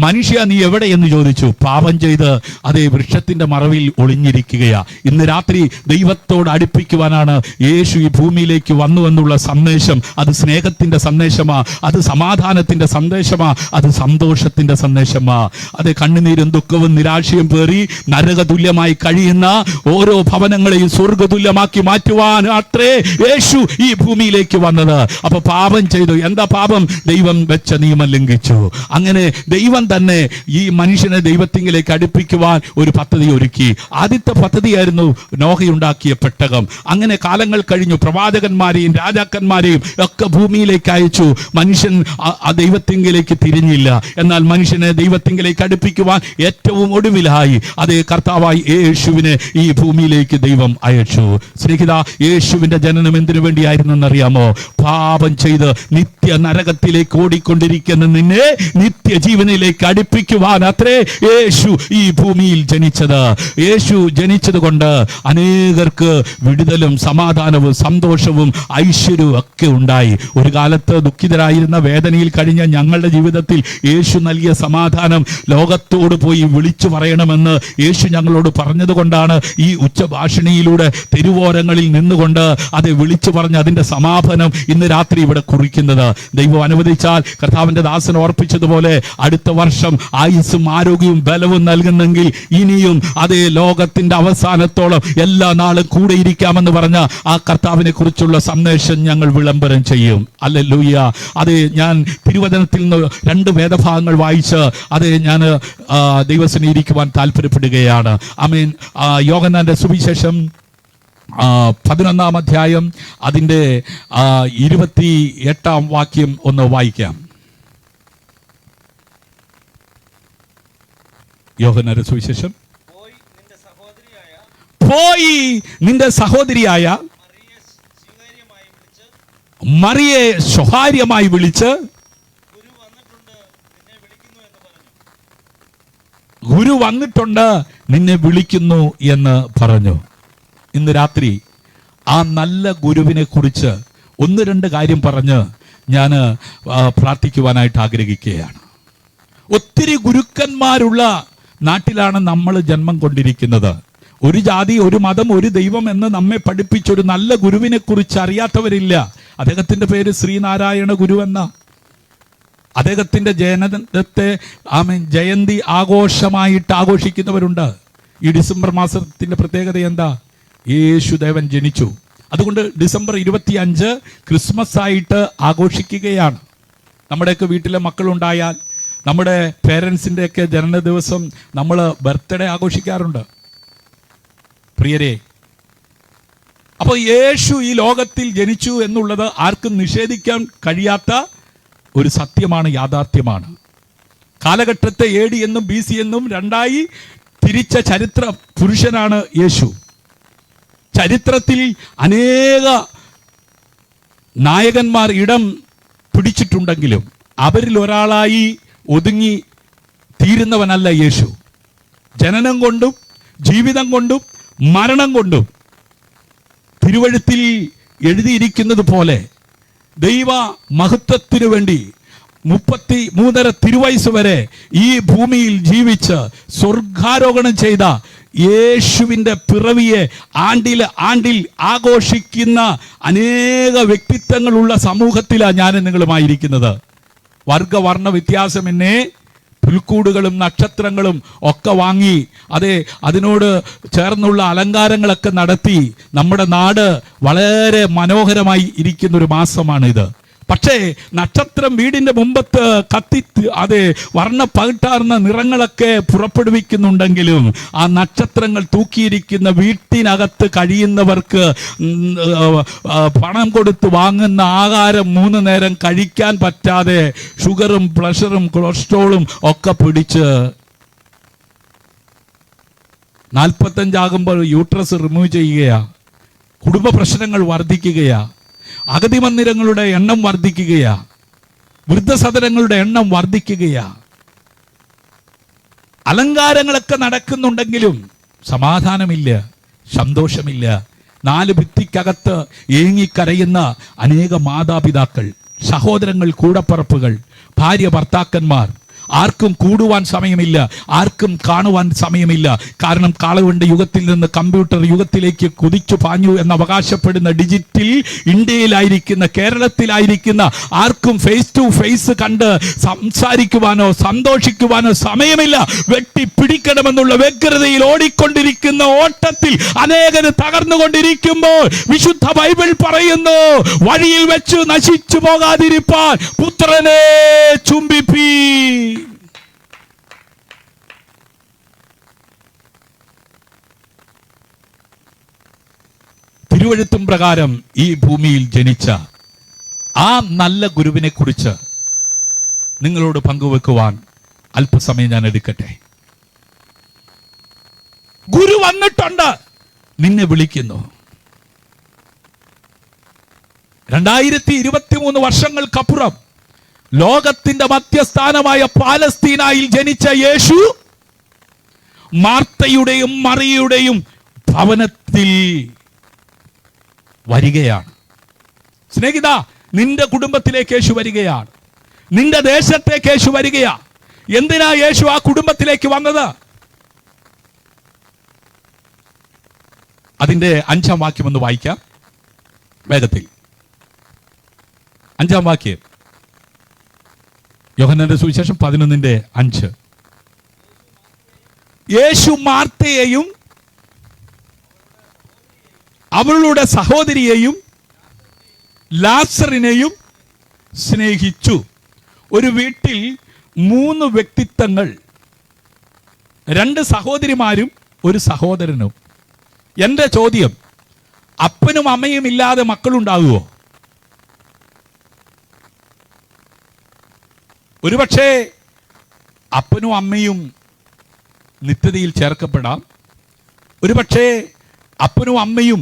മനുഷ്യ നീ എവിടെ എന്ന് ചോദിച്ചു. പാപം ചെയ്ത് അതേ വൃക്ഷത്തിന്റെ മറവിൽ ഒളിഞ്ഞിരിക്കുകയാ. ഇന്ന് രാത്രി ദൈവത്തോട് അടുപ്പിക്കുവാനാണ് യേശു ഈ ഭൂമിയിലേക്ക് വന്നു എന്നുള്ള സന്ദേശം. അത് സ്നേഹത്തിന്റെ സന്ദേശമാ, അത് സമാധാനത്തിന്റെ സന്ദേശമാ, അത് സന്തോഷത്തിന്റെ സന്ദേശമാ. അത് കണ്ണുനീരും ദുഃഖവും നിരാശയും പേറി നരകതുല്യമായി കഴിയുന്ന ഓരോ ഭവനങ്ങളെയും സ്വർഗതുല്യമാക്കി മാറ്റുവാൻ അത്രേ യേശു ഈ ഭൂമിയിലേക്ക് വന്നത്. അപ്പൊ പാപം ചെയ്തു. എന്താ പാപം? ദൈവം വെച്ച നിയമം ലംഘിച്ചു. അങ്ങനെ ദൈവം തന്നെ ഈ മനുഷ്യനെ ദൈവത്തിങ്കിലേക്ക് അടുപ്പിക്കുവാൻ ഒരു പദ്ധതി ഒരുക്കി. ആദ്യത്തെ പദ്ധതിയായിരുന്നു നോഹയുണ്ടാക്കിയ പെട്ടകം. അങ്ങനെ കാലങ്ങൾ കഴിഞ്ഞു. പ്രവാചകന്മാരെയും രാജാക്കന്മാരെയും ഒക്കെ ഭൂമിയിലേക്ക് അയച്ചു. മനുഷ്യൻ ദൈവത്തിങ്കിലേക്ക് തിരിഞ്ഞില്ല. എന്നാൽ മനുഷ്യനെ ദൈവത്തിങ്കിലേക്ക് അടുപ്പിക്കുവാൻ ഏറ്റവും ഒടുവിലായി അതേ കർത്താവായി യേശുവിനെ ഈ ഭൂമിയിലേക്ക് ദൈവം അയച്ചു. സ്നേഹിത, യേശുവിന്റെ ജനനം എന്തിനു വേണ്ടിയായിരുന്നു എന്നറിയാമോ? പാപം ചെയ്ത് നിത്യ നരകത്തിലേക്ക് ഓടിക്കൊണ്ടിരിക്കുന്ന നിന്നെ നിത്യജീവനിലേക്ക് അടുപ്പിക്കുവാൻ അത്രേ യേശു ഈ ഭൂമിയിൽ ജനിച്ചത്. യേശു ജനിച്ചത് കൊണ്ട് അനേകർക്ക് വിടുതലും സമാധാനവും സന്തോഷവും ഐശ്വര്യവും ഒക്കെ ഉണ്ടായി. ഒരു കാലത്ത് ദുഃഖിതരായിരുന്ന വേദനയിൽ കഴിഞ്ഞ ഞങ്ങളുടെ ജീവിതത്തിൽ യേശു നൽകിയ സമാധാനം ലോകത്തോട് പോയി വിളിച്ചു പറയണമെന്ന് യേശു ഞങ്ങളോട് പറഞ്ഞതുകൊണ്ടാണ് ഈ ഉച്ചഭാഷിണിയിലൂടെ തെരുവോരങ്ങളിൽ നിന്നുകൊണ്ട് അത് വിളിച്ചു പറഞ്ഞ് അതിന്റെ സമാപനം ഇന്ന് രാത്രി ഇവിടെ കുറിക്കുന്നത്. ദൈവം അനുവദിച്ചാൽ കർത്താവിന്റെ ദാസൻ ഓർപ്പിച്ചതുപോലെ അടുത്ത വർഷം ആയുസ്സും ആരോഗ്യവും ബലവും നൽകുന്നെങ്കിൽ ഇനിയും അതേ ലോകത്തിന്റെ അവസാനത്തോളം എല്ലാ നാളും കൂടെ ഇരിക്കാമെന്ന് പറഞ്ഞ ആ കർത്താവിനെ കുറിച്ചുള്ള സന്ദേശം ഞങ്ങൾ വിളംബരം ചെയ്യും. ഹല്ലേലൂയ. അതേ, ഞാൻ തിരുവചനത്തിൽ നിന്ന് 2 വേദഭാഗങ്ങൾ വായിച്ച് അതേ ഞാൻ ദൈവസന്നിധിയിൽ ഇരിക്കുവാൻ താല്പര്യപ്പെടുകയാണ്. ആമേൻ. യോഹന്നാന്റെ സുവിശേഷം 11-ാം അധ്യായം അതിൻ്റെ 28-ാം വാക്യം ഒന്ന് വായിക്കാം. യോഹന്നാന്റെ സുവിശേഷം, പോയി നിന്റെ സഹോദരിയായ മറിയെ സ്വകാര്യമായി വിളിച്ച് ഗുരു വന്നിട്ടുണ്ട് നിന്നെ വിളിക്കുന്നു എന്ന് പറഞ്ഞു. ഇന്ന് രാത്രി ആ നല്ല ഗുരുവിനെ കുറിച്ച് 1-2 കാര്യം പറഞ്ഞ് ഞാൻ പ്രാർത്ഥിക്കുവാനായിട്ട് ആഗ്രഹിക്കുകയാണ്. ഒത്തിരി ഗുരുക്കന്മാരുള്ള നാട്ടിലാണ് നമ്മൾ ജന്മം കൊണ്ടിരിക്കുന്നത്. ഒരു ജാതി, ഒരു മതം, ഒരു ദൈവം എന്ന് നമ്മെ പഠിപ്പിച്ചൊരു നല്ല ഗുരുവിനെ കുറിച്ച് അറിയാത്തവരില്ല. അദ്ദേഹത്തിന്റെ പേര് ശ്രീനാരായണ ഗുരു എന്ന. അദ്ദേഹത്തിന്റെ ജനനത്തെ ജയന്തി ആഘോഷമായിട്ട് ആഘോഷിക്കുന്നവരുണ്ട്. ഈ ഡിസംബർ മാസത്തിന്റെ പ്രത്യേകത എന്താ? യേശുദേവൻ ജനിച്ചു. അതുകൊണ്ട് ഡിസംബർ 25 ക്രിസ്മസ് ആയിട്ട് ആഘോഷിക്കുകയാണ്. നമ്മുടെയൊക്കെ വീട്ടിലെ മക്കളുണ്ടായാൽ നമ്മുടെ പേരൻസിൻ്റെയൊക്കെ ജനന ദിവസം നമ്മൾ ബർത്ത്ഡേ ആഘോഷിക്കാറുണ്ട്. പ്രിയരെ, അപ്പോൾ യേശു ഈ ലോകത്തിൽ ജനിച്ചു എന്നുള്ളത് ആർക്കും നിഷേധിക്കാൻ കഴിയാത്ത ഒരു സത്യമാണ്, യാഥാർത്ഥ്യമാണ്. കാലഘട്ടത്തെ AD എന്നും BC എന്നും 2ആയി തിരിച്ച ചരിത്ര പുരുഷനാണ് യേശു. ചരിത്രത്തിൽ അനേക നായകന്മാർ ഇടം പിടിച്ചിട്ടുണ്ടെങ്കിലും അവരിൽ ഒരാളായി ഒതുങ്ങി തീരുന്നവനല്ല യേശു. ജനനം കൊണ്ടും ജീവിതം കൊണ്ടും മരണം കൊണ്ടും തിരുവഴുത്തിൽ എഴുതിയിരിക്കുന്നത് പോലെ ദൈവ മഹത്വത്തിനു വേണ്ടി 33.5 തിരുവയസ്സ് വരെ ഈ ഭൂമിയിൽ ജീവിച്ച് സ്വർഗാരോഹണം ചെയ്ത യേശുവിൻ്റെ പിറവിയെ ആണ്ടിൽ ആഘോഷിക്കുന്ന അനേക വ്യക്തിത്വങ്ങളുള്ള സമൂഹത്തിലാണ് ഞാനും നിങ്ങളുമായിരിക്കുന്നത്. വർഗവർണ്ണ വ്യത്യാസമെന്നെ പുൽക്കൂടുകളും നക്ഷത്രങ്ങളും ഒക്കെ വാങ്ങി അതിനോട് ചേർന്നുള്ള അലങ്കാരങ്ങളൊക്കെ നടത്തി നമ്മുടെ നാട് വളരെ മനോഹരമായി ഇരിക്കുന്നൊരു മാസമാണിത്. പക്ഷേ നക്ഷത്രം വീടിന്റെ മുമ്പത്ത് കത്തി വർണ്ണ പകിട്ടാർന്ന നിറങ്ങളൊക്കെ പുറപ്പെടുവിക്കുന്നുണ്ടെങ്കിലും ആ നക്ഷത്രങ്ങൾ തൂക്കിയിരിക്കുന്ന വീട്ടിനകത്ത് കഴിയുന്നവർക്ക് പണം കൊടുത്ത് വാങ്ങുന്ന ആഹാരം 3 നേരം കഴിക്കാൻ പറ്റാതെ ഷുഗറും പ്രഷറും കൊളസ്ട്രോളും ഒക്കെ പിടിച്ച് 45 യൂട്രസ് റിമൂവ് ചെയ്യുകയാ. കുടുംബ പ്രശ്നങ്ങൾ വർദ്ധിക്കുകയാ. അഗതി മന്ദിരങ്ങളുടെ എണ്ണം വർദ്ധിക്കുകയാ. വൃദ്ധസദനങ്ങളുടെ എണ്ണം വർദ്ധിക്കുകയാ. അലങ്കാരങ്ങളൊക്കെ നടക്കുന്നുണ്ടെങ്കിലും സമാധാനമില്ല, സന്തോഷമില്ല. 4 ഭിത്തിക്കകത്ത് ഏങ്ങിക്കരയുന്ന അനേക മാതാപിതാക്കൾ, സഹോദരങ്ങൾ, കൂടപ്പറപ്പുകൾ, ഭാര്യ, ഭർത്താക്കന്മാർ. ആർക്കും കൂടുവാൻ സമയമില്ല, ആർക്കും കാണുവാൻ സമയമില്ല. കാരണം കാളവണ്ടി യുഗത്തിൽ നിന്ന് കമ്പ്യൂട്ടർ യുഗത്തിലേക്ക് കുതിച്ചു പാഞ്ഞു എന്ന് അവകാശപ്പെടുന്ന ഡിജിറ്റൽ ഇന്ത്യയിലായിരിക്കുന്ന, കേരളത്തിലായിരിക്കുന്ന ആർക്കും ഫേസ് ടു ഫേസ് കണ്ട് സംസാരിക്കുവാനോ സന്തോഷിക്കുവാനോ സമയമില്ല. വെട്ടിപ്പിടിക്കണമെന്നുള്ള വ്യഗ്രതയിൽ ഓടിക്കൊണ്ടിരിക്കുന്ന ഓട്ടത്തിൽ അനേകര് തകർന്നുകൊണ്ടിരിക്കുമ്പോൾ വിശുദ്ധ ബൈബിൾ പറയുന്നു, വഴിയിൽ വെച്ച് നശിച്ചു പോകാതിരിപ്പാൻ പുത്രനെ ചുംബിപ്പീ. തിരുവെഴുത്തും പ്രകാരം ഈ ഭൂമിയിൽ ജനിച്ച ആ നല്ല ഗുരുവിനെ കുറിച്ച് നിങ്ങളോട് പങ്കുവെക്കുവാൻ അല്പസമയം ഞാൻ എടുക്കട്ടെ. ഗുരു വന്നിട്ടുണ്ട്, നിന്നെ വിളിക്കുന്നു. 2023 വർഷങ്ങൾക്കപ്പുറം ലോകത്തിന്റെ മധ്യസ്ഥാനമായ പാലസ്തീനയിൽ ജനിച്ച യേശു മാർത്തയുടെയും മറിയയുടെയും ഭവനത്തിൽ വരികയാണ്. സ്നേഹിത, നിന്റെ കുടുംബത്തിലേക്ക് യേശു വരികയാണ്. നിന്റെ ദേശത്തേക്ക് യേശു വരികയാ. എന്തിനാ യേശു ആ കുടുംബത്തിലേക്ക് വന്നത്? അതിന്റെ 5-ാം വാക്യം ഒന്ന് വായിക്കാം വേഗത്തിൽ. 5-ാം വാക്യം, യോഹന്നാന്റെ സുവിശേഷം 11:5. യേശു മാർത്തയെയും അവളുടെ സഹോദരിയെയും ലാസറിനെയും സ്നേഹിച്ചു. ഒരു വീട്ടിൽ 3 വ്യക്തിത്വങ്ങൾ, 2 സഹോദരിമാരും ഒരു സഹോദരനും. എൻ്റെ ചോദ്യം, അപ്പനും അമ്മയും ഇല്ലാതെ മക്കളുണ്ടാകുമോ? ഒരുപക്ഷെ അപ്പനും അമ്മയും നിത്യതയിൽ ചേർക്കപ്പെടാം. ഒരുപക്ഷെ അപ്പനും അമ്മയും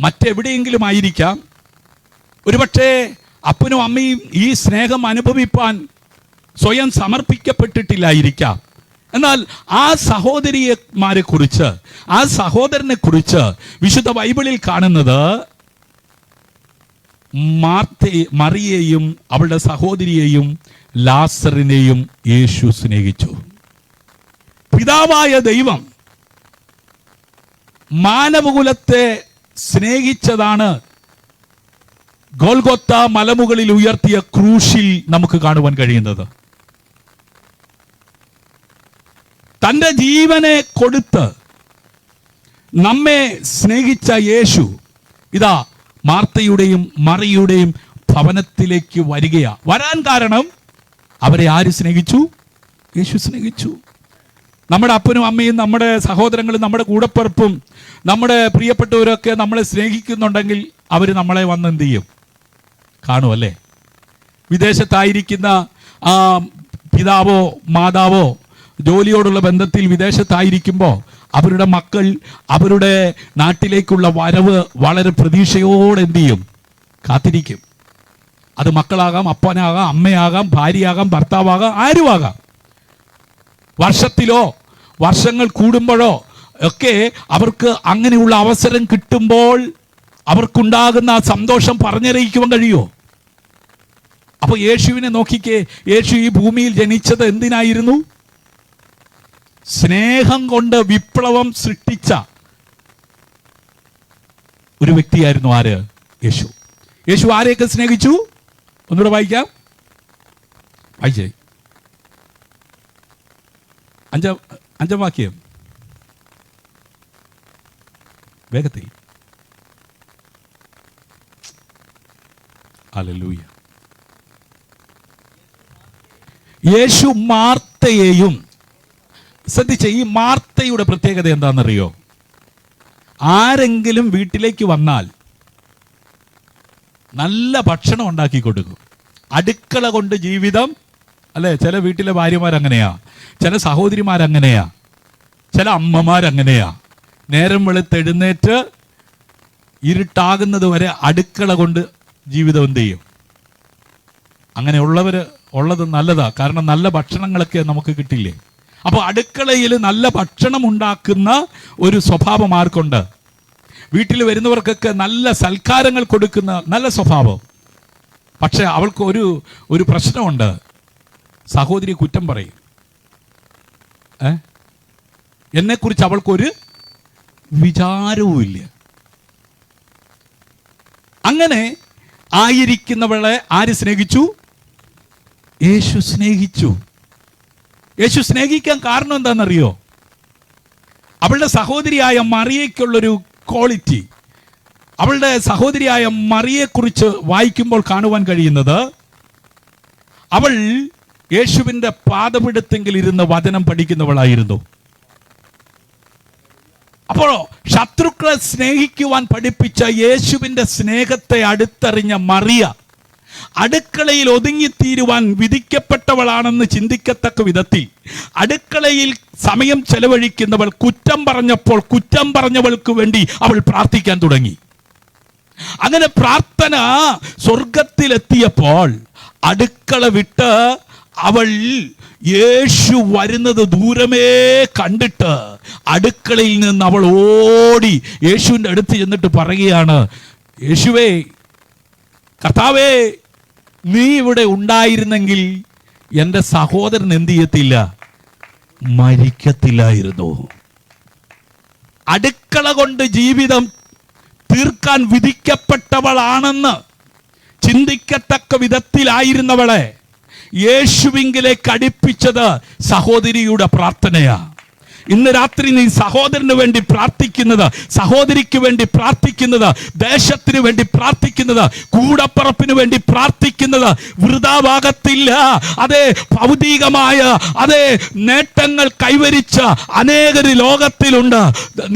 മറ്റെവിടെയെങ്കിലും ആയിരിക്കാം. ഒരുപക്ഷെ അപ്പനും അമ്മയും ഈ സ്നേഹം അനുഭവിപ്പാൻ സ്വയം സമർപ്പിക്കപ്പെട്ടിട്ടില്ലായിരിക്കാം. എന്നാൽ ആ സഹോദരിമാരെ കുറിച്ച്, ആ സഹോദരനെ കുറിച്ച് വിശുദ്ധ ബൈബിളിൽ കാണുന്നത്, മറിയയെയും അവളുടെ സഹോദരിയെയും ലാസറിനെയും യേശു സ്നേഹിച്ചു. പിതാവായ ദൈവം മാനവകുലത്തെ സ്നേഹിച്ചതാണ് ഗോൽഗോത്ത മലമുകളിൽ ഉയർത്തിയ ക്രൂശിൽ നമുക്ക് കാണുവാൻ കഴിയുന്നത്. തൻ്റെ ജീവനെ കൊടുത്ത് നമ്മെ സ്നേഹിച്ച യേശു ഇതാ മാർത്തയുടെയും മറിയയുടെയും ഭവനത്തിലേക്ക് വരികയാ. വരാൻ കാരണം അവരെ ആര് സ്നേഹിച്ചു? യേശു സ്നേഹിച്ചു. നമ്മുടെ അപ്പനും അമ്മയും നമ്മുടെ സഹോദരങ്ങളും നമ്മുടെ കൂടപ്പിറപ്പും നമ്മുടെ പ്രിയപ്പെട്ടവരൊക്കെ നമ്മളെ സ്നേഹിക്കുന്നുണ്ടെങ്കിൽ അവർ നമ്മളെ വന്ന് എന്ത് ചെയ്യും? കാണുമല്ലേ? വിദേശത്തായിരിക്കുന്ന ആ പിതാവോ മാതാവോ ജോലിയോടുള്ള ബന്ധത്തിൽ വിദേശത്തായിരിക്കുമ്പോൾ അവരുടെ മക്കൾ അവരുടെ നാട്ടിലേക്കുള്ള വരവ് വളരെ പ്രതീക്ഷയോടെ എന്ത് ചെയ്യും? കാത്തിരിക്കും. അത് മക്കളാകാം, അപ്പനാകാം, അമ്മയാകാം, ഭാര്യയാകാം, ഭർത്താവാകാം, ആരുമാകാം. വർഷത്തിലോ വർഷങ്ങൾ കൂടുമ്പോഴോ ഒക്കെ അവർക്ക് അങ്ങനെയുള്ള അവസരം കിട്ടുമ്പോൾ അവർക്കുണ്ടാകുന്ന ആ സന്തോഷം പറഞ്ഞറിയിക്കുവാൻ കഴിയുമോ? അപ്പൊ യേശുവിനെ നോക്കിക്കേ. യേശു ഈ ഭൂമിയിൽ ജനിച്ചത് എന്തിനായിരുന്നു? സ്നേഹം കൊണ്ട് വിപ്ലവം സൃഷ്ടിച്ച ഒരു വ്യക്തിയായിരുന്നു. ആര്? യേശു. യേശു ആരെയൊക്കെ സ്നേഹിച്ചു? ഒന്നുകൂടെ വായിക്കാം, വായിച്ചേ. 5-ാം വാക്യം വേഗത്തിൽ. ഹല്ലേലൂയ. യേശു മാർത്തയെയും, ശ്രദ്ധിച്ച ഈ മാർത്തയുടെ പ്രത്യേകത എന്താണെന്നറിയോ? ആരെങ്കിലും വീട്ടിലേക്ക് വന്നാൽ നല്ല ഭക്ഷണം ഉണ്ടാക്കി കൊടുക്കും. അടുക്കള കൊണ്ട് ജീവിതം, അല്ലെ? ചില വീട്ടിലെ ഭാര്യമാരങ്ങനെയാ, ചില സഹോദരിമാരങ്ങനെയാ. ചില അമ്മമാരങ്ങനെയാ, നേരം വെളുത്തെഴുന്നേറ്റ് ഇരുട്ടാകുന്നത് വരെ അടുക്കള കൊണ്ട് ജീവിതം എന്ത് ചെയ്യും? അങ്ങനെയുള്ളവർ ഉള്ളത് നല്ലതാ, കാരണം നല്ല ഭക്ഷണങ്ങളൊക്കെ നമുക്ക് കിട്ടില്ലേ. അപ്പോൾ അടുക്കളയിൽ നല്ല ഭക്ഷണം ഉണ്ടാക്കുന്ന ഒരു സ്വഭാവം ആർക്കുണ്ട്? വീട്ടിൽ വരുന്നവർക്കൊക്കെ നല്ല സൽക്കാരങ്ങൾ കൊടുക്കുന്ന നല്ല സ്വഭാവം. പക്ഷെ അവൾക്ക് ഒരു പ്രശ്നമുണ്ട്, സഹോദരി കുറ്റം പറയും. എന്നെക്കുറിച്ച് അവൾക്കൊരു വിചാരവും ഇല്ല. അങ്ങനെ ആയിരിക്കുന്നവളെ ആര് സ്നേഹിച്ചു? യേശു സ്നേഹിച്ചു. യേശു സ്നേഹിക്കാൻ കാരണം എന്താണെന്നറിയോ? അവളുടെ സഹോദരിയായ മറിയയ്ക്കുള്ളൊരു ക്വാളിറ്റി. അവളുടെ സഹോദരിയായ മറിയെക്കുറിച്ച് വായിക്കുമ്പോൾ കാണുവാൻ കഴിയുന്നത്, അവൾ യേശുവിൻ്റെ പാദപീഠത്തെങ്കിൽ ഇരുന്ന് വചനം പഠിക്കുന്നവളായിരുന്നു. അപ്പോൾ ശത്രുക്കളെ സ്നേഹിക്കുവാൻ പഠിപ്പിച്ച യേശുവിൻ്റെ സ്നേഹത്തെ അടുത്തറിഞ്ഞ മറിയ അടുക്കളയിൽ ഒതുങ്ങിത്തീരുവാൻ വിധിക്കപ്പെട്ടവളാണെന്ന് ചിന്തിക്കത്തക്ക വിധത്തിൽ അടുക്കളയിൽ സമയം ചെലവഴിക്കുന്നവൾ കുറ്റം പറഞ്ഞപ്പോൾ കുറ്റം പറഞ്ഞവൾക്ക് വേണ്ടി അവൾ പ്രാർത്ഥിക്കാൻ തുടങ്ങി. അങ്ങനെ പ്രാർത്ഥന സ്വർഗത്തിലെത്തിയപ്പോൾ അടുക്കള വിട്ട് അവൾ യേശു വരുന്നത് ദൂരമേ കണ്ടിട്ട് അടുക്കളയിൽ നിന്ന് അവൾ ഓടി യേശുവിൻ്റെ അടുത്ത് ചെന്നിട്ട് പറയുകയാണ്, യേശുവേ, കർത്താവേ, നീ ഇവിടെ ഉണ്ടായിരുന്നെങ്കിൽ എൻ്റെ സഹോദരൻ എന്ത് ചെയ്യത്തില്ല? മരിക്കത്തില്ലായിരുന്നു. അടുക്കള കൊണ്ട് ജീവിതം തീർക്കാൻ വിധിക്കപ്പെട്ടവളാണെന്ന് ചിന്തിക്കത്തക്ക വിധത്തിലായിരുന്നവളെ യേശുവിങ്കിലേക്ക് അടുപ്പിച്ചത് സഹോദരിയുടെ പ്രാർത്ഥനയാ. ഇന്ന് രാത്രി നീ സഹോദരന് വേണ്ടി പ്രാർത്ഥിക്കുന്നത്, സഹോദരിക്ക് വേണ്ടി പ്രാർത്ഥിക്കുന്നത്, ദേശത്തിന് വേണ്ടി പ്രാർത്ഥിക്കുന്നത്, കൂടപ്പറപ്പിന് വേണ്ടി പ്രാർത്ഥിക്കുന്നത് വൃഥാവാകത്തില്ല. അതേ, ഭൗതികമായ അതേ നേട്ടങ്ങൾ കൈവരിച്ച അനേകര് ലോകത്തിലുണ്ട്.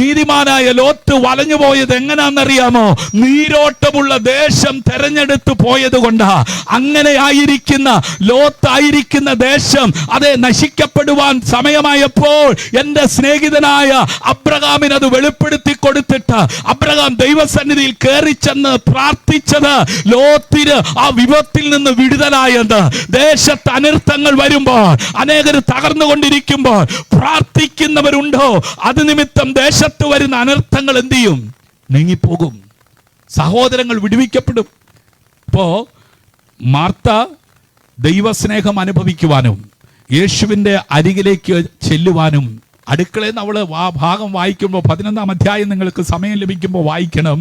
നീതിമാനായ ലോത്ത് വലഞ്ഞു പോയത് എങ്ങനാന്നറിയാമോ? നീരോട്ടമുള്ള ദേശം തെരഞ്ഞെടുത്തു പോയത് കൊണ്ടാ. അങ്ങനെ ആയിരിക്കുന്ന ലോത്തായിരിക്കുന്ന ദേശം അതേ നശിക്കപ്പെടുവാൻ സമയമായപ്പോൾ എൻ്റെ സ്നേഹിതനായ അബ്രഹാമിന് അത് വെളിപ്പെടുത്തി കൊടുത്തിട്ട് അബ്രഹാം ദൈവസന്നിധിയിൽ കയറി ചെന്ന് പ്രാർത്ഥിച്ചത് ലോത്തിന് ആ വിപത്തിൽ നിന്ന് വിടുതലായത്. ദേശത്ത് അനർത്ഥങ്ങൾ വരുമ്പോൾ, അനേകർ തകർന്നുകൊണ്ടിരിക്കുമ്പോൾ പ്രാർത്ഥിക്കുന്നവരുണ്ടോ? അത് നിമിത്തം ദേശത്ത് വരുന്ന അനർത്ഥങ്ങൾ എന്ത് ചെയ്യും? നീങ്ങിപ്പോകും. സഹോദരങ്ങൾ വിടുവിക്കപ്പെടും. ഇപ്പോ മാർത്ത ദൈവസ്നേഹം അനുഭവിക്കുവാനും യേശുവിൻ്റെ അരികിലേക്ക് ചെല്ലുവാനും അടുക്കളയിൽ നിന്ന് അവൾ ആ ഭാഗം വായിക്കുമ്പോൾ 11-ാം അധ്യായം നിങ്ങൾക്ക് സമയം ലഭിക്കുമ്പോൾ വായിക്കണം.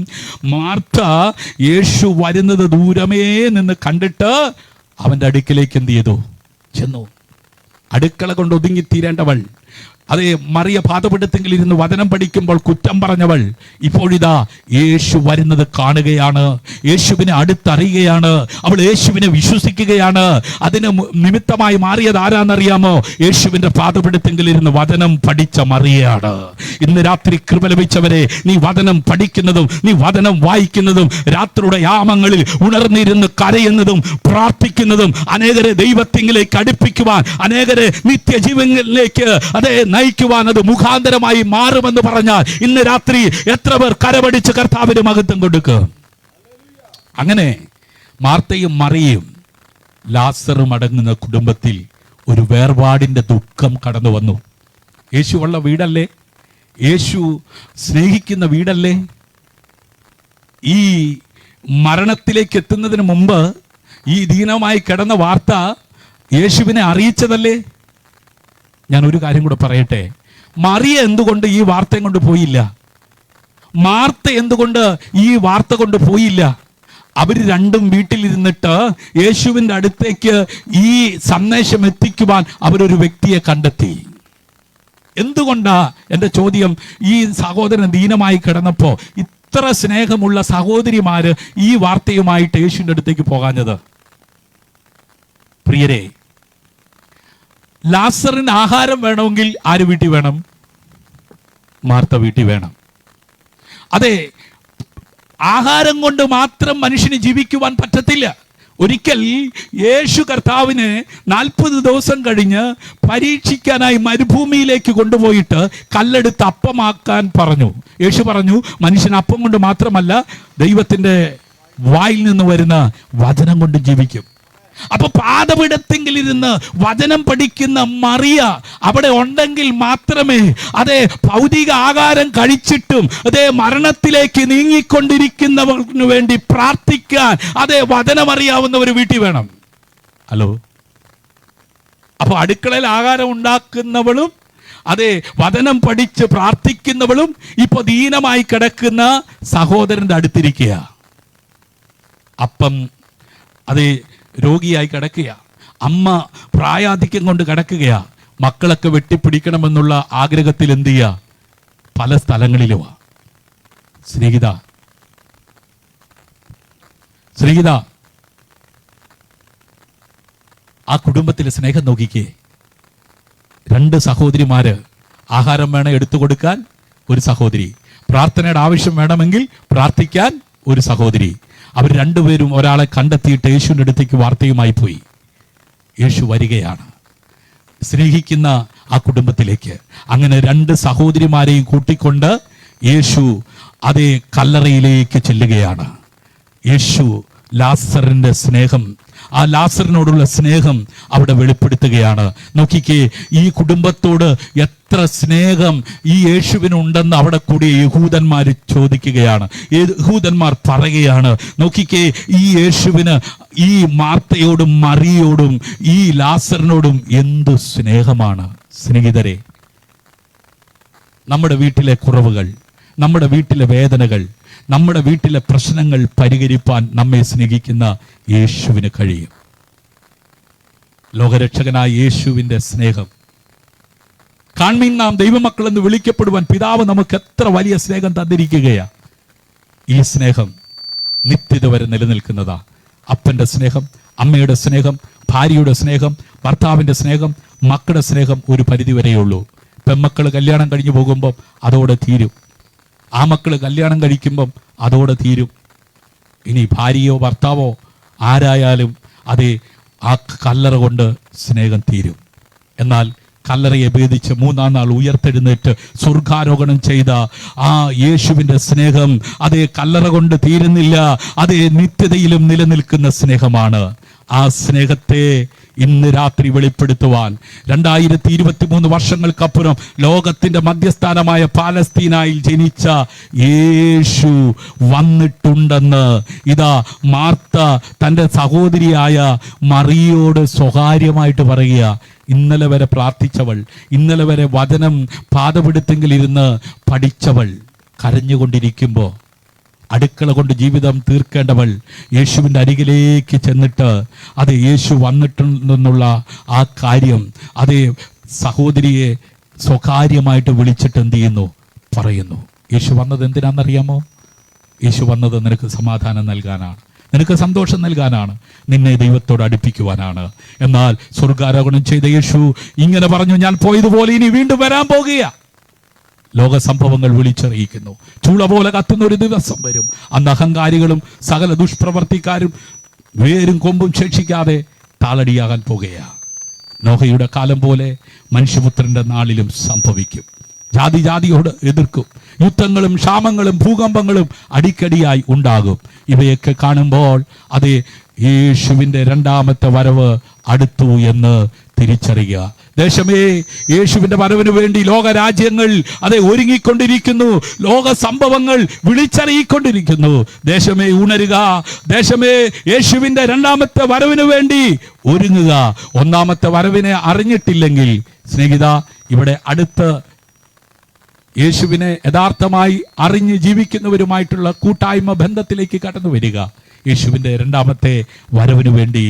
മാർത്ത യേശു വരുന്നത് ദൂരമേ നിന്ന് കണ്ടിട്ട് അവൻ്റെ അടുക്കിലേക്ക് എന്ത് ചെയ്തു? ചെന്നു. അടുക്കള കൊണ്ട് ഒതുങ്ങിത്തീരേണ്ടവൾ, അതേ മറിയ പാദപീഠത്തെങ്കിൽ ഇരുന്ന് വചനം പഠിക്കുമ്പോൾ കുറ്റം പറഞ്ഞവൾ ഇപ്പോഴിതാ യേശു വരുന്നത് കാണുകയാണ്, യേശുവിനെ അടുത്തറിയുകയാണ്, അവൾ യേശുവിനെ വിശ്വസിക്കുകയാണ്. അതിന് നിമിത്തമായി മാറിയത് ആരാന്നറിയാമോ? യേശുവിൻ്റെ പാദപീഠത്തെങ്കിൽ ഇരുന്ന് വചനം പഠിച്ച മറിയയാണ്. ഇന്ന് രാത്രി കൃപ ലഭിച്ചവരെ, നീ വചനം പഠിക്കുന്നതും നീ വചനം വായിക്കുന്നതും രാത്രിയുടെ യാമങ്ങളിൽ ഉണർന്നിരുന്ന് കരയുന്നതും പ്രാർത്ഥിക്കുന്നതും അനേകരെ ദൈവത്തിങ്കിലേക്ക് അടുപ്പിക്കുവാൻ, അനേകരെ നിത്യജീവനിലേക്ക് അതേ നയിക്കുവാൻ അത് മുഖാന്തരമായി മാറുമെന്ന് പറഞ്ഞാൽ ഇന്ന് രാത്രി എത്ര പേർ കരപടിച്ച് കർത്താവിന് മഹത്വം കൊടുക്കും? അങ്ങനെ മാർത്തയും മറിയയും ലാസറും അടങ്ങുന്ന കുടുംബത്തിൽ ഒരു വേർപാടിന്റെ ദുഃഖം കടന്നു വന്നു. യേശു ഉള്ള വീടല്ലേ? യേശു സ്നേഹിക്കുന്ന വീടല്ലേ? ഈ മരണത്തിലേക്ക് എത്തുന്നതിന് മുമ്പ് ഈ ദീനമായി കിടന്ന വാർത്ത യേശുവിനെ അറിയിച്ചതല്ലേ? ഞാൻ ഒരു കാര്യം കൂടെ പറയട്ടെ. മറിയ എന്തുകൊണ്ട് ഈ വാർത്തയും കൊണ്ട് പോയില്ല? മാർത്ത എന്തുകൊണ്ട് ഈ വാർത്ത കൊണ്ട് പോയില്ല? അവർ രണ്ടും വീട്ടിലിരുന്നിട്ട് യേശുവിൻ്റെ അടുത്തേക്ക് ഈ സന്ദേശം എത്തിക്കുവാൻ അവരൊരു വ്യക്തിയെ കണ്ടെത്തി. എന്തുകൊണ്ടാ? എൻ്റെ ചോദ്യം, ഈ സഹോദരൻ ദീനമായി കിടന്നപ്പോൾ ഇത്ര സ്നേഹമുള്ള സഹോദരിമാര് ഈ വാർത്തയുമായിട്ട് യേശുവിൻ്റെ അടുത്തേക്ക് പോകാഞ്ഞത്? പ്രിയരെ, ലാസറിന് ആഹാരം വേണമെങ്കിൽ ആര് വീട്ടിൽ വേണം? മാർത്ത വീട്ടിൽ വേണം. അതെ, ആഹാരം കൊണ്ട് മാത്രം മനുഷ്യന് ജീവിക്കുവാൻ പറ്റത്തില്ല. ഒരിക്കൽ യേശു കർത്താവിനെ 40 ദിവസം കഴിഞ്ഞ് പരീക്ഷിക്കാനായി മരുഭൂമിയിലേക്ക് കൊണ്ടുപോയിട്ട് കല്ലെടുത്ത് അപ്പമാക്കാൻ പറഞ്ഞു. യേശു പറഞ്ഞു, മനുഷ്യൻ അപ്പം കൊണ്ട് മാത്രമല്ല ദൈവത്തിന്റെ വായിൽ നിന്ന് വരുന്ന വചനം കൊണ്ട് ജീവിക്കും. അപ്പൊ പാദപീഠത്തെങ്കിൽ ഇരുന്ന് വചനം പഠിക്കുന്ന മറിയ അവിടെ ഉണ്ടെങ്കിൽ മാത്രമേ അതേ ഭൗതിക ആഹാരം കഴിച്ചിട്ടും അതേ മരണത്തിലേക്ക് നീങ്ങിക്കൊണ്ടിരിക്കുന്നവർക്ക് വേണ്ടി പ്രാർത്ഥിക്കാൻ അതേ വചനം അറിയാവുന്നവർ വീട്ടിൽ വേണം. ഹലോ, അപ്പൊ അടുക്കളയിൽ ആഹാരം ഉണ്ടാക്കുന്നവളും അതെ വചനം പഠിച്ച് പ്രാർത്ഥിക്കുന്നവളും ഇപ്പൊ ദീനമായി കിടക്കുന്ന സഹോദരന്റെ അടുത്തിരിക്കുക. അപ്പം അതേ രോഗിയായി കിടക്കുക, അമ്മ പ്രായാധിക്യം കൊണ്ട് കിടക്കുകയാ, മക്കളൊക്കെ വെട്ടിപ്പിടിക്കണമെന്നുള്ള ആഗ്രഹത്തിൽ എന്ത് ചെയ്യുക, പല സ്ഥലങ്ങളിലുമാ. സ്നേഹിത ആ കുടുംബത്തിലെ സ്നേഹം നോക്കിക്കേ. 2 സഹോദരിമാര്, ആഹാരം വേണം എടുത്തു കൊടുക്കാൻ ഒരു സഹോദരി, പ്രാർത്ഥനയുടെ ആവശ്യം വേണമെങ്കിൽ പ്രാർത്ഥിക്കാൻ ഒരു സഹോദരി. അവർ രണ്ടുപേരും ഒരാളെ കണ്ടെത്തിയിട്ട് യേശുവിൻ്റെ അടുത്തേക്ക് വാർത്തയുമായി പോയി. യേശു വരികയാണ് സ്നേഹിക്കുന്ന ആ കുടുംബത്തിലേക്ക്. അങ്ങനെ 2 സഹോദരിമാരെയും കൂട്ടിക്കൊണ്ട് യേശു അതേ കല്ലറയിലേക്ക് ചെല്ലുകയാണ്. യേശു ലാസറിന്റെ സ്നേഹം, ആ ലാസറിനോടുള്ള സ്നേഹം അവിടെ വെളിപ്പെടുത്തുകയാണ്. നോക്കിക്കേ, ഈ കുടുംബത്തോട് എത്ര സ്നേഹം ഈ യേശുവിനുണ്ടെന്ന് അവിടെ കൂടി യഹൂദന്മാർ ചോദിക്കുകയാണ്. യഹൂദന്മാർ പറയുകയാണ്, നോക്കിക്കേ, ഈ യേശുവിന് ഈ മാർത്തയോടും മറിയോടും ഈ ലാസറിനോടും എന്തു സ്നേഹമാണ്. സ്നേഹിതരെ, നമ്മുടെ വീട്ടിലെ കുറവുകൾ, നമ്മുടെ വീട്ടിലെ വേദനകൾ, നമ്മുടെ വീട്ടിലെ പ്രശ്നങ്ങൾ പരിഹരിപ്പാൻ നമ്മെ സ്നേഹിക്കുന്ന യേശുവിന് കഴിയും. ലോകരക്ഷകനായ യേശുവിന്റെ സ്നേഹം കാൺമീൻ, നാം ദൈവമക്കൾ എന്ന് വിളിക്കപ്പെടുവാൻ പിതാവ് നമുക്ക് എത്ര വലിയ സ്നേഹം തന്നിരിക്കുകയാ. ഈ സ്നേഹം നിത്യത വരെ നിലനിൽക്കുന്നതാ. അപ്പന്റെ സ്നേഹം, അമ്മയുടെ സ്നേഹം, ഭാര്യയുടെ സ്നേഹം, ഭർത്താവിന്റെ സ്നേഹം, മക്കളുടെ സ്നേഹം ഒരു പരിധി വരെയുള്ളൂ. പെൺമക്കൾ കല്യാണം കഴിഞ്ഞു പോകുമ്പോൾ അതോടെ തീരും. ആ മക്കൾ കല്യാണം കഴിക്കുമ്പം അതോടെ തീരും. ഇനി ഭാര്യയോ ഭർത്താവോ ആരായാലും അതേ ആ കല്ലറ കൊണ്ട് സ്നേഹം തീരും. എന്നാൽ കല്ലറയെ ഭേദിച്ച് 3-ാം നാൾ ഉയർത്തെഴുന്നേറ്റ് സ്വർഗാരോഹണം ചെയ്ത ആ യേശുവിന്റെ സ്നേഹം അതേ കല്ലറ കൊണ്ട് തീരുന്നില്ല, അതേ നിത്യതയിലും നിലനിൽക്കുന്ന സ്നേഹമാണ്. ആ സ്നേഹത്തെ ഇന്ന് രാത്രി വെളിപ്പെടുത്തുവാൻ 2023 വർഷങ്ങൾക്കപ്പുറം ലോകത്തിന്റെ മധ്യസ്ഥാനമായ പാലസ്തീനായിൽ ജനിച്ച യേശു വന്നിട്ടുണ്ടെന്ന് ഇതാ മാർത്ത തൻ്റെ സഹോദരിയായ മറിയോട് സ്വകാര്യമായിട്ട് പറയുക. ഇന്നലെ വരെ പ്രാർത്ഥിച്ചവൾ, ഇന്നലെ വരെ വചനം പാദപീഠത്തെങ്കിൽ ഇരുന്ന് പഠിച്ചവൾ കരഞ്ഞുകൊണ്ടിരിക്കുമ്പോൾ അടുക്കള കൊണ്ട് ജീവിതം തീർക്കേണ്ടവൾ യേശുവിൻ്റെ അരികിലേക്ക് ചെന്നിട്ട് അത് യേശു വന്നിട്ടുണ്ടെന്നുള്ള ആ കാര്യം അതേ സഹോദരിയെ സ്വകാര്യമായിട്ട് വിളിച്ചിട്ട് എന്ത് ചെയ്യുന്നു, പറയുന്നു. യേശു വന്നത് എന്തിനാണെന്നറിയാമോ? യേശു വന്നത് നിനക്ക് സമാധാനം നൽകാനാണ്, നിനക്ക് സന്തോഷം നൽകാനാണ്, നിന്നെ ദൈവത്തോട് അടുപ്പിക്കുവാനാണ്. എന്നാൽ സ്വർഗാരോഹണം ചെയ്ത യേശു ഇങ്ങനെ പറഞ്ഞു, ഞാൻ പോയതുപോലെ ഇനി വീണ്ടും വരാൻ പോകുക. ലോക സംഭവങ്ങൾ വിളിച്ചറിയിക്കുന്നു. ചൂള പോലെ കത്തുന്ന ഒരു ദിവസം വരും. അന്ന് അഹങ്കാരികളും സകല ദുഷ്പ്രവർത്തിക്കാരും വേരും കൊമ്പും ശേഷിക്കാതെ താളടിയാകാൻ പോകുകയാണ്. നോഹയുടെ കാലം പോലെ മനുഷ്യപുത്രന്റെ നാളിലും സംഭവിക്കും. ജാതി ജാതിയോട് എതിർക്കും. യുദ്ധങ്ങളും ക്ഷാമങ്ങളും ഭൂകമ്പങ്ങളും അടിക്കടിയായി ഉണ്ടാകും. ഇവയൊക്കെ കാണുമ്പോൾ അതേ യേശുവിൻ്റെ 2ാമത്തെ വരവ് അടുത്തു എന്ന് തിരിച്ചറിയുക. ദേശമേ, യേശുവിന്റെ വരവിന് വേണ്ടി ലോകരാജ്യങ്ങൾ അതെ ഒരുങ്ങിക്കൊണ്ടിരിക്കുന്നു. ലോക സംഭവങ്ങൾ വിളിച്ചറിയിക്കൊണ്ടിരിക്കുന്നു. ദേശമേ ഉണരുക. ദേശമേ, യേശുവിന്റെ 2ാമത്തെ വരവിന് വേണ്ടി ഒരുങ്ങുക. 1ാമത്തെ വരവിനെ അറിഞ്ഞിട്ടില്ലെങ്കിൽ സ്നേഹിത, ഇവിടെ അടുത്ത് യേശുവിനെ യഥാർത്ഥമായി അറിഞ്ഞ് ജീവിക്കുന്നവരുമായിട്ടുള്ള കൂട്ടായ്മ ബന്ധത്തിലേക്ക് കടന്നു വരിക. യേശുവിൻ്റെ 2ാമത്തെ വരവിന് വേണ്ടി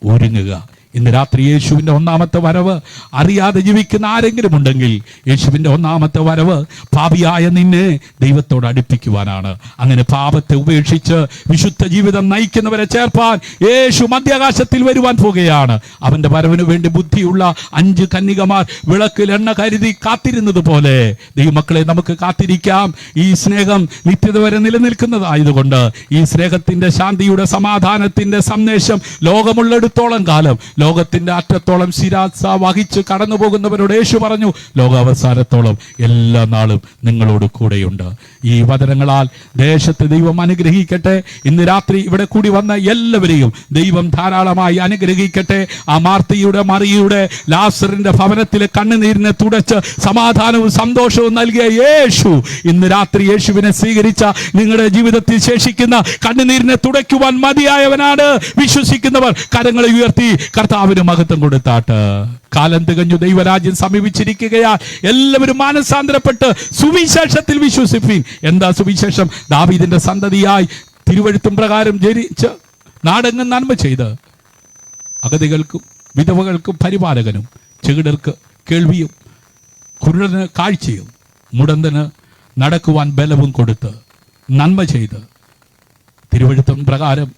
ഒരുങ്ങുക. ഇന്ന് രാത്രി യേശുവിൻ്റെ ഒന്നാമത്തെ വരവ് അറിയാതെ ജീവിക്കുന്ന ആരെങ്കിലും ഉണ്ടെങ്കിൽ യേശുവിൻ്റെ ഒന്നാമത്തെ വരവ് പാപിയായ നിന്നെ ദൈവത്തോട് അടുപ്പിക്കുവാനാണ്. അങ്ങനെ പാപത്തെ ഉപേക്ഷിച്ച് വിശുദ്ധ ജീവിതം നയിക്കുന്നവരെ ചേർപ്പാൻ യേശു മധ്യാകാശത്തിൽ വരുവാൻ പോകുകയാണ്. അവൻ്റെ വരവിന് വേണ്ടി ബുദ്ധിയുള്ള 5 കന്യകമാർ വിളക്കിൽ എണ്ണ കരുതി കാത്തിരുന്നത് പോലെ ദൈവമക്കളെ നമുക്ക് കാത്തിരിക്കാം. ഈ സ്നേഹം നിത്യത വരെ നിലനിൽക്കുന്നതായതുകൊണ്ട് ഈ സ്നേഹത്തിന്റെ, ശാന്തിയുടെ, സമാധാനത്തിന്റെ സന്ദേശം ലോകമുള്ളിടത്തോളം കാലം, ലോകത്തിന്റെ അറ്റത്തോളം ശിരാസ വഹിച്ച് കടന്നു പോകുന്നവരോട് യേശു പറഞ്ഞു, ലോകാവസാനത്തോളം എല്ലാ നാളും നിങ്ങളോട് കൂടെയുണ്ട്. ഈ വചനങ്ങളാൽ ദേശത്തെ ദൈവം അനുഗ്രഹിക്കട്ടെ. ഇന്ന് രാത്രി ഇവിടെ കൂടി വന്ന എല്ലാവരെയും ദൈവം ധാരാളമായി അനുഗ്രഹിക്കട്ടെ. ആ മാർത്തയുടെ, മറിയയുടെ, ലാസറിന്റെ ഭവനത്തിലെ കണ്ണുനീരിനെ തുടച്ച് സമാധാനവും സന്തോഷവും നൽകിയ യേശു ഇന്ന് രാത്രി യേശുവിനെ സ്വീകരിച്ച നിങ്ങളുടെ ജീവിതത്തിൽ ശേഷിക്കുന്ന കണ്ണുനീരിനെ തുടയ്ക്കുവാൻ മതിയായവനാണ്. വിശ്വസിക്കുന്നവർ കരങ്ങളെ ഉയർത്തി കർത്താവിന് മഹത്വം കൊടുത്താട്ട്. കാലം തികഞ്ഞു, ദൈവരാജ്യം സമീപിച്ചിരിക്കുകയാ. എല്ലാവരും മാനസാന്തരപ്പെട്ട് സുവിശേഷത്തിൽ വിശ്വസിപ്പീൻ. എന്താ സുവിശേഷം? ദാവീദിന്റെ സന്തതിയായി തിരുവെഴുത്തും പ്രകാരം ജനിച്ച് നാടെങ്ങും നന്മ ചെയ്ത് അഗതികൾക്കും വിധവകൾക്കും പരിപാലകനും, ചെകിടർക്ക് കേൾവിയും, കുരുടന് കാഴ്ചയും, മുടന്തന് നടക്കുവാൻ ബലവും കൊടുത്ത് നന്മ ചെയ്ത് തിരുവെഴുത്തും പ്രകാരം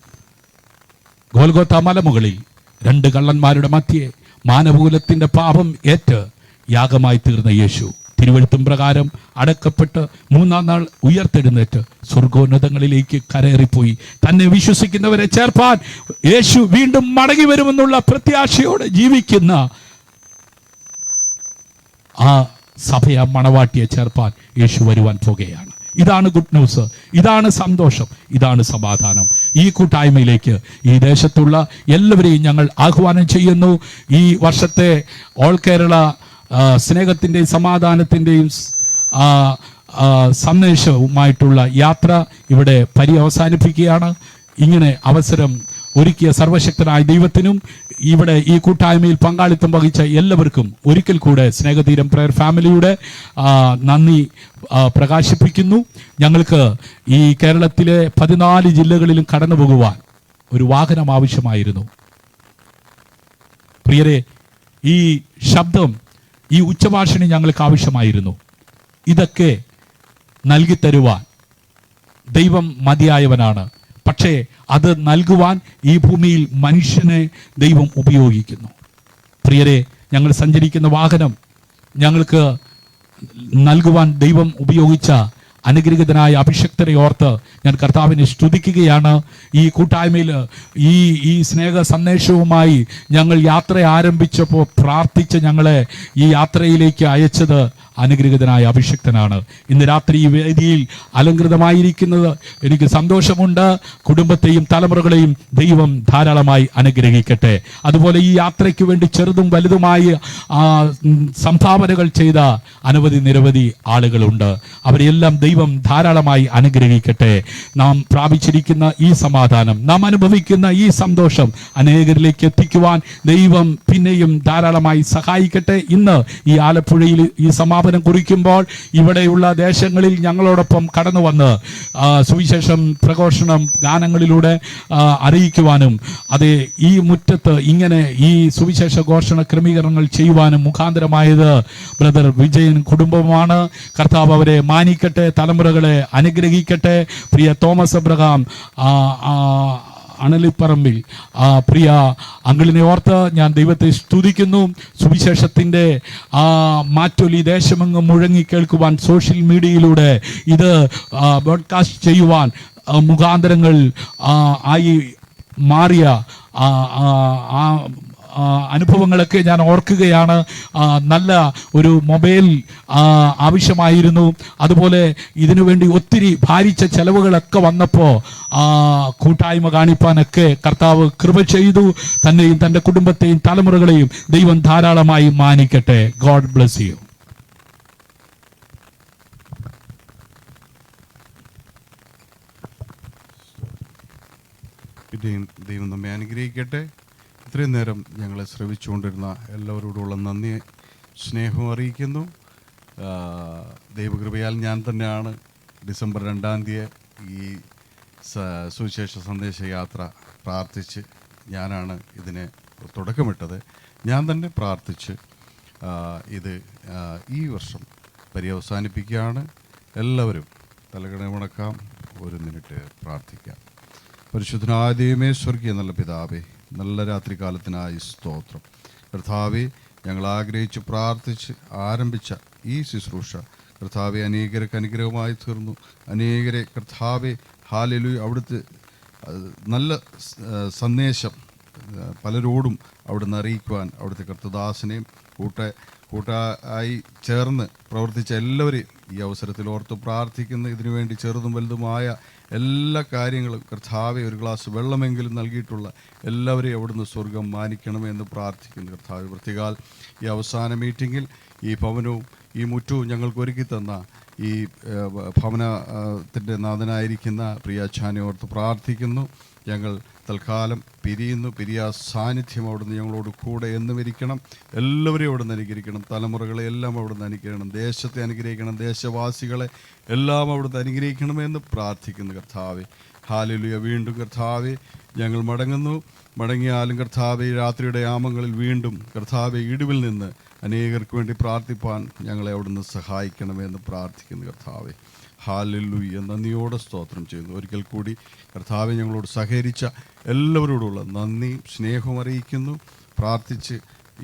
ഗോൽഗോത്ത മലമുകളിൽ 2 കള്ളന്മാരുടെ മധ്യേ മാനവകുലത്തിന്റെ പാപം ഏറ്റ് യാഗമായി തീർന്ന യേശു തിരുവെഴുത്തും പ്രകാരം അടക്കപ്പെട്ട് 3-ാം നാൾ ഉയർത്തെഴുന്നേറ്റ് സ്വർഗോന്നതങ്ങളിലേക്ക് കരേറിപ്പോയി. തന്നെ വിശ്വസിക്കുന്നവരെ ചേർപ്പാൻ യേശു വീണ്ടും മടങ്ങി വരുമെന്നുള്ള പ്രത്യാശയോടെ ജീവിക്കുന്ന ആ സഭയെ, മണവാട്ടിയെ ചേർപ്പാൻ യേശു വരുവാൻ പോകുകയാണ്. ഇതാണ് ഗുഡ് ന്യൂസ്, ഇതാണ് സന്തോഷം, ഇതാണ് സമാധാനം. ഈ കൂട്ടായ്മയിലേക്ക് ഈ ദേശത്തുള്ള എല്ലാവരെയും ഞങ്ങൾ ആഹ്വാനം ചെയ്യുന്നു. ഈ വർഷത്തെ ഓൾ കേരള സ്നേഹത്തിൻ്റെയും സമാധാനത്തിൻ്റെയും സന്ദേശവുമായിട്ടുള്ള യാത്ര ഇവിടെ പര്യവസാനിപ്പിക്കുകയാണ്. ഇങ്ങനെ അവസരം ഒരുക്കിയ സർവശക്തനായ ദൈവത്തിനും ഇവിടെ ഈ കൂട്ടായ്മയിൽ പങ്കാളിത്തം വഹിച്ച എല്ലാവർക്കും ഒരിക്കൽ കൂടെ സ്നേഹതീരം പ്രയർ ഫാമിലിയുടെ നന്ദി പ്രകാശിപ്പിക്കുന്നു. ഞങ്ങൾക്ക് ഈ കേരളത്തിലെ 14 ജില്ലകളിലും കടന്നു പോകുവാൻ ഒരു വാഹനം ആവശ്യമായിരുന്നു. പ്രിയരെ, ഈ ശബ്ദം, ഈ ഉച്ചഭാഷണി ഞങ്ങൾക്ക് ആവശ്യമായിരുന്നു. ഇതൊക്കെ നൽകിത്തരുവാൻ ദൈവം മതിയായവനാണ്. പക്ഷേ അത് നൽകുവാൻ ഈ ഭൂമിയിൽ മനുഷ്യനെ ദൈവം ഉപയോഗിക്കുന്നു. പ്രിയരെ, ഞങ്ങൾ സഞ്ചരിക്കുന്ന വാഹനം ഞങ്ങൾക്ക് നൽകുവാൻ ദൈവം ഉപയോഗിച്ച അനുഗ്രഹീതനായ അഭിഷക്തരെ ഓർത്ത് ഞാൻ കർത്താവിനെ സ്തുതിക്കുകയാണ്. ഈ കൂട്ടായ്മയിൽ ഈ സ്നേഹ സന്ദേശവുമായി ഞങ്ങൾ യാത്ര ആരംഭിച്ചപ്പോൾ പ്രാർത്ഥിച്ച് ഞങ്ങളെ ഈ യാത്രയിലേക്ക് അയച്ചത് അനുഗ്രഹീതനായ അഭിഷക്തനാണ്. ഇന്ന് രാത്രി ഈ വേദിയിൽ അലങ്കൃതമായിരിക്കുന്നത് എനിക്ക് സന്തോഷമുണ്ട്. കുടുംബത്തെയും തലമുറകളെയും ദൈവം ധാരാളമായി അനുഗ്രഹിക്കട്ടെ. അതുപോലെ ഈ യാത്രയ്ക്ക് വേണ്ടി ചെറുതും വലുതുമായി സംഭാവനകൾ ചെയ്ത നിരവധി ആളുകളുണ്ട്. അവരെല്ലാം ദൈവം ധാരാളമായി അനുഗ്രഹിക്കട്ടെ. നാം പ്രാപിച്ചിരിക്കുന്ന ഈ സമാധാനം, നാം അനുഭവിക്കുന്ന ഈ സന്തോഷം അനേകരിലേക്ക് എത്തിക്കുവാൻ ദൈവം പിന്നെയും ധാരാളമായി സഹായിക്കട്ടെ. ഇന്ന് ഈ ആലപ്പുഴയിൽ ഈ സമാപനം കുറിക്കുമ്പോൾ ഇവിടെയുള്ള ദേശങ്ങളിൽ ഞങ്ങളോടൊപ്പം കടന്നു വന്ന് സുവിശേഷം പ്രഘോഷണം ഗാനങ്ങളിലൂടെ അറിയിക്കുവാനും അത് ഈ മുറ്റത്ത് ഇങ്ങനെ ഈ സുവിശേഷ ഘോഷണ ക്രമീകരണങ്ങൾ ചെയ്യുവാനും മുഖാന്തരമായത് ബ്രദർ വിജയൻ കുടുംബമാണ്. കർത്താവ് അവരെ മാനിക്കട്ടെ, തലമുറകളെ അനുഗ്രഹിക്കട്ടെ. പ്രിയ തോമസ് അബ്രഹാം അണലിപ്പറമ്പിൽ പ്രിയ അങ്കിളിനെ ഓർത്ത് ഞാൻ ദൈവത്തെ സ്തുതിക്കുന്നു. സുവിശേഷത്തിൻ്റെ മാറ്റൊലി ദേശമെങ്ങും മുഴങ്ങി കേൾക്കുവാൻ സോഷ്യൽ മീഡിയയിലൂടെ ഇത് ബ്രോഡ്കാസ്റ്റ് ചെയ്യുവാൻ മുഖാന്തരങ്ങൾ ആയി മാറിയ അനുഭവങ്ങളൊക്കെ ഞാൻ ഓർക്കുകയാണ്. നല്ല ഒരു മൊബൈൽ ആവശ്യമായിരുന്നു. അതുപോലെ ഇതിനുവേണ്ടി ഒത്തിരി ഭാരിച്ച ചെലവുകളൊക്കെ വന്നപ്പോൾ കൂട്ടായ്മ കാണിപ്പാനൊക്കെ കർത്താവ് കൃപ ചെയ്തു. തന്നെയും തൻ്റെ കുടുംബത്തെയും തലമുറകളെയും ദൈവം ധാരാളമായി മാനിക്കട്ടെ. God bless you. ദൈവം നമ്മെ അനുഗ്രഹിക്കട്ടെ. ഇത്രയും നേരം ഞങ്ങളെ ശ്രവിച്ചുകൊണ്ടിരുന്ന എല്ലാവരോടുള്ള നന്ദി സ്നേഹവും അറിയിക്കുന്നു. ദൈവകൃപയാൽ ഞാൻ തന്നെയാണ് ഡിസംബർ 2-ാം തീയതി ഈ സുവിശേഷ സന്ദേശ യാത്ര പ്രാർത്ഥിച്ച് ഞാനാണ് ഇതിനെ തുടക്കമിട്ടത്. ഞാൻ തന്നെ പ്രാർത്ഥിച്ച് ഇത് ഈ വർഷം പര്യവസാനിപ്പിക്കുകയാണ്. എല്ലാവരും തലകണമുണക്കാം, ഒരു മിനിറ്റ് പ്രാർത്ഥിക്കാം. പരിശുദ്ധനായ ദൈവമേ, സ്വർഗീയ നല്ല പിതാവേ, നല്ല രാത്രികാലത്തിനായി സ്തോത്രം. കർത്താവെ, ഞങ്ങൾ ആഗ്രഹിച്ച് പ്രാർത്ഥിച്ച് ആരംഭിച്ച ഈ ശുശ്രൂഷ കർത്താവെ അനേകർക്ക് അനുഗ്രഹമായി തീർന്നു. അനേകരെ കർത്താവെ ഹല്ലേലൂയ അവിടുത്തെ നല്ല സന്ദേശം പലരോടും അവിടുന്ന് അറിയിക്കുവാൻ അവിടുത്തെ കർത്തദാസനെയും കൂട്ടായി ചേർന്ന് പ്രവർത്തിച്ച എല്ലാവരെയും ഈ അവസരത്തിൽ ഓർത്ത് പ്രാർത്ഥിക്കുന്ന ഇതിനുവേണ്ടി ചെറുതും വലുതുമായ എല്ലാ കാര്യങ്ങളും കർത്താവെ ഒരു ഗ്ലാസ് വെള്ളമെങ്കിലും നൽകിയിട്ടുള്ള എല്ലാവരെയും അവിടുന്ന് സ്വർഗം മാനിക്കണമെന്ന് പ്രാർത്ഥിക്കുന്നു. കർത്താവ് പ്രത്യേകാൽ ഈ അവസാന മീറ്റിങ്ങിൽ ഈ ഭവനവും ഈ മുറ്റവും ഞങ്ങൾക്ക് ഒരുക്കി തന്ന ഈ ഭവനത്തിൻ്റെ നാഥനായിരിക്കുന്ന പ്രിയാച്ഛാനെ ഓർത്ത് പ്രാർത്ഥിക്കുന്നു. ഞങ്ങൾ തൽക്കാലം പിരിയാ സാന്നിധ്യം അവിടുന്ന് ഞങ്ങളോട് കൂടെ എന്നും ഇരിക്കണം. എല്ലാവരെയും അവിടുന്ന് അനുഗ്രഹിക്കണം. തലമുറകളെ എല്ലാം അവിടുന്ന് അനുഗ്രഹിക്കണം. ദേശത്തെ അനുഗ്രഹിക്കണം. ദേശവാസികളെ എല്ലാം അവിടുന്ന് അനുഗ്രഹിക്കണമെന്ന് പ്രാർത്ഥിക്കുന്നു. കർത്താവെ ഹല്ലേലൂയ. വീണ്ടും കർത്താവെ ഞങ്ങൾ മടങ്ങിയാലും കർത്താവെ രാത്രിയുടെ യാമങ്ങളിൽ വീണ്ടും കർത്താവെ ഇടിവിൽ നിന്ന് അനേകർക്ക് വേണ്ടി പ്രാർത്ഥിപ്പാൻ ഞങ്ങളെ അവിടുന്ന് സഹായിക്കണമെന്ന് പ്രാർത്ഥിക്കുന്നു. കർത്താവെ ഹല്ലേലൂയ. നന്ദിയോടെ സ്തോത്രം ചെയ്യുന്നു. ഒരിക്കൽ കൂടി കർത്താവെ ഞങ്ങളോട് സഹകരിച്ച എല്ലാവരോടുള്ള നന്ദിയും സ്നേഹവും അറിയിക്കുന്നു. പ്രാർത്ഥിച്ച്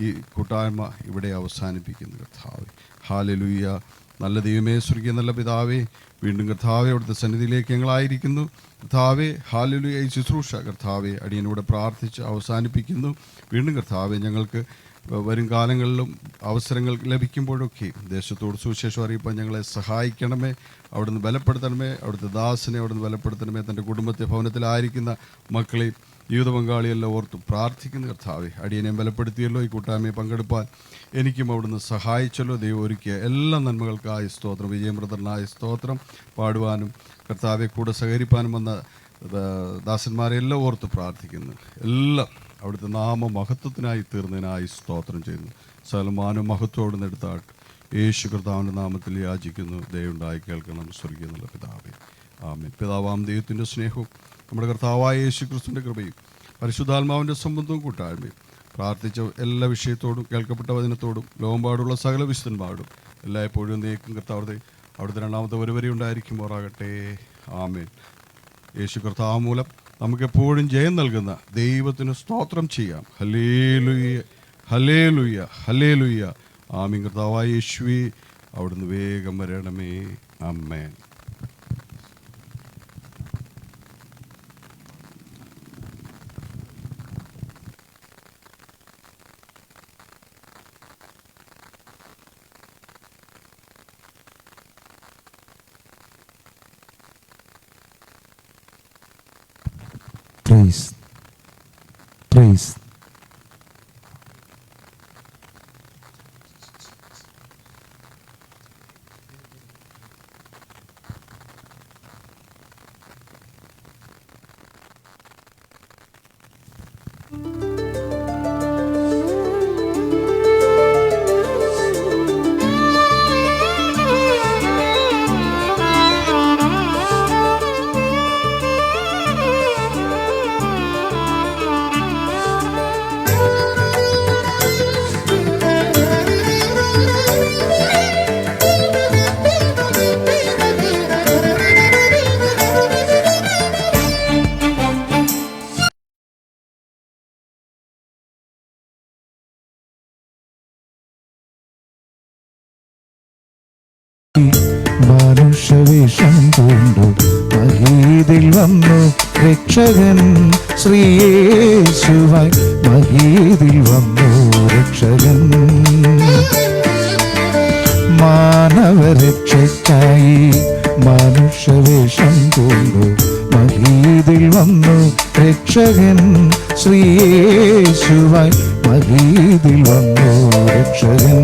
ഈ കൂട്ടായ്മ ഇവിടെ അവസാനിപ്പിക്കുന്നു. കർത്താവെ ഹല്ലേലൂയ. നല്ല ദൈവമേ, സ്വർഗീയ നല്ല പിതാവേ, വീണ്ടും കർത്താവെ അവിടുത്തെ സന്നിധിയിലേക്ക് ഞങ്ങളായിരിക്കുന്നു. കർത്താവെ ഹല്ലേലൂയ. ഈ ശുശ്രൂഷ കർത്താവെ അടിയനോട് പ്രാർത്ഥിച്ച് അവസാനിപ്പിക്കുന്നു. വീണ്ടും കർത്താവെ ഞങ്ങൾക്ക് വരും കാലങ്ങളിലും അവസരങ്ങൾ ലഭിക്കുമ്പോഴൊക്കെ ദേശത്തോട് സുവിശേഷം അറിയിപ്പാൻ ഞങ്ങളെ സഹായിക്കണമേ. അവിടുന്ന് ബലപ്പെടുത്തണമേ. അവിടുത്തെ ദാസനെ അവിടുന്ന് ബലപ്പെടുത്തണമേ. തൻ്റെ കുടുംബത്തെ ഭവനത്തിലായിരിക്കുന്ന മക്കളെയും ജീവിത പങ്കാളിയെല്ലാം ഓർത്ത് പ്രാർത്ഥിക്കുന്ന കർത്താവെ അടിയനെയും ബലപ്പെടുത്തിയല്ലോ. ഈ കൂട്ടായ്മയെ പങ്കെടുപ്പാൻ എനിക്കും അവിടുന്ന് സഹായിച്ചല്ലോ. ദൈവം ഒരുക്കിയ എല്ലാ നന്മകൾക്കായി സ്തോത്രം. വിജയപ്രദനായ സ്തോത്രം. പാടുവാനും കർത്താവെ കൂടെ സഹകരിപ്പാനും വന്ന ദാസന്മാരെല്ലാം ഓർത്ത് പ്രാർത്ഥിക്കുന്നു. എല്ലാം അവിടുത്തെ നാമ മഹത്വത്തിനായി തീർന്നതിനായി സ്തോത്രം ചെയ്യുന്നു. സകലമാനം മഹത്വം എടുത്താട്ട് യേശു കർത്താവിൻ്റെ നാമത്തിൽ യാചിക്കുന്നു. ദയവുണ്ടായി കേൾക്കണം സ്വർഗീയ നല്ല പിതാവേ, ആമേൻ. പിതാവാം ദൈവത്തിൻ്റെ സ്നേഹവും നമ്മുടെ കർത്താവായ യേശു ക്രിസ്തുവിൻ്റെ കൃപയും പരിശുദ്ധാത്മാവിൻ്റെ സംബന്ധവും കൂട്ടായ്മയും പ്രാർത്ഥിച്ച എല്ലാ വിഷയത്തോടും കേൾക്കപ്പെട്ട വചനത്തോടും ലോകമ്പാടുള്ള സകല വിശുദ്ധന്മാരോടും എല്ലായ്പ്പോഴും നീക്കും കർത്താവത്തെ അവിടുത്തെ രണ്ടാമത്തെ ഒരുവരെ ഉണ്ടായിരിക്കുമ്പോറാകട്ടെ. ആമേൻ. യേശു കർത്താവ് മൂലം നമുക്കെപ്പോഴും ജയം നൽകുന്ന ദൈവത്തിന് സ്തോത്രം ചെയ്യാം. ഹല്ലേലൂയ, ഹല്ലേലൂയ, ഹല്ലേലൂയ. ആമീൻ. കർത്താവായ യേശുവേ, അവിടുന്ന് വേഗം വരണമേ. ആമേൻ. Praise. മനുഷ്യവേഷം പൂണ്ടു മഹീതിൽ വന്നു രക്ഷകൻ ശ്രീയേശുവായി. മഹീതിൽ വന്നു രക്ഷകൻ മാനവരക്ഷയ്ക്കായി. മനുഷ്യവേഷം പൂണ്ടു മഹീതിൽ വന്നു രക്ഷകൻ ശ്രീയേശുവായി. മഹീതിൽ വന്നു രക്ഷകൻ.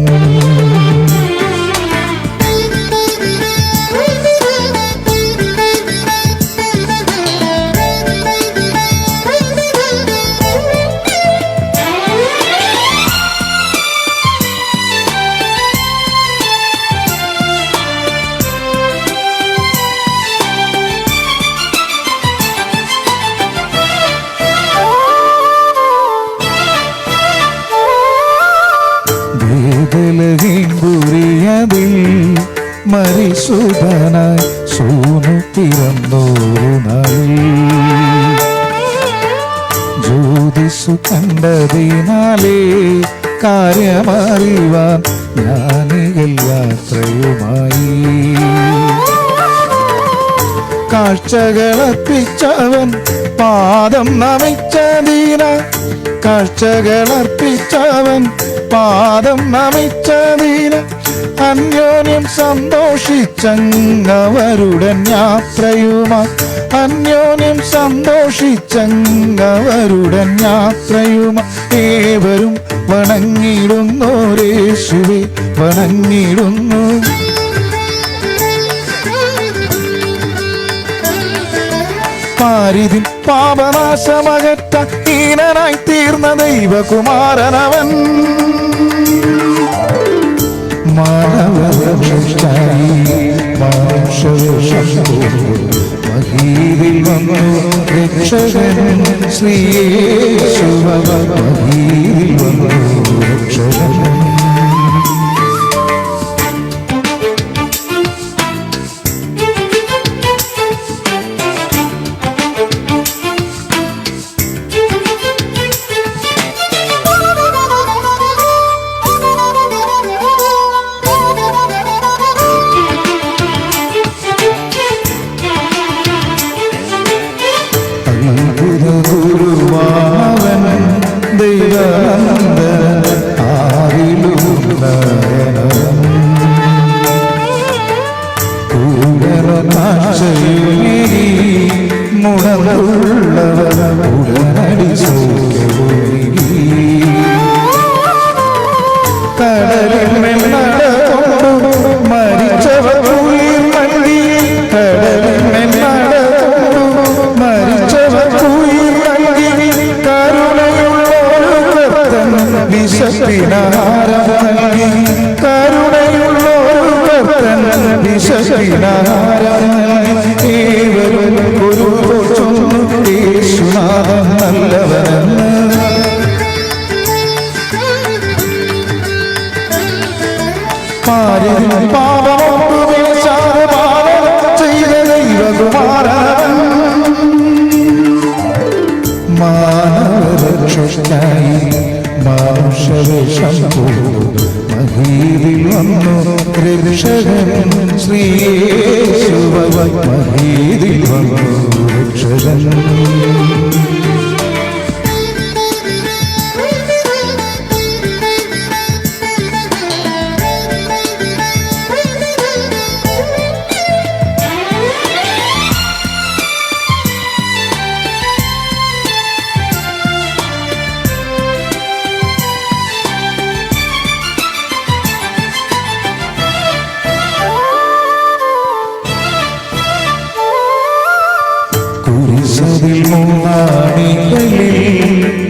മരിസുതനായി സൂനു പിറന്നോരു നാളിൽ ജ്യോതിസു കണ്ടതിനാലേ കാര്യമറിവാൻ ജ്ഞാനികൾ യാത്രയുമായി കാഴ്ചകളർപ്പിച്ചവൻ പാദം നമിച്ചതിന കാഴ്ചകളർപ്പിച്ചവൻ പാദം നമിച്ചതിന അന്യോന്യം സന്തോഷിച്ചങ്ങവരുടൻ യാത്രയുമായി അന്യോന്യം സന്തോഷിച്ചങ്ങവരുടൻ യാത്രയുമായി ഏവരും വണങ്ങിടുന്നോരേശുവേ വണങ്ങിടുന്നു പാരിതിൻ പാപനാശമകറ്റ ഹീനനായി തീർന്ന ദൈവകുമാരനവൻ മാനവരക്ഷായി മഹീവിൽ വന്നു രക്ഷകൻ ശ്രീയേശുവ മഹീവിൽ വന്നു രക്ഷകൻ ഗുരുവാവൻ ദൈവാനന്ദൻ ആരിലും മുടന്നുള്ളവർ ഉടനടി കടലിൽ നടന്നു മരിച്ചവർ ഉയിർ മല്ലി കടലിൽ നടന്നു മരിച്ചവർ ഉയിർ മല്ലി കരുണയുള്ളൊരു കർത്തൻ വിശപ്പിനാഹാരം നൽകി കരുണയുള്ളൊരു കർത്തൻ വിശപ്പിനാഹാരം നൽകി ഏവരും ഒരു ചൊന്നു യേശുനാഥൻ നല്ലവനെന്ന് പാപമൊട്ടുമേശാതെ പാപം ചെയ്ത ദൈവകുമാരൻ മാനവരക്ഷയ്ക്കായി മാനുഷവേഷം മഹീവിൽ വന്നു രക്ഷകൻ ശ്രീയേശുവ മഹീവിൽ വന്നു രക്ഷകൻ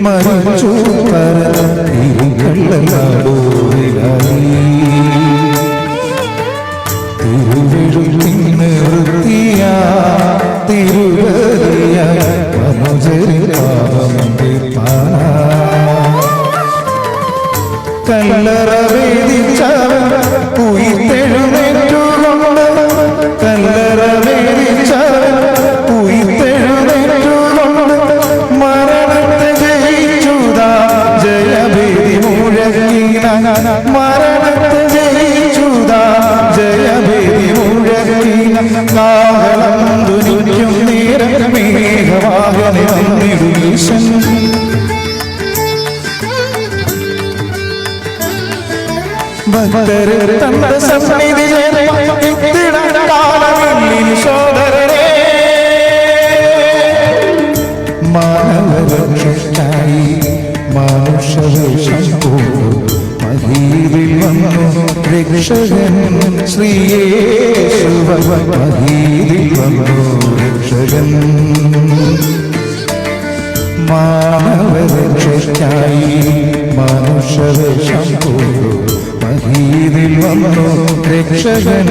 മരിച്ചു തിരുവെഴുത്തിൻ നിർത്തിയ തിരുവരിയ കല്ലറ വേദിച്ചവൻ ഉയിർത്തെഴുന്നേറ്റുകൊണ്ട് കല്ലറ വേദിച്ചവൻ ഉയിർത്തെഴുന്നേറ്റുകൊണ്ട് മരണത്തെ ജയിച്ചുതാ ജയഭേദി മുഴങ്ങിന മരണത്തെ ജയിച്ചുതാ ജയഭേദി മുഴങ്ങിന കാഹളം ധ്വനിക്കും നേരം മേഘവാഹനെ വന്നിടുമീശൻ ഭക്തരെ തന്റെ സന്നിധിയിലെ കാലമില്ലിൻ സോദരരെ മാനവരക്ഷയ്ക്കായി മാനുഷവേഷം മഹീവിൽ വന്നു രക്ഷകൻ ശ്രീയേശുവ മഹീവിൽ വന്നു രക്ഷകൻ മാനവരക്ഷയ്ക്കായി മാനുഷവേഷം മഹീവിൽ വന്നു രക്ഷകൻ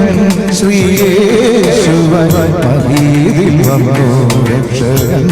ശ്രീയേശുവ മഹീവിൽ വന്നു രക്ഷകൻ